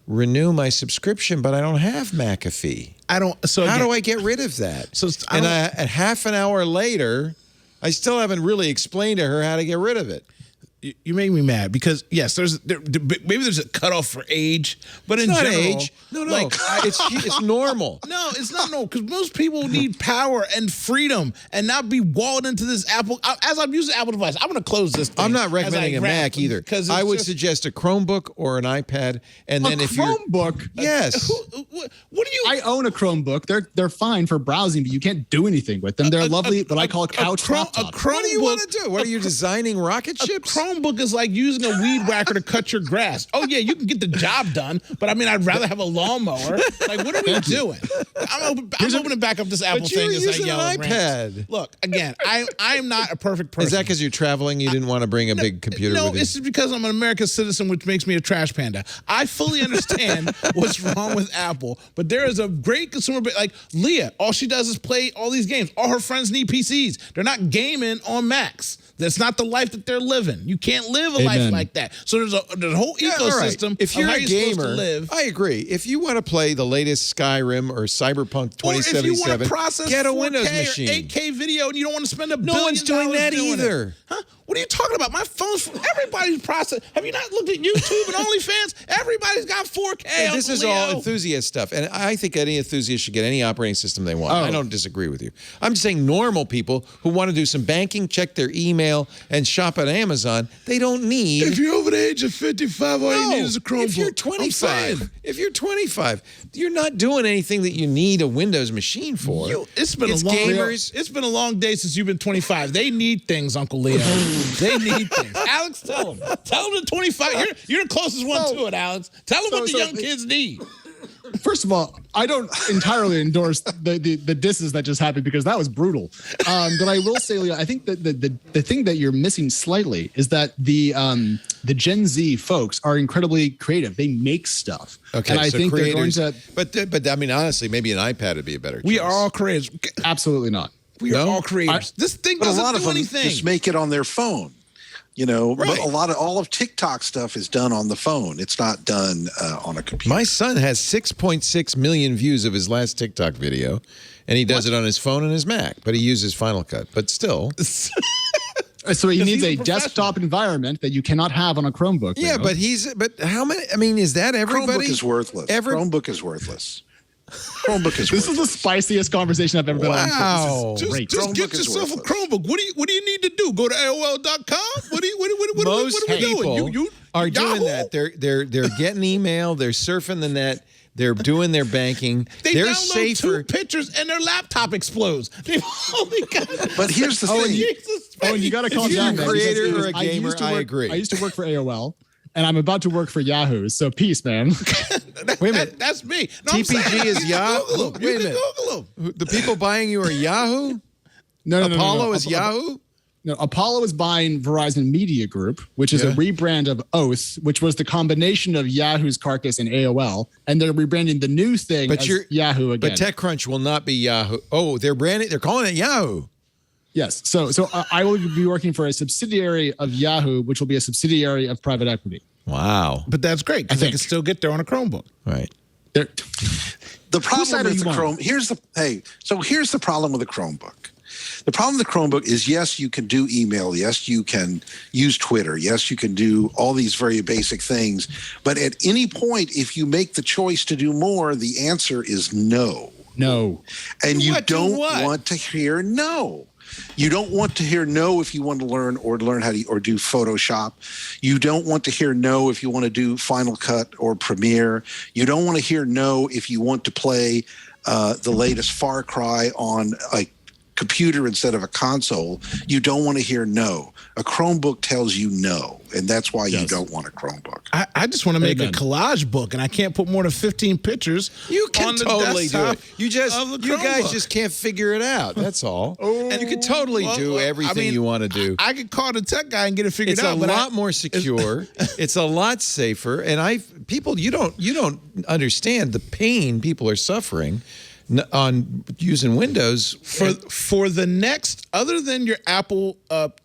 renew my subscription, but I don't have McAfee. How do I get rid of that? A half an hour later, I still haven't really explained to her how to get rid of it. You make me mad because yes, maybe there's a cutoff for age, but in general, age. No, it's normal. No, it's not normal because most people need power and freedom and not be walled into this Apple. As I'm using Apple device, I'm going to close this thing. I'm not recommending a Mac either. I would suggest a Chromebook or an iPad, and then if you're Chromebook, yes. What do you? I own a Chromebook. They're fine for browsing, but you can't do anything with them. They're lovely, what I call a couch laptop. What do you want to do? What are you designing rocket ships? Chromebook is like using a weed whacker to cut your grass. Oh yeah, you can get the job done, but I mean, I'd rather have a lawnmower. Like, what are we doing? I'm opening back up this Apple thing as I yell and rant. Look, again, I'm not a perfect person. Is that because you're traveling? You didn't want to bring a big computer with you? No, it's just because I'm an American citizen, which makes me a trash panda. I fully understand what's wrong with Apple, but there is a great consumer base. Like Leah, all she does is play all these games. All her friends need PCs. They're not gaming on Macs. That's not the life that they're living. You can't live a life like that. So there's a whole ecosystem. Right. If you're a gamer, I agree. If you want to play the latest Skyrim or Cyberpunk 2077, or if you want to process get a 4K Windows machine. Or 8K video and you don't want to spend $1 billion. No one's doing that either. Huh? What are you talking about? My phone's everybody's process. Have you not looked at YouTube and OnlyFans? Everybody's got 4K. And this is all enthusiast stuff. And I think any enthusiast should get any operating system they want. I don't disagree with you. I'm just saying normal people who want to do some banking, check their email, and shop at Amazon on. They don't need. If you're over the age of 55, all you need is a Chromebook. If you're 25, you're not doing anything that you need a Windows machine for. It's been a long day since you've been 25. They need things, Uncle Leo. They need things. Alex, tell them. Tell them to 25. You're the closest one to it, Alex. Tell them what the young kids need. First of all, I don't entirely endorse the disses that just happened because that was brutal. But I will say, Leo, I think that the thing that you're missing slightly is that the Gen Z folks are incredibly creative. They make stuff. Okay, and I think they're going to. But I mean, honestly, maybe an iPad would be a better choice. We are all creators. Absolutely not. We are all creators. This thing doesn't a lot of do them anything. just make it on their phone. But all of TikTok stuff is done on the phone. It's not done on a computer. My son has 6.6 million views of his last TikTok video, and he does it on his phone and his Mac, but he uses Final Cut. But still. So he needs a desktop environment that you cannot have on a Chromebook. Yeah, but how many? I mean, is that everybody? Chromebook is worthless. Chromebook is worthless. Chromebook is This is the spiciest conversation I've ever been on. Wow. Just get yourself a Chromebook. What do you need to do? Go to AOL.com? What are we doing? You are doing that. They're getting email. They're surfing the net. They're doing their banking. They're safer. 2 pictures and their laptop explodes. But here's the thing. You got to calm down. If you're a creator or a gamer, I agree. I used to work for AOL. And I'm about to work for Yahoo. So peace, man. Wait a minute. That's me. No, TPG is Yahoo. Wait a minute. Google them. The people buying you are Yahoo? No. Apollo is Yahoo? No, Apollo is buying Verizon Media Group, which is a rebrand of Oath, which was the combination of Yahoo's carcass and AOL. And they're rebranding the new thing as Yahoo again. But TechCrunch will not be Yahoo. Oh, they're calling it Yahoo. Yes. So I will be working for a subsidiary of Yahoo, which will be a subsidiary of private equity. Wow. But that's great because they can still get there on a Chromebook. Right. The problem with the Chrome, here's the problem with the Chromebook. The problem with the Chromebook is, yes, you can do email. Yes, you can use Twitter. Yes, you can do all these very basic things. But at any point, if you make the choice to do more, the answer is no. No. And you don't want to hear no. You don't want to hear no if you want to learn how to or do Photoshop. You don't want to hear no if you want to do Final Cut or Premiere. You don't want to hear no if you want to play the latest Far Cry on a computer instead of a console. You don't want to hear no. A Chromebook tells you no, and that's why you don't want a Chromebook. I just want to make a collage book, and I can't put more than 15 pictures. You can on the totally do it. You Chromebook. guys just can't figure it out. That's all. And you can totally do everything you want to do. I could call the tech guy and get it figured out. It's a lot more secure. It's a lot safer, and you don't understand the pain people are suffering on using Windows for the next, other than your Apple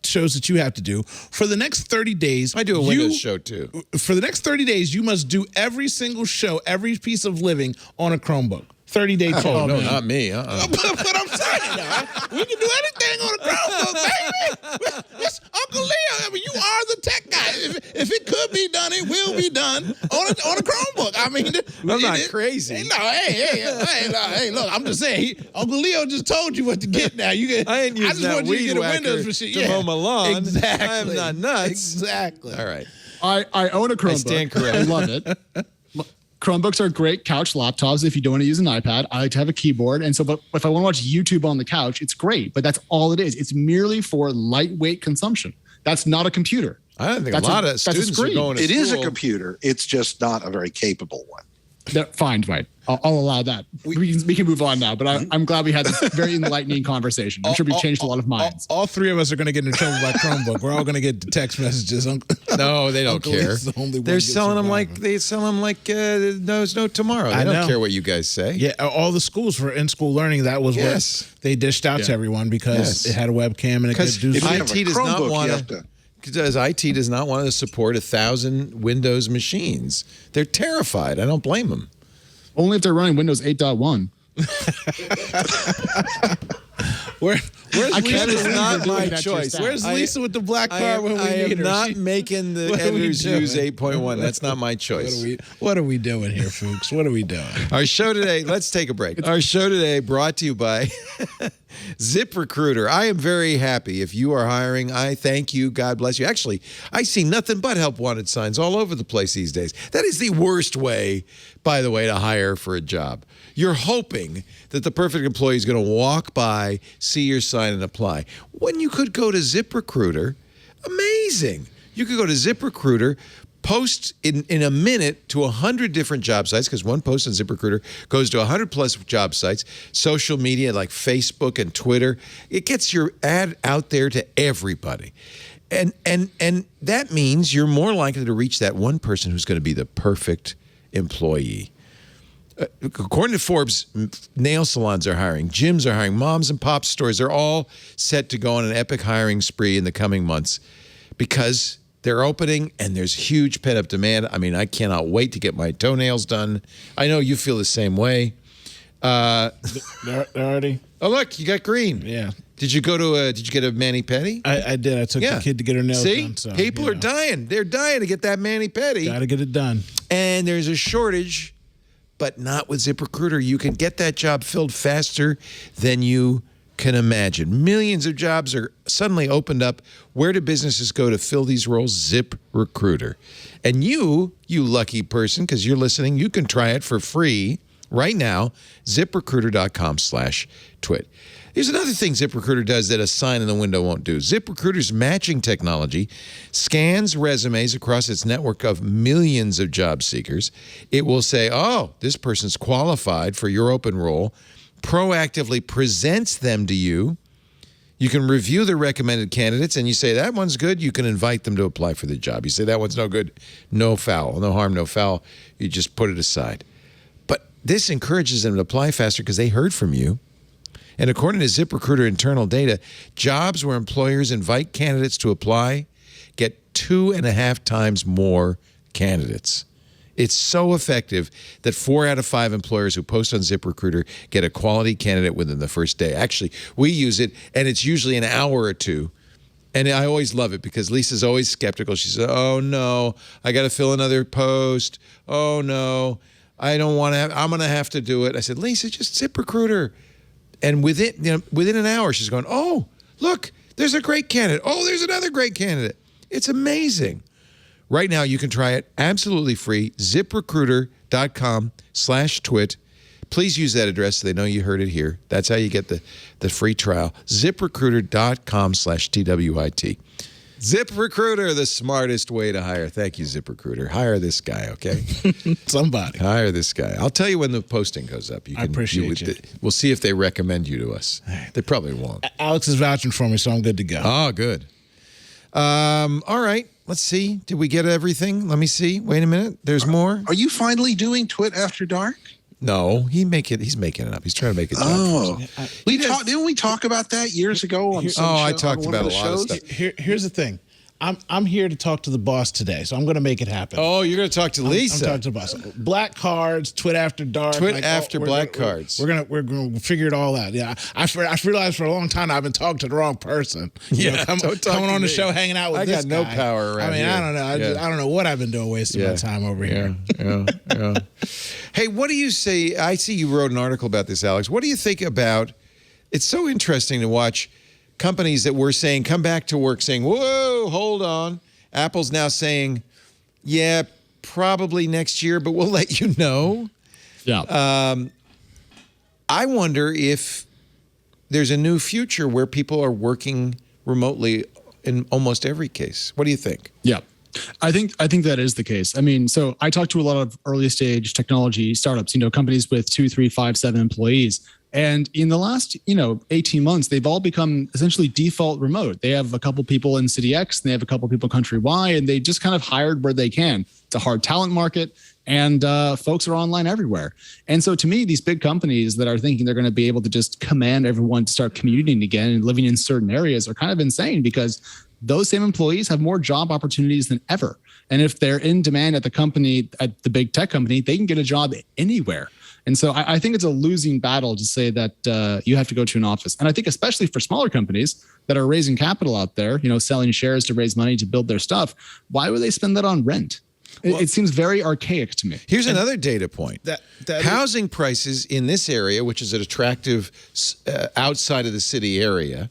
shows that you have to do, for the next 30 days. I do a Windows show too. For the next 30 days, you must do every single show, every piece of living on a Chromebook. 30-day total. Oh, no, not me. But I'm saying, we can do anything on a Chromebook, baby. It's Uncle Leo. I mean, you are the tech guy. If it could be done, it will be done on a Chromebook. I mean, I'm not crazy. Hey, look, I'm just saying. Uncle Leo just told you what to get now. I ain't using that weed whacker to mow my lawn. Exactly. I am not nuts. Exactly. All right. I own a Chromebook. I stand corrected. I love it. Chromebooks are great couch laptops if you don't want to use an iPad. I like to have a keyboard. And so, but if I want to watch YouTube on the couch, it's great. But that's all it is. It's merely for lightweight consumption. That's not a computer. I don't think a lot of students are going to school. It is a computer. It's just not a very capable one. Fine. I'll allow that. We can move on now, but I'm glad we had this very enlightening conversation. I'm sure we've changed a lot of minds. All three of us are going to get into trouble by Chromebook. We're all going to get text messages. No, they don't care. They're selling them like there's no tomorrow. They don't care what you guys say. Yeah, all the schools for in-school learning, that was what they dished out to everyone because it had a webcam and it could do something. Because IT does not want to support 1,000 Windows machines. They're terrified. I don't blame them. Only if they're running Windows 8.1. Where's Lisa? Is not my choice. Where's Lisa with the black car when we need her? I am not making the editors use 8.1. That's not my choice. What are we doing here, folks? What are we doing? Our show today, let's take a break. Our show today brought to you by ZipRecruiter. I am very happy. If you are hiring, I thank you. God bless you. Actually, I see nothing but help wanted signs all over the place these days. That is the worst way, by the way, to hire for a job. You're hoping that the perfect employee is going to walk by, see your sign, and apply. When you could go to ZipRecruiter, amazing. You could go to ZipRecruiter, post in a minute to 100 different job sites, because one post on ZipRecruiter goes to 100 plus job sites, social media like Facebook and Twitter. It gets your ad out there to everybody. And that means you're more likely to reach that one person who's going to be the perfect employee. According to Forbes, nail salons are hiring, gyms are hiring, moms and pop stores are all set to go on an epic hiring spree in the coming months because they're opening and there's huge pent-up demand. I mean, I cannot wait to get my toenails done. I know you feel the same way. They're already. Oh, look, you got green. Yeah. Did you get a mani-pedi? I did. I took the kid to get her nails done. See? People are dying. They're dying to get that mani-pedi. Got to get it done. And there's a shortage, but not with ZipRecruiter. You can get that job filled faster than you can imagine. Millions of jobs are suddenly opened up. Where do businesses go to fill these roles? ZipRecruiter. And you lucky person, because you're listening, you can try it for free right now. ZipRecruiter.com/twit. Here's another thing ZipRecruiter does that a sign in the window won't do. ZipRecruiter's matching technology scans resumes across its network of millions of job seekers. It will say, oh, this person's qualified for your open role, proactively presents them to you. You can review the recommended candidates, and you say, that one's good. You can invite them to apply for the job. You say, that one's no good, no foul, no harm, no foul. You just put it aside. But this encourages them to apply faster because they heard from you. And according to ZipRecruiter internal data, jobs where employers invite candidates to apply get 2.5 times more candidates. It's so effective that 4 out of 5 employers who post on ZipRecruiter get a quality candidate within the first day. Actually, we use it, and it's usually an hour or two. And I always love it because Lisa's always skeptical. She says, oh, no, I got to fill another post. Oh, no, I don't want to. I'm going to have to do it. I said, Lisa, just ZipRecruiter. And within an hour, she's going, oh, look, there's a great candidate. Oh, there's another great candidate. It's amazing. Right now, you can try it absolutely free. ZipRecruiter.com/twit. Please use that address so they know you heard it here. That's how you get the free trial. ZipRecruiter.com/TWIT. ZipRecruiter, the smartest way to hire. Thank you, ZipRecruiter. Hire this guy, okay? Somebody. Hire this guy. I'll tell you when the posting goes up. I appreciate you. We'll see if they recommend you to us. They probably won't. Alex is vouching for me, so I'm good to go. Oh, good. All right. Let's see. Did we get everything? Let me see. Wait a minute. There's more. Are you finally doing Twit After Dark? No, he's making it up. He's trying to make it. Oh, didn't we talk about that years ago on some show, I talked about a lot of stuff. Here's the thing. I'm here to talk to the boss today, so I'm going to make it happen. Oh, you're going to talk to Lisa. I'm talking to the boss. Black cards, Twit After Dark. Black cards. We're gonna figure it all out. Yeah, I realized for a long time I've been talking to the wrong person. Coming on the show, hanging out with this guy. I got no power around here. I don't know. I don't know what I've been doing, wasting my time over here. Yeah. Hey, what do you say? I see you wrote an article about this, Alex. What do you think about? It's so interesting to watch companies that were saying, come back to work, saying, whoa, hold on. Apple's now saying, yeah, probably next year, but we'll let you know. Yeah. I wonder if there's a new future where people are working remotely in almost every case. What do you think? Yeah. I think that is the case. I mean, so I talk to a lot of early stage technology startups, companies with 2, 3, 5, 7 employees. And in the last, 18 months, they've all become essentially default remote. They have a couple people in City X, and they have a couple people country Y, and they just kind of hired where they can. It's a hard talent market, and folks are online everywhere. And so to me, these big companies that are thinking they're going to be able to just command everyone to start commuting again and living in certain areas are kind of insane because those same employees have more job opportunities than ever. And if they're in demand at the big tech company, they can get a job anywhere. And so I think it's a losing battle to say that you have to go to an office. And I think especially for smaller companies that are raising capital out there, selling shares to raise money to build their stuff, why would they spend that on rent? It seems very archaic to me. Here's another data point. That housing prices in this area, which is an attractive outside of the city area,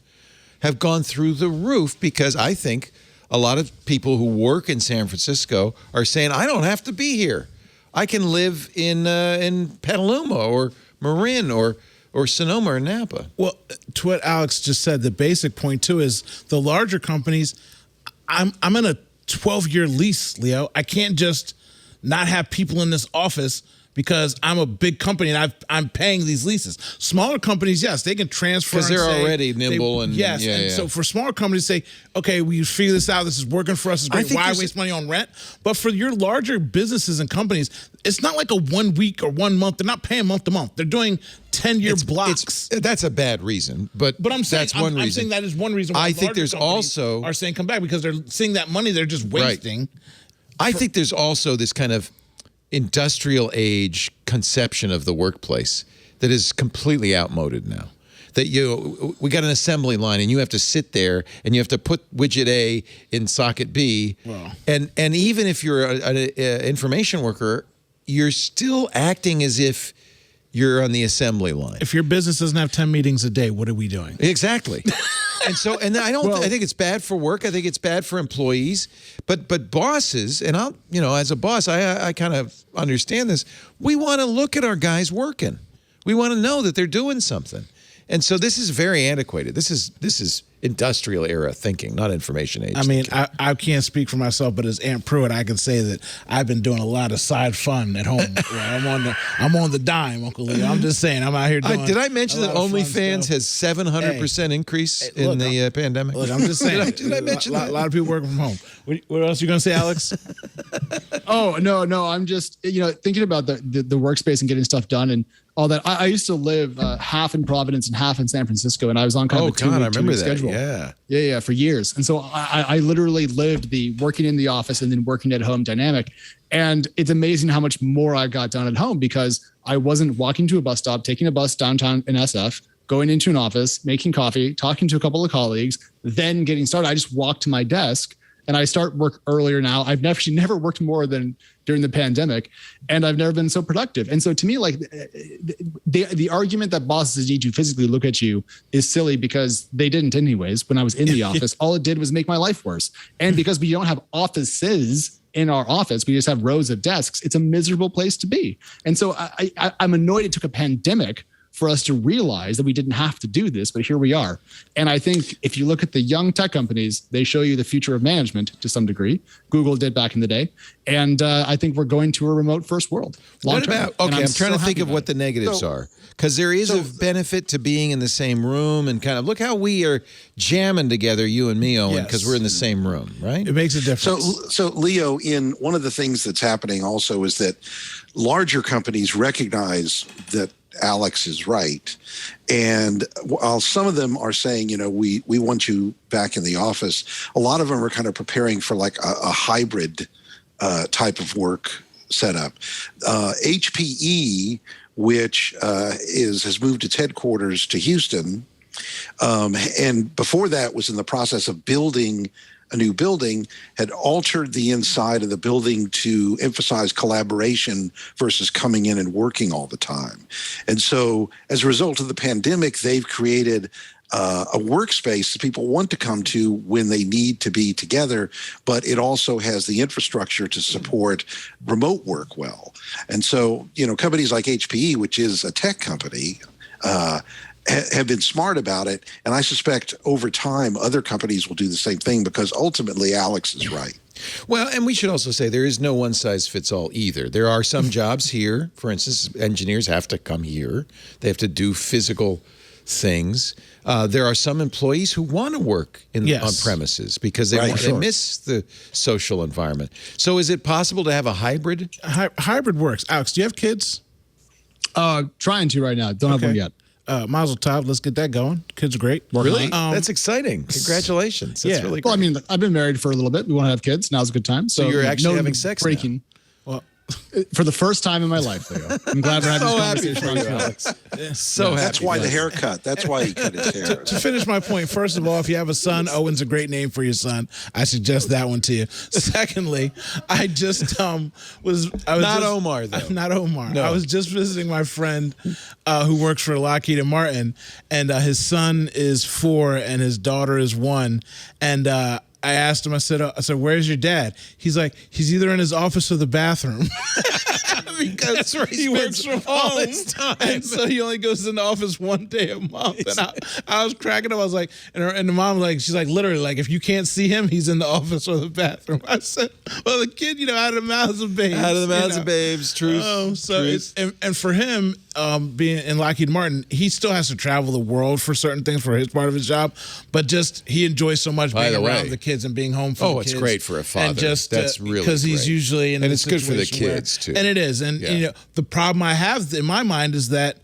have gone through the roof because I think a lot of people who work in San Francisco are saying, I don't have to be here. I can live in Petaluma or Marin or Sonoma or Napa. Well, to what Alex just said, the basic point too is the larger companies. I'm in a 12-year lease, Leo. I can't just not have people in this office because I'm a big company and I'm paying these leases. Smaller companies, yes, they can transfer because they're already nimble So for smaller companies, say, okay, we figure this out. This is working for us. It's great. Why waste money on rent? But for your larger businesses and companies, it's not like a 1 week or 1 month. They're not paying month to month. They're doing 10-year blocks. That's a bad reason, but I'm saying that's one reason. I'm saying that is one reason why I think there's also are saying come back because they're seeing that money they're just wasting. Right. I think there's also this kind of industrial age conception of the workplace that is completely outmoded now. That we got an assembly line and you have to sit there and you have to put widget A in socket B. Wow. And even if you're an information worker, you're still acting as if you're on the assembly line. If your business doesn't have 10 meetings a day, what are we doing? Exactly. I think it's bad for work. I think it's bad for employees. But bosses, and as a boss, I kind of understand this. We want to look at our guys working. We want to know that they're doing something. And so this is very antiquated. This is industrial era thinking, not information age. I mean, I can't speak for myself, but as Aunt Pruitt, I can say that I've been doing a lot of side fun at home. I'm on the dime, Uncle Leo. I'm just saying, I'm out here doing. Did I mention that OnlyFans has 700% increase in the pandemic? Look, I'm just saying. did I mention that? A lot of people working from home. What else are you going to say, Alex? Oh no, I'm just thinking about the workspace and getting stuff done and all that. I used to live half in Providence and half in San Francisco, and I was on kind of a two-week schedule. Yeah, for years. And so I literally lived the working in the office and then working at home dynamic. And it's amazing how much more I got done at home because I wasn't walking to a bus stop, taking a bus downtown in SF, going into an office, making coffee, talking to a couple of colleagues, then getting started. I just walked to my desk. And I start work earlier now. I've never worked more than during the pandemic, and I've never been so productive. And so to me, like the argument that bosses need to physically look at you is silly because they didn't anyways. When I was in the office, all it did was make my life worse. And because we don't have offices in our office, we just have rows of desks. It's a miserable place to be. And so I'm annoyed it took a pandemic for us to realize that we didn't have to do this, but here we are. And I think if you look at the young tech companies, they show you the future of management to some degree. Google did back in the day. And I think we're going to a remote first world. What about, I'm trying to think of what the negatives are. Because there is a benefit to being in the same room and kind of look how we are jamming together, you and me, Owen, because we're in the same room, right? It makes a difference. So Leo, in one of the things that's happening also is that larger companies recognize that Alex is right. And while some of them are saying, we want you back in the office, a lot of them are kind of preparing for like a hybrid type of work setup. HPE, which has moved its headquarters to Houston, and before that was in the process of building a new building, had altered the inside of the building to emphasize collaboration versus coming in and working all the time. And so as a result of the pandemic, they've created a workspace that people want to come to when they need to be together, but it also has the infrastructure to support remote work well. And so, companies like HPE, which is a tech company, have been smart about it. And I suspect over time, other companies will do the same thing because ultimately Alex is right. Well, and we should also say there is no one size fits all either. There are some jobs here, for instance, engineers have to come here. They have to do physical things. There are some employees who want to work on premises because they miss the social environment. So is it possible to have a hybrid? Hybrid works. Alex, do you have kids? Trying to right now. Don't have one yet. Mazel tov, let's get that going. Kids are great. Really? That's exciting. Congratulations. That's really great. Well, I've been married for a little bit. We want to have kids. Now's a good time. So you're actually having sex now. Well, For the first time in my life, Leo. I'm glad we're having So this happy conversation. for you, Alex. So happy. That's why the haircut. That's why he cut his hair. To finish my point, first of all, if you have a son, Owen's a great name for your son. I suggest that one to you. Secondly, I just was not Omar though. Not Omar. No. I was just visiting my friend who works for Lockheed Martin, and his son is 4 and his daughter is 1, and I asked him, I said, where's your dad? He's like, he's either in his office or the bathroom. Because that's where he works from home. And so he only goes in the office 1 day a month. And I was cracking up. I was like, and the mom, like, she's like, literally, like, if you can't see him, he's in the office or the bathroom. I said, well, the kid, out of the mouths of babes. Out of the mouths of babes, truth. So truth. And for him, being in Lockheed Martin, he still has to travel the world for certain things for his part of his job, but just he enjoys so much being around the kids and being home for the kids. It's great for a father. And just that's really because he's usually in and a it's good for the situation kids too. And it is. And the problem I have in my mind is that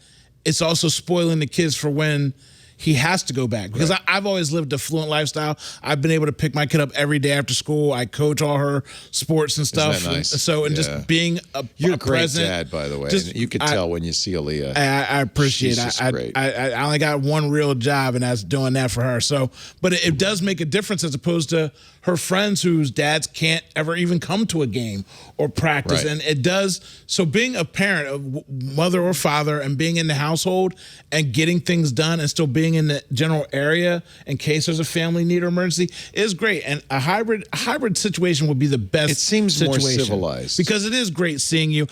it's also spoiling the kids for when he has to go back, because I've always lived a fluent lifestyle. I've been able to pick my kid up every day after school. I coach all her sports and stuff. Isn't that nice? Just being You're a a great present, dad, by the way. just- You can tell when you see Aaliyah. I appreciate She's it. just I great. only got one real job, and that's doing that for her. So, but it does make a difference as opposed to her friends whose dads can't ever even come to a game or practice. Right. And it does. So being a parent, of mother or father, and being in the household and getting things done and still being in the general area in case there's a family need or emergency is great. And a hybrid situation would be the best. It seems more situation civilized. because it is great seeing you.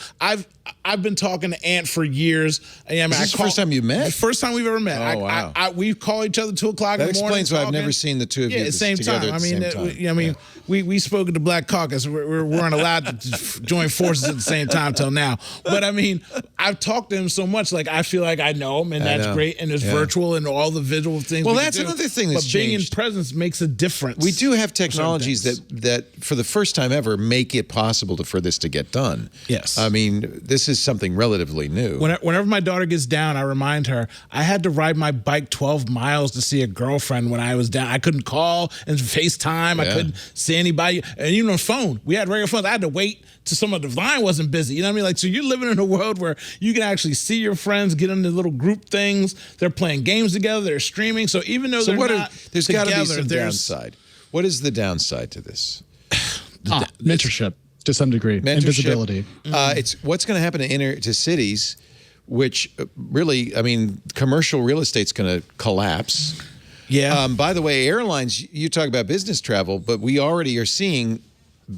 I've been talking to Ant for years. Is this the first time you met? First time we've ever met. Oh, wow. We call each other 2 o'clock in That the morning. explains why I've talking. never seen the two of you at the same together time. at the same time. I mean, we spoke at the Black Caucus. We weren't allowed to join forces at the same time till now. But I mean, I've talked to him so much, like I feel like I know him, and that's great. And it's virtual and all the visual things. Well, we that's can do. another thing that's But being in changed. presence makes a difference. We do have technologies that for the first time ever make it possible for this to get done. Yes. I mean, this is something relatively new. Whenever my daughter gets down, I remind her, I had to ride my bike 12 miles to see a girlfriend when I was down. I couldn't call and FaceTime. I couldn't see anybody. And even on phone, we had regular phones. I had to wait till some of the line wasn't busy. You know what I mean? Like, so you're living in a world where you can actually see your friends, get into little group things. They're playing games together. They're streaming. So even though they're not there's got to be together, some there's downside. What is the downside to this? Mentorship to some degree. And visibility. It's what's going to happen to cities, which really, I mean, commercial real estate's going to collapse. Yeah. By the way, airlines, you talk about business travel, but we already are seeing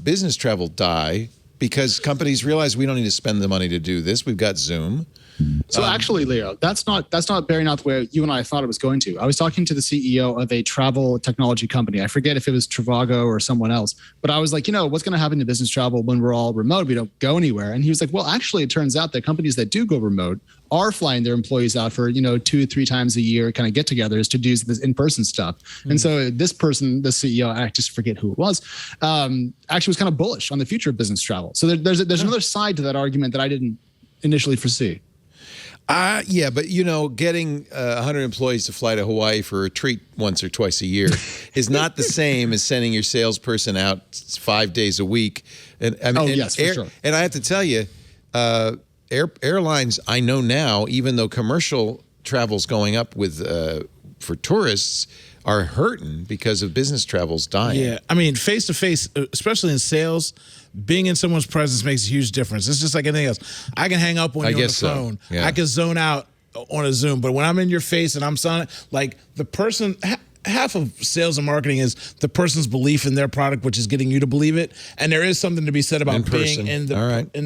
business travel die because companies realize we don't need to spend the money to do this. We've got Zoom. So actually, Leo, that's not bearing out the way you and I thought it was going to. I was talking to the CEO of a travel technology company. I forget if it was Trivago or someone else, but I was like, what's going to happen to business travel when we're all remote? We don't go anywhere. And he was like, well, actually, it turns out that companies that do go remote are flying their employees out for 2-3 times a year, kind of get-togethers to do this in-person stuff. And so this person, the CEO, I just forget who it was, actually was kind of bullish on the future of business travel. So there's another side to that argument that I didn't initially foresee. Yeah, but getting 100 employees to fly to Hawaii for a treat once or twice a year is not the same as sending your salesperson out 5 days a week. And I mean, yes, for sure. And I have to tell you, airlines, I know now, even though commercial travel's going up with for tourists, are hurting because of business travel's dying. Yeah, I mean, face to face, especially in sales, being in someone's presence makes a huge difference. It's just like anything else. I can hang up on you on the phone. Yeah. I can zone out on a Zoom, but when I'm in your face and I'm selling, like the person. Half of sales and marketing is the person's belief in their product, which is getting you to believe it. And there is something to be said about being in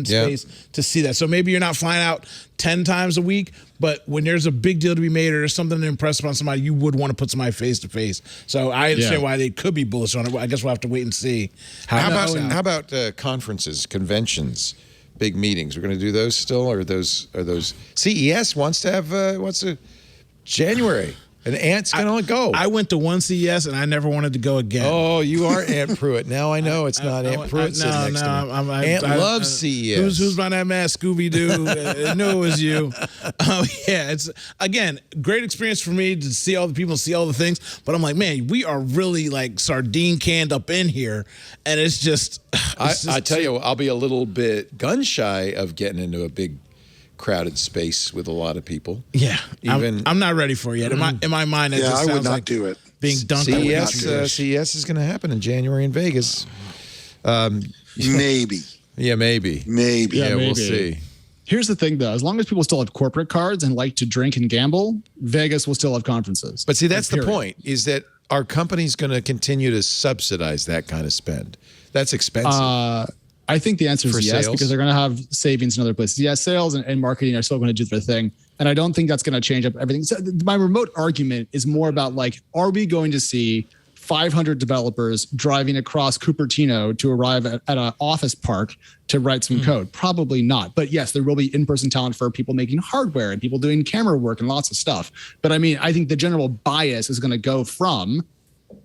space to see that. So maybe you're not flying out 10 times a week, but when there's a big deal to be made or there's something to impress upon somebody, you would want to put somebody face to face. So I understand why they could be bullish on it. I guess we'll have to wait and see. How about conferences, conventions, big meetings? We're going to do those still, or those CES wants to have January. And Ant's going to go. I went to one CES and I never wanted to go again. Oh, you are Ant Pruitt. Now I know it's not Ant Pruitt sitting next to me. Ant loves CES. Who's behind that mask? Scooby-Doo. I knew it was you. Yeah, it's, again, great experience for me to see all the people, see all the things. But I'm like, man, we are really like sardine canned up in here. And it's just... I tell you, I'll be a little bit gun shy of getting into a big crowded space with a lot of people. Yeah, I'm not ready for it yet. In my mind, it just I would sounds not like do it. Being dunked. CES is going to happen in January in Vegas. Maybe. Yeah, maybe. Yeah, we'll see. Here's the thing, though. As long as people still have corporate cards and like to drink and gamble, Vegas will still have conferences. But see, that's the point, is that our company's going to continue to subsidize that kind of spend. That's expensive. I think the answer is yes, sales? because they're going to have savings in other places. Yes, sales and marketing are still going to do their thing. And I don't think that's going to change up everything. So my remote argument is more about like, are we going to see 500 developers driving across Cupertino to arrive at an office park to write some code? Probably not. But yes, there will be in-person talent for people making hardware and people doing camera work and lots of stuff. But I mean, I think the general bias is going to go from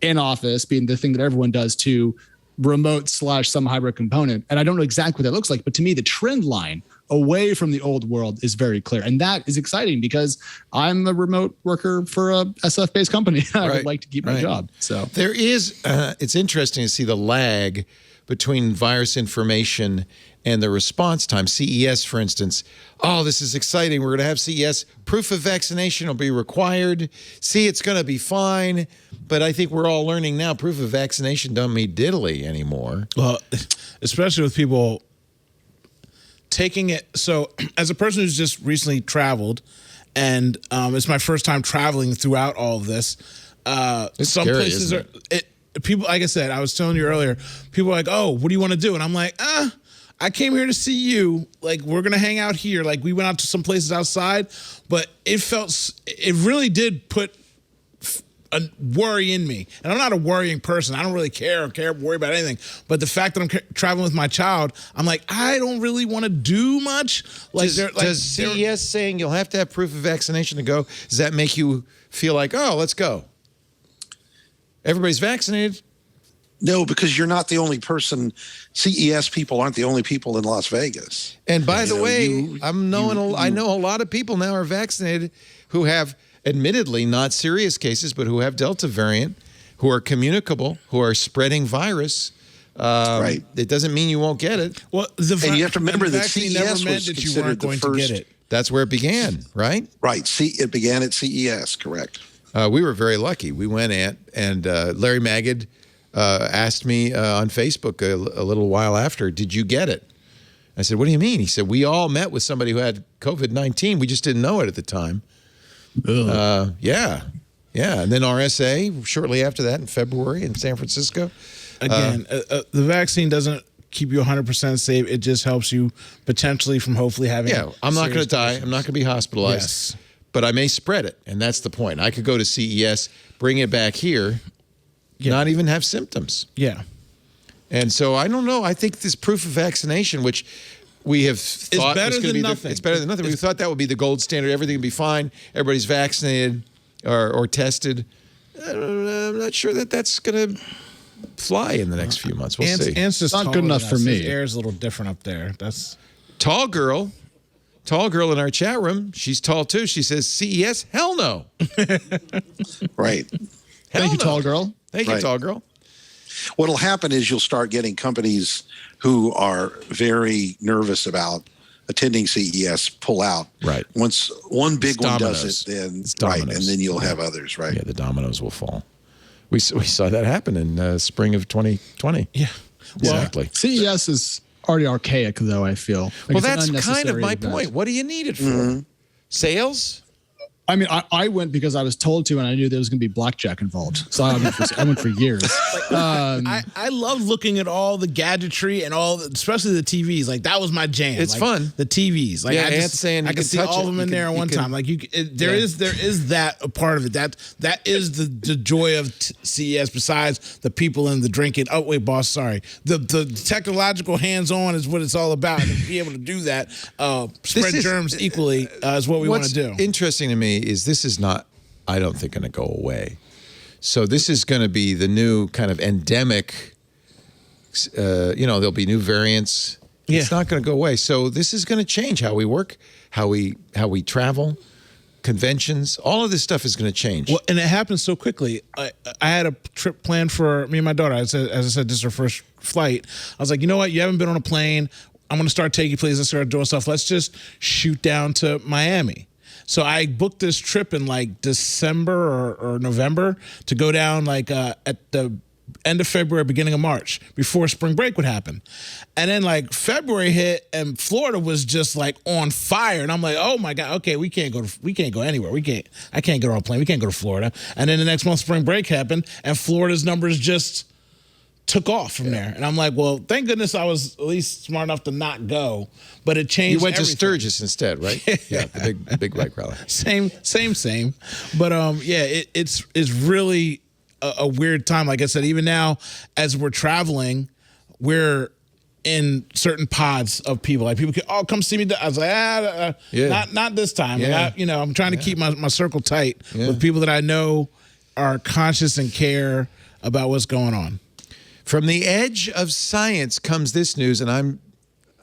in-office being the thing that everyone does to remote / some hybrid component. And I don't know exactly what that looks like, but to me, the trend line away from the old world is very clear. And that is exciting because I'm a remote worker for a SF-based company. I would like to keep my job. So there is, it's interesting to see the lag between virus information and the response time. CES, for instance, oh, this is exciting. We're going to have CES. Proof of vaccination will be required. See, it's going to be fine. But I think we're all learning now proof of vaccination don't mean diddly anymore. Well, especially with people taking it. So as a person who's just recently traveled, and it's my first time traveling throughout all of this, it's some scary, places are... People, like I said, I was telling you earlier, people are like, oh, what do you want to do? And I'm like, I came here to see you. Like, we're going to hang out here. Like, we went out to some places outside, but it really did put a worry in me. And I'm not a worrying person. I don't really worry about anything. But the fact that I'm traveling with my child, I'm like, I don't really want to do much. Like, does CES saying you'll have to have proof of vaccination to go, does that make you feel like, oh, let's go? Everybody's vaccinated? No, because you're not the only person. CES people aren't the only people in Las Vegas. And by the way, I know a lot of people now are vaccinated who have, admittedly, not serious cases, but who have Delta variant, who are communicable, who are spreading virus. Right. It doesn't mean you won't get it. Well, and you have to remember that CES CES never meant was that you considered weren't the going first. to get it. That's where it began, right? Right. It began at CES, correct. We were very lucky. We went, and Larry Magid asked me on Facebook a little while after, did you get it? I said, what do you mean? He said, we all met with somebody who had COVID-19. We just didn't know it at the time. Yeah. And then RSA shortly after that in February in San Francisco. Again, the vaccine doesn't keep you 100% safe. It just helps you potentially from hopefully having. Yeah, I'm not going to die. I'm not going to be hospitalized. Yes. But I may spread it, and that's the point. I could go to CES, bring it back here, not even have symptoms. Yeah. And so I don't know. I think this proof of vaccination, which we have thought was going to be nothing. It's better than nothing. We thought that would be the gold standard. Everything would be fine. Everybody's vaccinated or tested. I'm not sure that that's going to fly in the next few months. We'll see. Ant's just not good enough for me. His air is a little different up there. That's tall girl in our chat room. She's tall too. She says CES. Hell no. Right. Thank you, tall girl. Thank you, tall girl. What'll happen is you'll start getting companies who are very nervous about attending CES pull out. Right. Once one big It's one dominoes. does it, then It's right, dominoes. and then you'll have others. Right. Yeah, the dominoes will fall. We saw that happen in spring of 2020. Yeah. Exactly. CES is already archaic, though, I feel. Well, that's kind of my point. What do you need it for? Sales? I mean, I went because I was told to, and I knew there was going to be blackjack involved. So I went for years. I love looking at all the gadgetry and especially the TVs. Like, that was my jam. It's fun. The TVs. Like, Yeah, Ant's saying I you can can see touch all it. of them You in can- there at you one can- time. Like, there is that a part of it. That is the joy of CES. Besides the people and the drinking. Oh wait, boss. Sorry. The technological hands-on is what it's all about. And to be able to do that, spread germs equally is what we want to do. What's interesting to me is this is not I don't think, going to go away. So this is going to be the new kind of endemic. There'll be new variants. Yeah. It's not going to go away. So this is going to change how we work, how we travel, conventions. All of this stuff is going to change. Well, and it happens so quickly. I had a trip planned for me and my daughter. As I said, this is her first flight. I was like, you know what? You haven't been on a plane. I'm going to start taking you places. Let's start doing stuff. Let's just shoot down to Miami. So I booked this trip in like December or November to go down like at the end of February, beginning of March, before spring break would happen. And then like February hit and Florida was just like on fire. And I'm like, oh my God, okay, we can't go anywhere. I can't get on a plane. We can't go to Florida. And then the next month spring break happened and Florida's numbers just took off from there. And I'm like, well, thank goodness I was at least smart enough to not go, but it changed. You went everything. to Sturgis instead, right? Yeah, the big bike rally. Same. But it's really a weird time. Like I said, even now as we're traveling, we're in certain pods of people. Like people can, come see me. I was like, not this time. Yeah. And I'm trying to keep my circle tight with people that I know are conscious and care about what's going on. From the edge of science comes this news, and I'm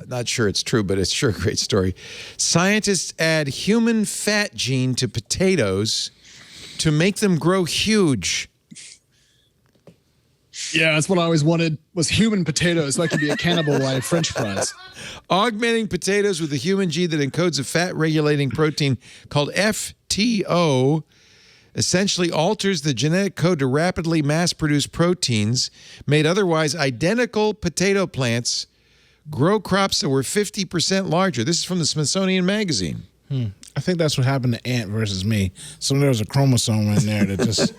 not sure it's true, but it's sure a great story. Scientists add human fat gene to potatoes to make them grow huge. Yeah, that's what I always wanted, was human potatoes, so I could be a cannibal while I have French fries. Augmenting potatoes with a human gene that encodes a fat-regulating protein called FTO essentially alters the genetic code to rapidly mass-produce proteins, made otherwise identical potato plants grow crops that were 50% larger. This is from the Smithsonian Magazine. I think that's what happened to Ant versus me. So there was a chromosome in there that just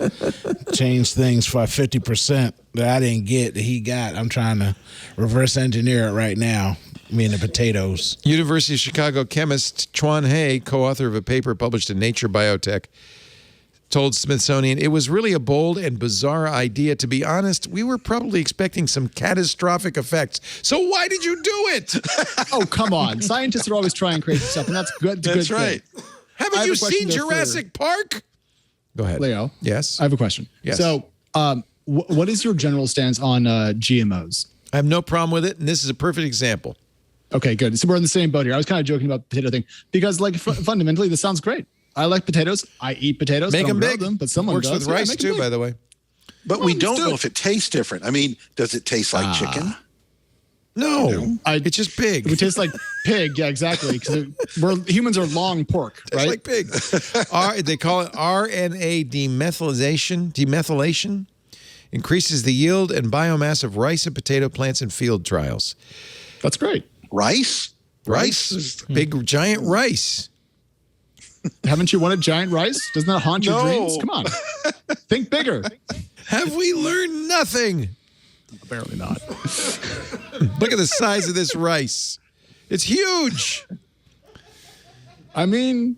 changed things by 50% that I didn't get that he got. I'm trying to reverse engineer it right now, me and the potatoes. University of Chicago chemist Chuan He, co-author of a paper published in Nature Biotech, told Smithsonian, it was really a bold and bizarre idea. To be honest, we were probably expecting some catastrophic effects. So why did you do it? Oh, come on. Scientists are always trying crazy stuff, and that's good. That's right. Haven't you seen Jurassic Park? Go ahead. Leo. Yes. I have a question. Yes. So what is your general stance on GMOs? I have no problem with it, and this is a perfect example. Okay, good. So we're in the same boat here. I was kind of joking about the potato thing because, like, fundamentally, this sounds great. I like potatoes. I eat potatoes. Make them big. But someone works does. with rice too, by the way. But we don't know if it tastes different. I mean, does it taste like chicken? No, it's just pig. It would taste like pig. Yeah, exactly. Because humans are long pork, right? Like pig. They call it RNA demethylation. Increases the yield and biomass of rice and potato plants in field trials. That's great. Rice? Big giant rice. Haven't you wanted giant rice? Doesn't that haunt your dreams? Come on. Think bigger. Have we learned nothing? Apparently not. Look at the size of this rice. It's huge. I mean,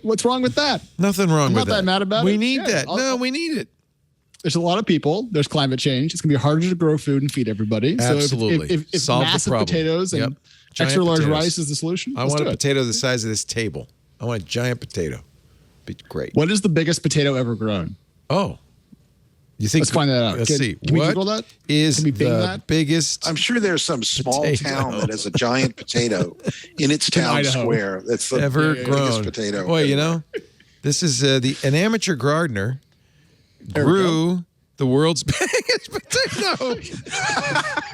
what's wrong with that? Nothing wrong with that. I'm not that mad about it. We need that. We need it. There's a lot of people. There's climate change. It's going to be harder to grow food and feed everybody. Absolutely. So if solve massive the problem. potatoes and extra large rice is the solution, I want a potato the size of this table. I want a giant potato. Be great. What is the biggest potato ever grown? Oh. You think? Let's find that out. Let's see. Can we Google that? Is Can we bing the that? biggest? I'm sure there's some small town that has a giant potato in its town square. That's the ever biggest grown potato. Boy, you know, this is an amateur gardener grew the world's biggest potato.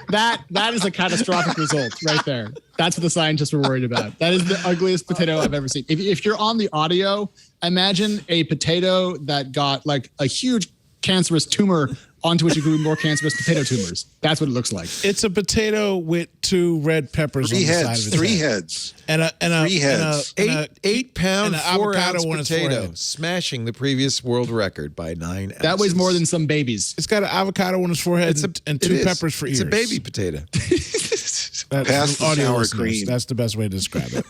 That is a catastrophic result right there. That's what the scientists were worried about. That is the ugliest potato I've ever seen. If you're on the audio, imagine a potato that got like a huge cancerous tumor onto which it grew more cancerous potato tumors. That's what it looks like. It's a potato with 2 red peppers on the side of its Three head. heads. And a 8 pound, and an 4 avocado ounce on its potato, forehead. smashing the previous world record by 9 ounces. That weighs more than some babies. It's got an avocado on its forehead and 2 peppers for ears. It's a baby potato. That's Past the audio sour listeners. cream. That's the best way to describe it.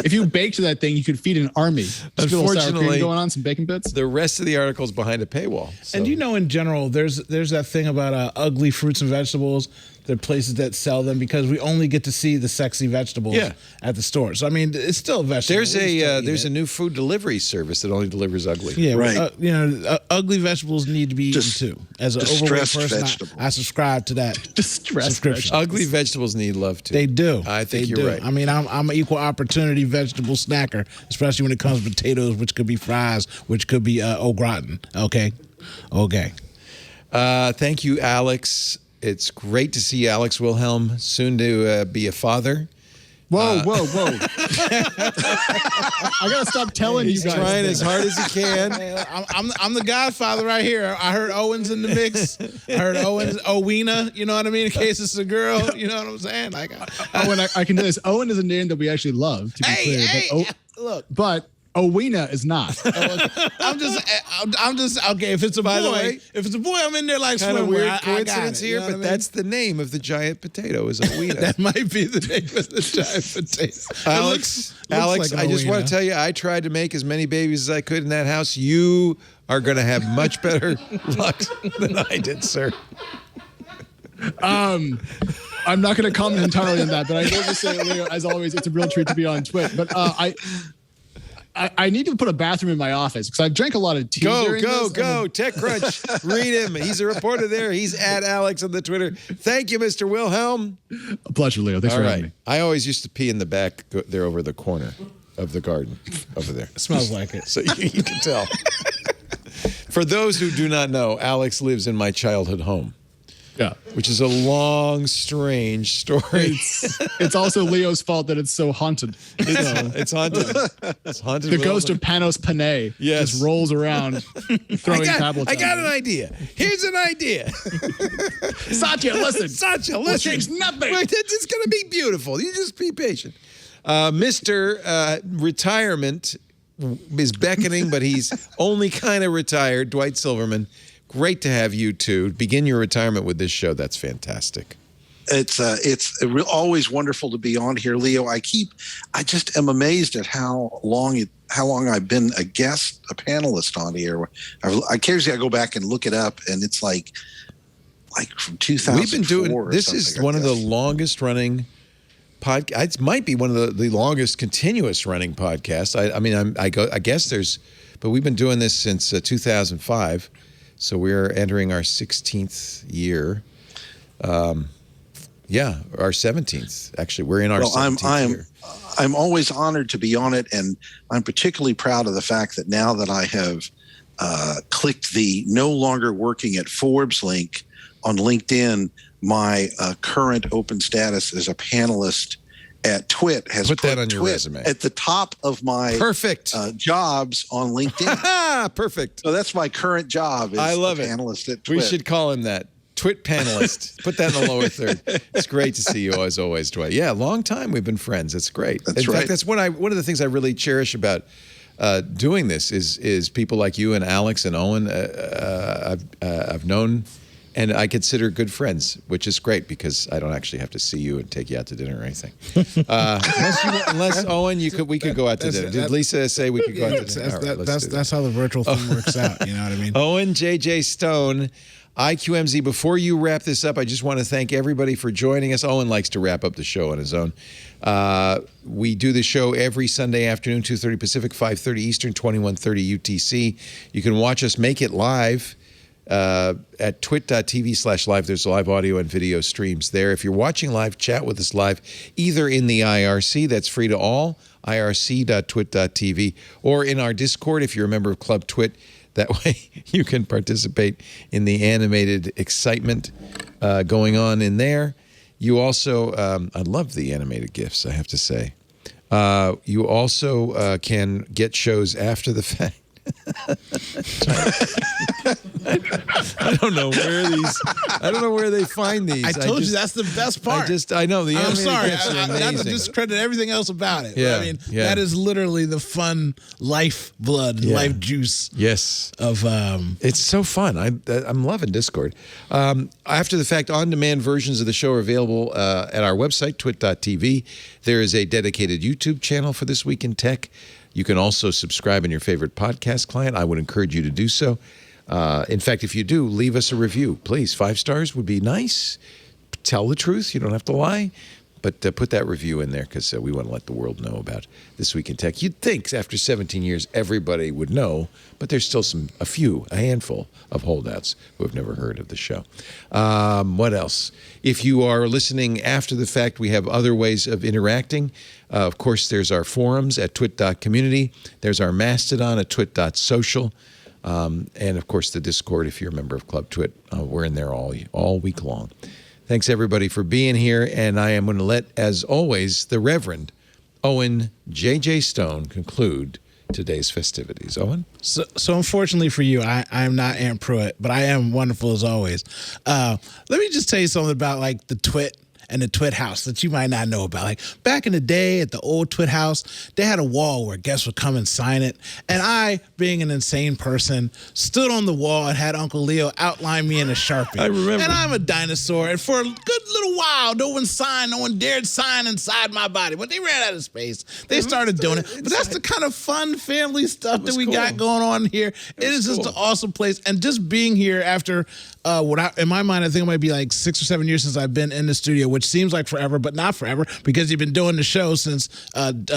If you baked that thing, you could feed an army. Just a little sour Unfortunately, cream going on, some bacon bits. The rest of the article is behind a paywall. So. And you know, in general, there's that thing about ugly fruits and vegetables There are places that sell them because we only get to see the sexy vegetables at the store. So I mean, it's still a vegetable. There's a new food delivery service that only delivers ugly. Yeah, right. Ugly vegetables need to be eaten too. As an overweight person, I subscribe to that subscription. Ugly vegetables need love too. They do. I think you're right. I mean, I'm an equal opportunity vegetable snacker, especially when it comes to potatoes, which could be fries, which could be au gratin. Okay. Thank you, Alex. It's great to see Alex Wilhelm, soon to be a father. Whoa. I gotta stop telling you guys. He's trying as hard as he can. I'm the godfather right here. I heard Owen's in the mix. I heard Owena, you know what I mean? In case it's a girl, you know what I'm saying? Owen, I can do this. Owen is a name that we actually love, to be clear. Look. But Owena is not. I'm just okay. If it's a boy, I'm in there like kind of swimwear. weird coincidence here, but that's the name of the giant potato. Is Owena? That might be the name of the giant potato. Alex, like I just want to tell you, I tried to make as many babies as I could in that house. You are going to have much better luck than I did, sir. I'm not going to comment entirely on that, but I will just say, Leo, as always, it's a real treat to be on Twit. But I need to put a bathroom in my office because I've drank a lot of tea. Go. TechCrunch. Read him. He's a reporter there. He's at Alex on the Twitter. Thank you, Mr. Wilhelm. A pleasure, Leo. Thanks for having me. I always used to pee in the back there over the corner of the garden over there. It smells like it. So you can tell. For those who do not know, Alex lives in my childhood home. Yeah. Which is a long, strange story. It's also Leo's fault that it's so haunted. It's haunted. It's haunted. The ghost of Panos Panay just rolls around throwing tablets. I got an idea. Here's an idea. Satya, listen. We'll change nothing. It's going to be beautiful. You just be patient. Mr. Retirement is beckoning, but he's only kind of retired. Dwight Silverman. Great to have you two begin your retirement with this show. That's fantastic. It's always wonderful to be on here, Leo. I just am amazed at how long I've been a guest, a panelist on here. Occasionally I go back and look it up, and it's like from 2004. We've been doing this is one of the longest running podcast. It might be one of the longest continuous running podcasts. I guess there's, but we've been doing this since 2005. So we're entering our 16th year. Our 17th. Actually, we're in our 17th year. I'm always honored to be on it, and I'm particularly proud of the fact that now that I have clicked the no longer working at Forbes link on LinkedIn, my current open status as a panelist at Twit has put that on your resume at the top of my jobs on LinkedIn. Perfect. So that's my current job. I love it. Panelist at Twit. We should call him that. Twit panelist. Put that in the lower third. It's great to see you as always, Dwight. Yeah, long time we've been friends. That's great. That's in fact, that's one of the things I really cherish about doing this is people like you and Alex and Owen. I've known. And I consider good friends, which is great because I don't actually have to see you and take you out to dinner or anything. Unless Owen, we could go out to dinner. Did Lisa say we could go out to dinner? That's how the virtual thing works out. You know what I mean? Owen, JJ Stone, IQMZ. Before you wrap this up, I just want to thank everybody for joining us. Owen likes to wrap up the show on his own. We do the show every Sunday afternoon, 2:30 Pacific, 5:30 Eastern, 21:30 UTC. You can watch us make it live. At twit.tv/live. There's live audio and video streams there. If you're watching live, chat with us live, either in the IRC, that's free to all, irc.twit.tv, or in our Discord if you're a member of Club Twit. That way you can participate in the animated excitement going on in there. You also, I love the animated GIFs, I have to say. You also can get shows after the fact. I don't know where they find these. I told you that's the best part. I know the I'm sorry. not to discredit everything else about it. Yeah, I mean, that is literally the fun life blood, life juice. Yes. Of it's so fun. I'm loving Discord. After the fact, on-demand versions of the show are available at our website, twit.tv. There is a dedicated YouTube channel for This Week in Tech. You can also subscribe in your favorite podcast client. I would encourage you to do so. In fact, if you do, leave us a review, please. 5 stars would be nice. tell the truth. You don't have to lie. But put that review in there because we want to let the world know about This Week in Tech. You'd think after 17 years everybody would know, but there's still a handful of holdouts who have never heard of the show. What else? If you are listening after the fact, we have other ways of interacting. Of course, there's our forums at twit.community. There's our Mastodon at twit.social. And, of course, the Discord, if you're a member of Club Twit. We're in there all week long. Thanks, everybody, for being here. And I am going to let, as always, the Reverend Owen J.J. Stone conclude today's festivities. Owen? So unfortunately for you, I am not Aunt Pruitt, but I am wonderful as always. Let me just tell you something about, like, the Twit and the Twit House that you might not know about. Like, back in the day at the old Twit House, they had a wall where guests would come and sign it. And I, being an insane person, stood on the wall and had Uncle Leo outline me in a Sharpie. I remember. And I'm a dinosaur. And for a good little while, no one dared sign inside my body. But they ran out of space. They started doing it. But that's the kind of fun family stuff that we got going on here. It is just an awesome place. And just being here after, in my mind, I think it might be like 6 or 7 years since I've been in the studio, which seems like forever, but not forever, because you've been doing the show since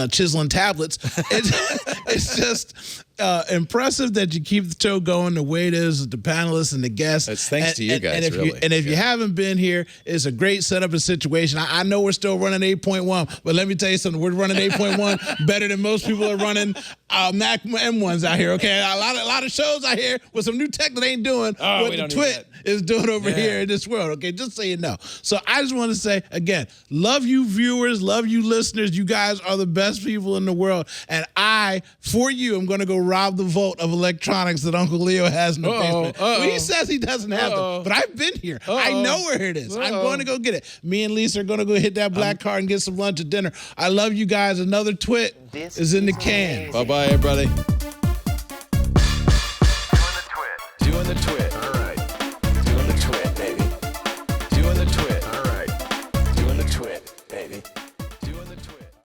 chiseling tablets. It's just impressive that you keep the show going the way it is with the panelists and the guests. That's thanks to you guys, and if you haven't been here, it's a great setup and situation. I know we're still running 8.1, but let me tell you something. We're running 8.1 better than most people are running Mac M1s out here, okay? A lot of shows out here with some new tech that ain't doing what the Twit is doing over here in this world, okay? Just so you know. So I just want to say, again, love you viewers, love you listeners. You guys are the best people in the world. And for you, I'm going to go rob the vault of electronics that Uncle Leo has in the basement. Well, he says he doesn't have them, but I've been here. I know where it is. I'm going to go get it. Me and Lisa are going to go hit that black car and get some lunch or dinner. I love you guys. Another Twit is in the can. Bye-bye, everybody.